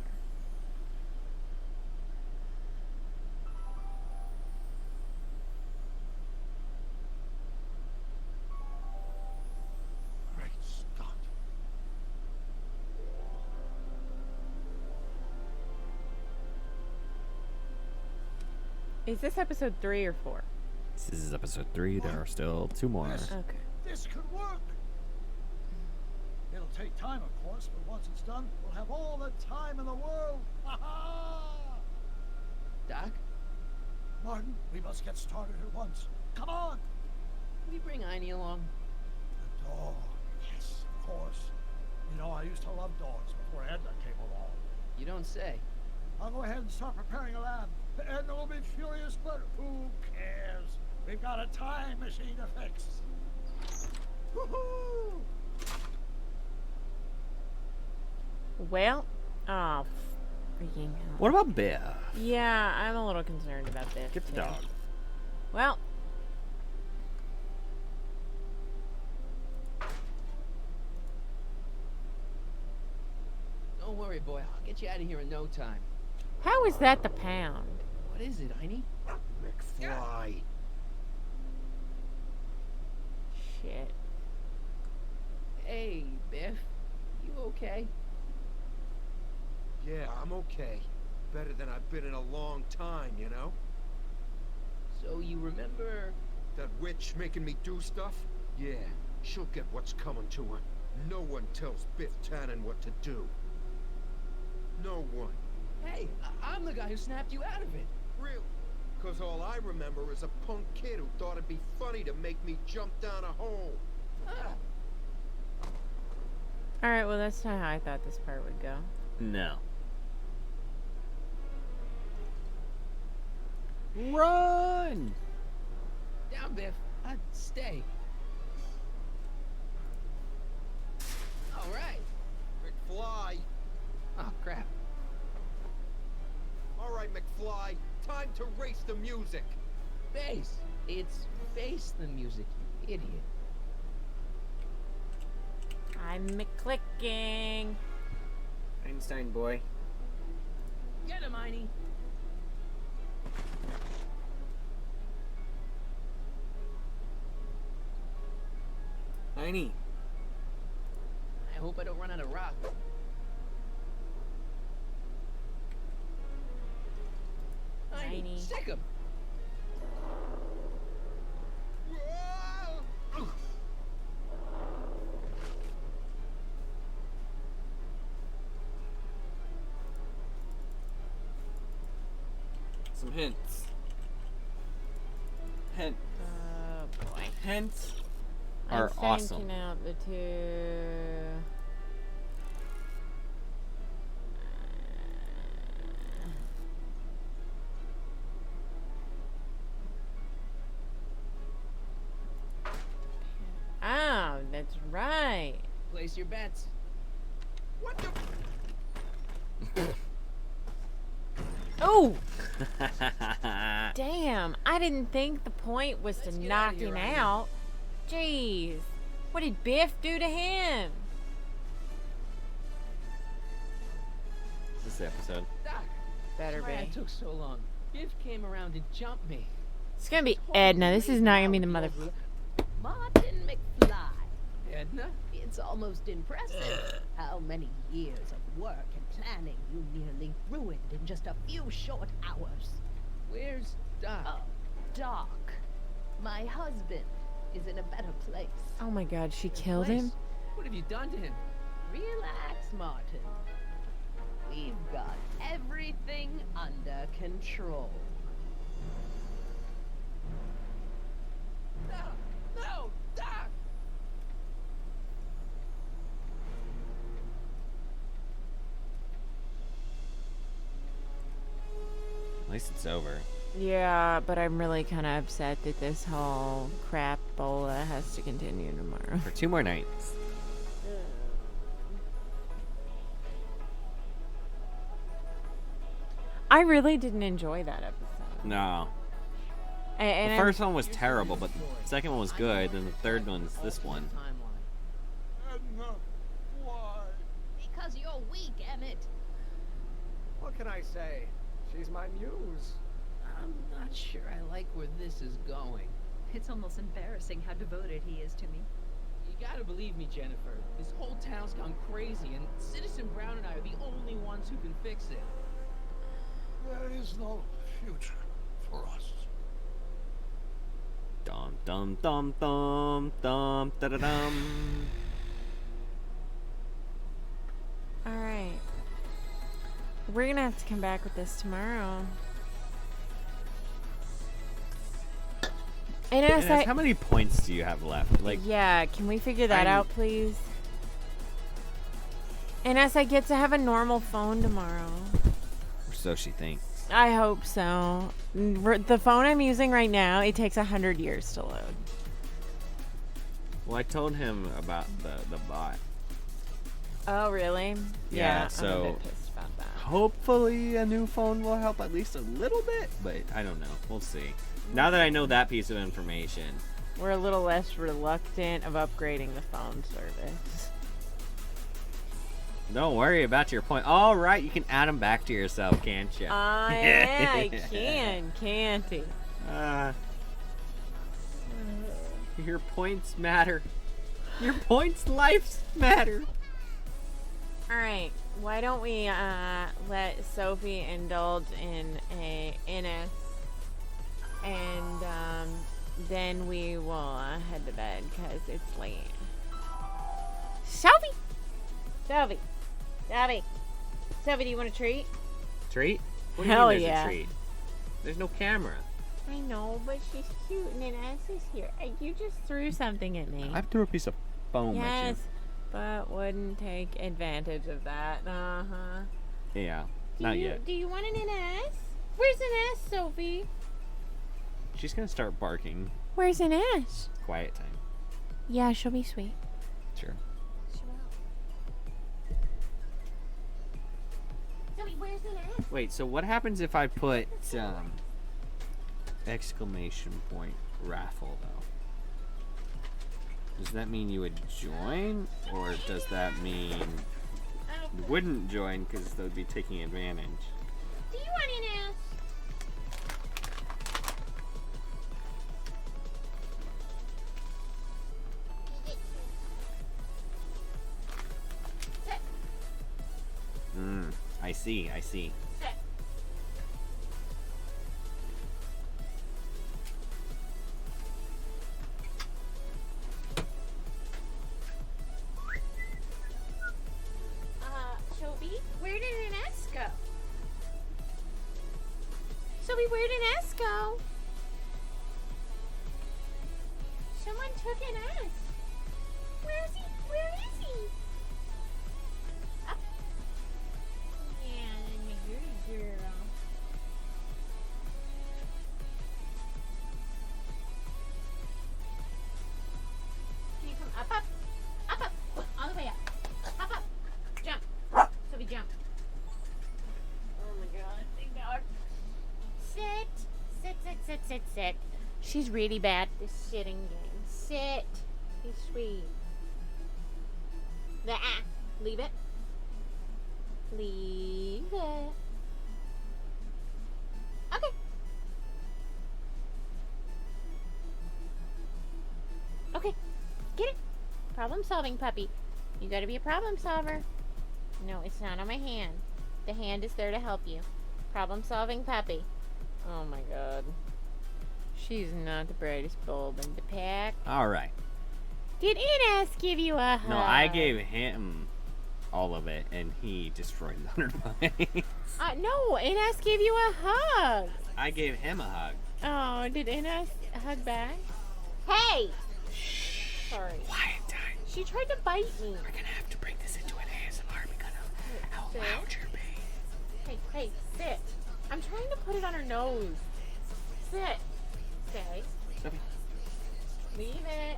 Great Scott. Is this episode 3 or 4? This is episode 3. There are still 2 more. Okay. This could work. It'll take time, of course, but once it's done, we'll have all the time in the world. Ha ha! Doc, Martin, we must get started at once. Come on! can we bring Einie along? The dog. Yes, of course. You know, I used to love dogs before Edna came along. You don't say. I'll go ahead and start preparing a lab. Edna will be furious, but who cares? We've got a time machine to fix. Woohoo! Well, oh, freaking hell. What about Biff? Yeah, I'm a little concerned about this. Get the too. dog. Well, Don't worry, boy. I'll get you out of here in no time. how is that the pound? What is it, Einie? McFly. shit. Hey, Biff. You okay? Yeah, I'm okay. Better than I've been in a long time, you know? So you remember... That witch making me do stuff? Yeah, she'll get what's coming to her. No one tells Biff Tannen what to do. No one. Hey, I'm the guy who snapped you out of it. Really? Because all I remember is a punk kid who thought it'd be funny to make me jump down a hole. Ah. Alright, well, that's not how I thought this part would go. No. Run! Down, Biff. Stay. All right. McFly. Oh, crap. All right, McFly. Time to race the music. Bass. It's bass the music, you idiot. I'm McClicking. Einstein boy. Get him, Einie. Einie. I hope I don't run out of rock. Einie. Stick him. Some hints. Hint. Oh boy. Hints I'm are awesome. thinking out the two. Oh, that's right. Place your bets. What the? Oh! Damn, I didn't think the point was to knock him out. Jeez. What did Biff do to him? This episode. Doc. Better Sorry be. it took so long. Biff came around to jump me. It's gonna be Edna. This is not gonna be the mother. Martin McFly. Edna? It's almost impressive how many years of work and planning you nearly ruined in just a few short hours. Where's Doc? Oh, Doc. My husband is in a better place. Oh my god, she killed him? What have you done to him? Relax, Martin. We've got everything under control. No! No! Doc! At least it's over. Yeah, but I'm really kind of upset that this whole crap bola has to continue tomorrow. For 2 more nights. I really didn't enjoy that episode. No. And the first one was terrible, but the second one was good, and the third one's this one. Edna, why? Because you're weak, Emmett. What can I say? She's my muse. I'm not sure I like where this is going. It's almost embarrassing how devoted he is to me. You gotta believe me, Jennifer. This whole town's gone crazy, and Citizen Brown and I are the only ones who can fix it. There is no future for us. Dum dum dum dum dum da da dum. Alright. We're gonna have to come back with this tomorrow. And as Ines, how many points do you have left? Like, yeah, can we figure that out, please? And as I get to have a normal phone tomorrow. or so she thinks. I hope so. The phone I'm using right now, it takes 100 years to load. Well, I told him about the bot. Oh, really? Yeah, I'm so a bit pissed about that. hopefully a new phone will help at least a little bit, but I don't know. We'll see. Now that I know that piece of information. We're a little less reluctant of upgrading the phone service. Don't worry about your point. All right, you can add them back to yourself, can't you? Yeah, I can, can't he? Your points matter. Your points' lives matter. Alright, why don't we let Sophie indulge in a Innis, and then we will head to bed because it's late. Sophie! Sophie! Sophie! Sophie, do you want a treat? Treat? What do you Hell mean there's yeah. a treat? There's no camera. I know, but she's cute and Innis is here. You just threw something at me. I threw a piece of foam at you. Yes, but wouldn't take advantage of that. Uh-huh. Yeah, not yet. Do you want an Innis? Where's Innis, Sophie? She's gonna start barking. Where's Innis? Quiet time. Yeah, she'll be sweet. Sure. Sophie, where's Innis? Wait, so what happens if I put exclamation point raffle though? Does that mean you would join, or does that mean you wouldn't join because they would be taking advantage? Do you want Innis? I see, I see. Sit. Sophie, where did Innis go? Sophie, where did Innis go? Someone took Innis. Where is he? Where is he? Up. Yeah, you're a girl. Can you come up, up? Up, up. All the way up. Up, up. Jump. Sophie, jump. Oh my god, big dog. Sit. Sit, sit, sit, sit, sit. She's really bad at this sitting game. Sit. Be sweet. Leave it. Leave it. Okay. Okay. Get it. Problem solving puppy. You gotta be a problem solver. No, it's not on my hand. The hand is there to help you. Problem solving puppy. Oh my god. She's not the brightest bulb in the pack. Alright. Did Innis give you a hug? No, I gave him all of it, and he destroyed the 100 points. No, Innis gave you a hug. I gave him a hug. Oh, did Innis hug back? Hey! Sorry. Quiet time. She tried to bite me. We're gonna have to bring this into an ASMR because of how loud you're being. Hey, sit. I'm trying to put it on her nose. Sit. Stay. Sophie. Leave it.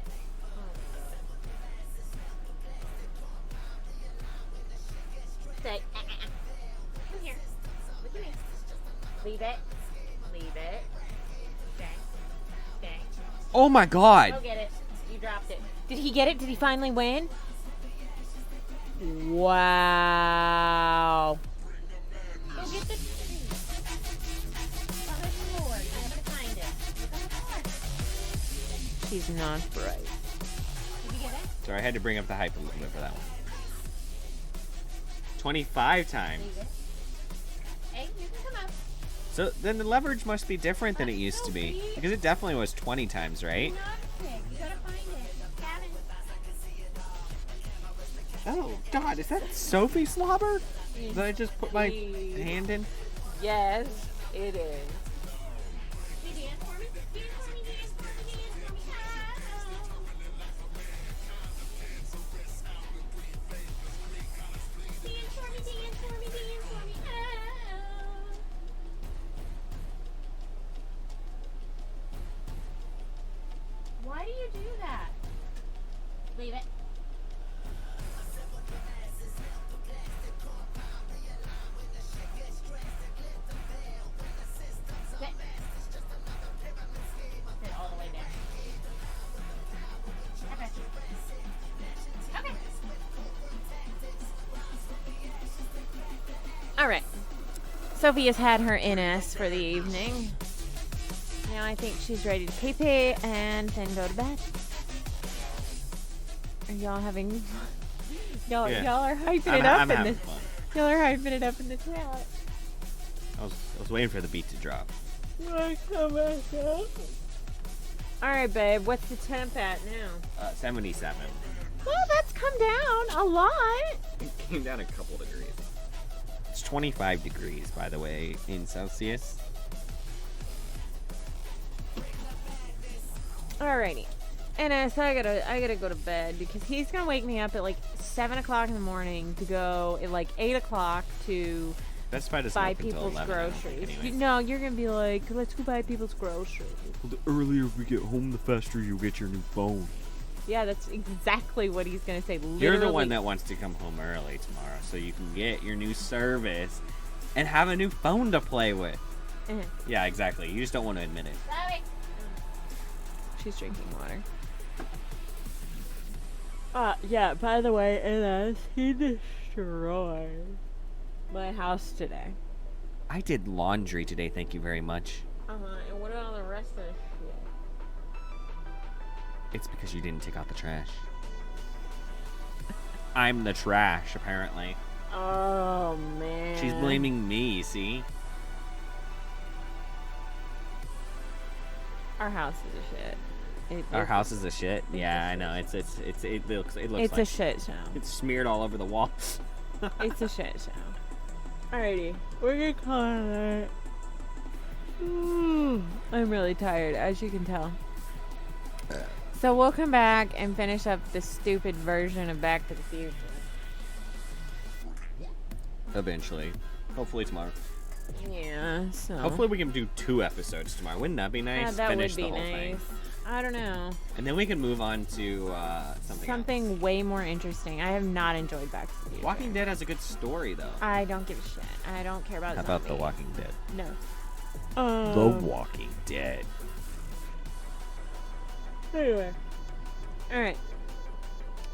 Say. Come here. Look at me. Leave it. Leave it. Stay. Stay. Oh my god. Go get it. You dropped it. Did he get it? Did he finally win? Wow. Go get the tree. On the floor. You have to find it. Look on the floor. She's not bright. Did you get it? Sorry, I had to bring up the hype a little bit for that one. 25 times. Hey, you can come up. So then the leverage must be different than it used to be. Because it definitely was 20 times, right? You gotta find it. Gavin. Oh, God, is that Sophie slobber? Did I just put my hand in? Yes, it is. Hey, dance for me. Dance for me, dance for me, dance for me. Dance for me, dance for me, dance for me. Why do you do that? Leave it. Sit. Sit all the way down. Okay. Okay. All right. Sophie has had her Innis for the evening. Now I think she's ready to pee-pee and then go to bed. Are y'all having y'all Yeah. y'all are hyping I'm it up having in the fun. y'all are hyping it up in the chat. I was waiting for the beat to drop. Alright, babe, what's the temp at now? 77. Well, that's come down a lot. It came down a couple degrees. It's 25 degrees, by the way, in Celsius. Alrighty. And so I gotta go to bed because he's gonna wake me up at like 7 o'clock in the morning to go at like 8 o'clock to Best Buy doesn't buy open until people's 11, I don't think, groceries. anyway. No, you're gonna be like, let's go buy people's groceries. Well, the earlier we get home, the faster you get your new phone. Yeah, that's exactly what he's gonna say. Literally. You're the one that wants to come home early tomorrow so you can get your new service and have a new phone to play with. Yeah, exactly. You just don't want to admit it. She's drinking water. Yeah, by the way, Ines, he destroyed my house today. I did laundry today, thank you very much. And what about all the rest of the shit? It's because you didn't take out the trash. I'm the trash, apparently. Oh, man. She's blaming me, see? Our house is a shit. Our house is a shit. Yeah, I know. It looks It's like a shit show. It's smeared all over the wall. It's a shit show. Alrighty, we're gonna call it. I'm really tired, as you can tell. So we'll come back and finish up the stupid version of Back to the Future. Eventually. Hopefully tomorrow. Yeah, so. Hopefully we can do 2 episodes tomorrow. Wouldn't that be nice? Yeah, that Finish would be the whole nice. thing. I don't know. And then we can move on to something else. Way more interesting. I have not enjoyed Back to the Future. Walking Dead has a good story, though. I don't give a shit. I don't care about How about The zombies. Walking Dead? No. The Walking Dead. Anyway. Alright.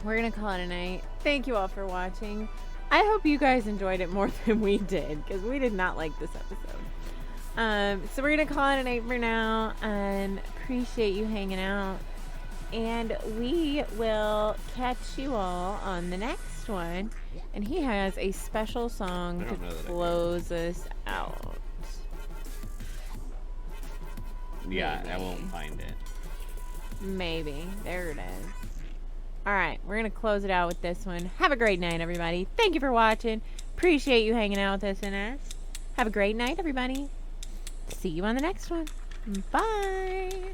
We're going to call it a night. Thank you all for watching. I hope you guys enjoyed it more than we did, because we did not like this episode. So we're going to call it a night for now. Appreciate you hanging out. And we will catch you all on the next one. And he has a special song to close us out. Yeah, Maybe. I won't find it. Maybe. There it is. Alright, we're going to close it out with this one. Have a great night, everybody. Thank you for watching. Appreciate you hanging out with us and us. Have a great night, everybody. See you on the next one. Bye.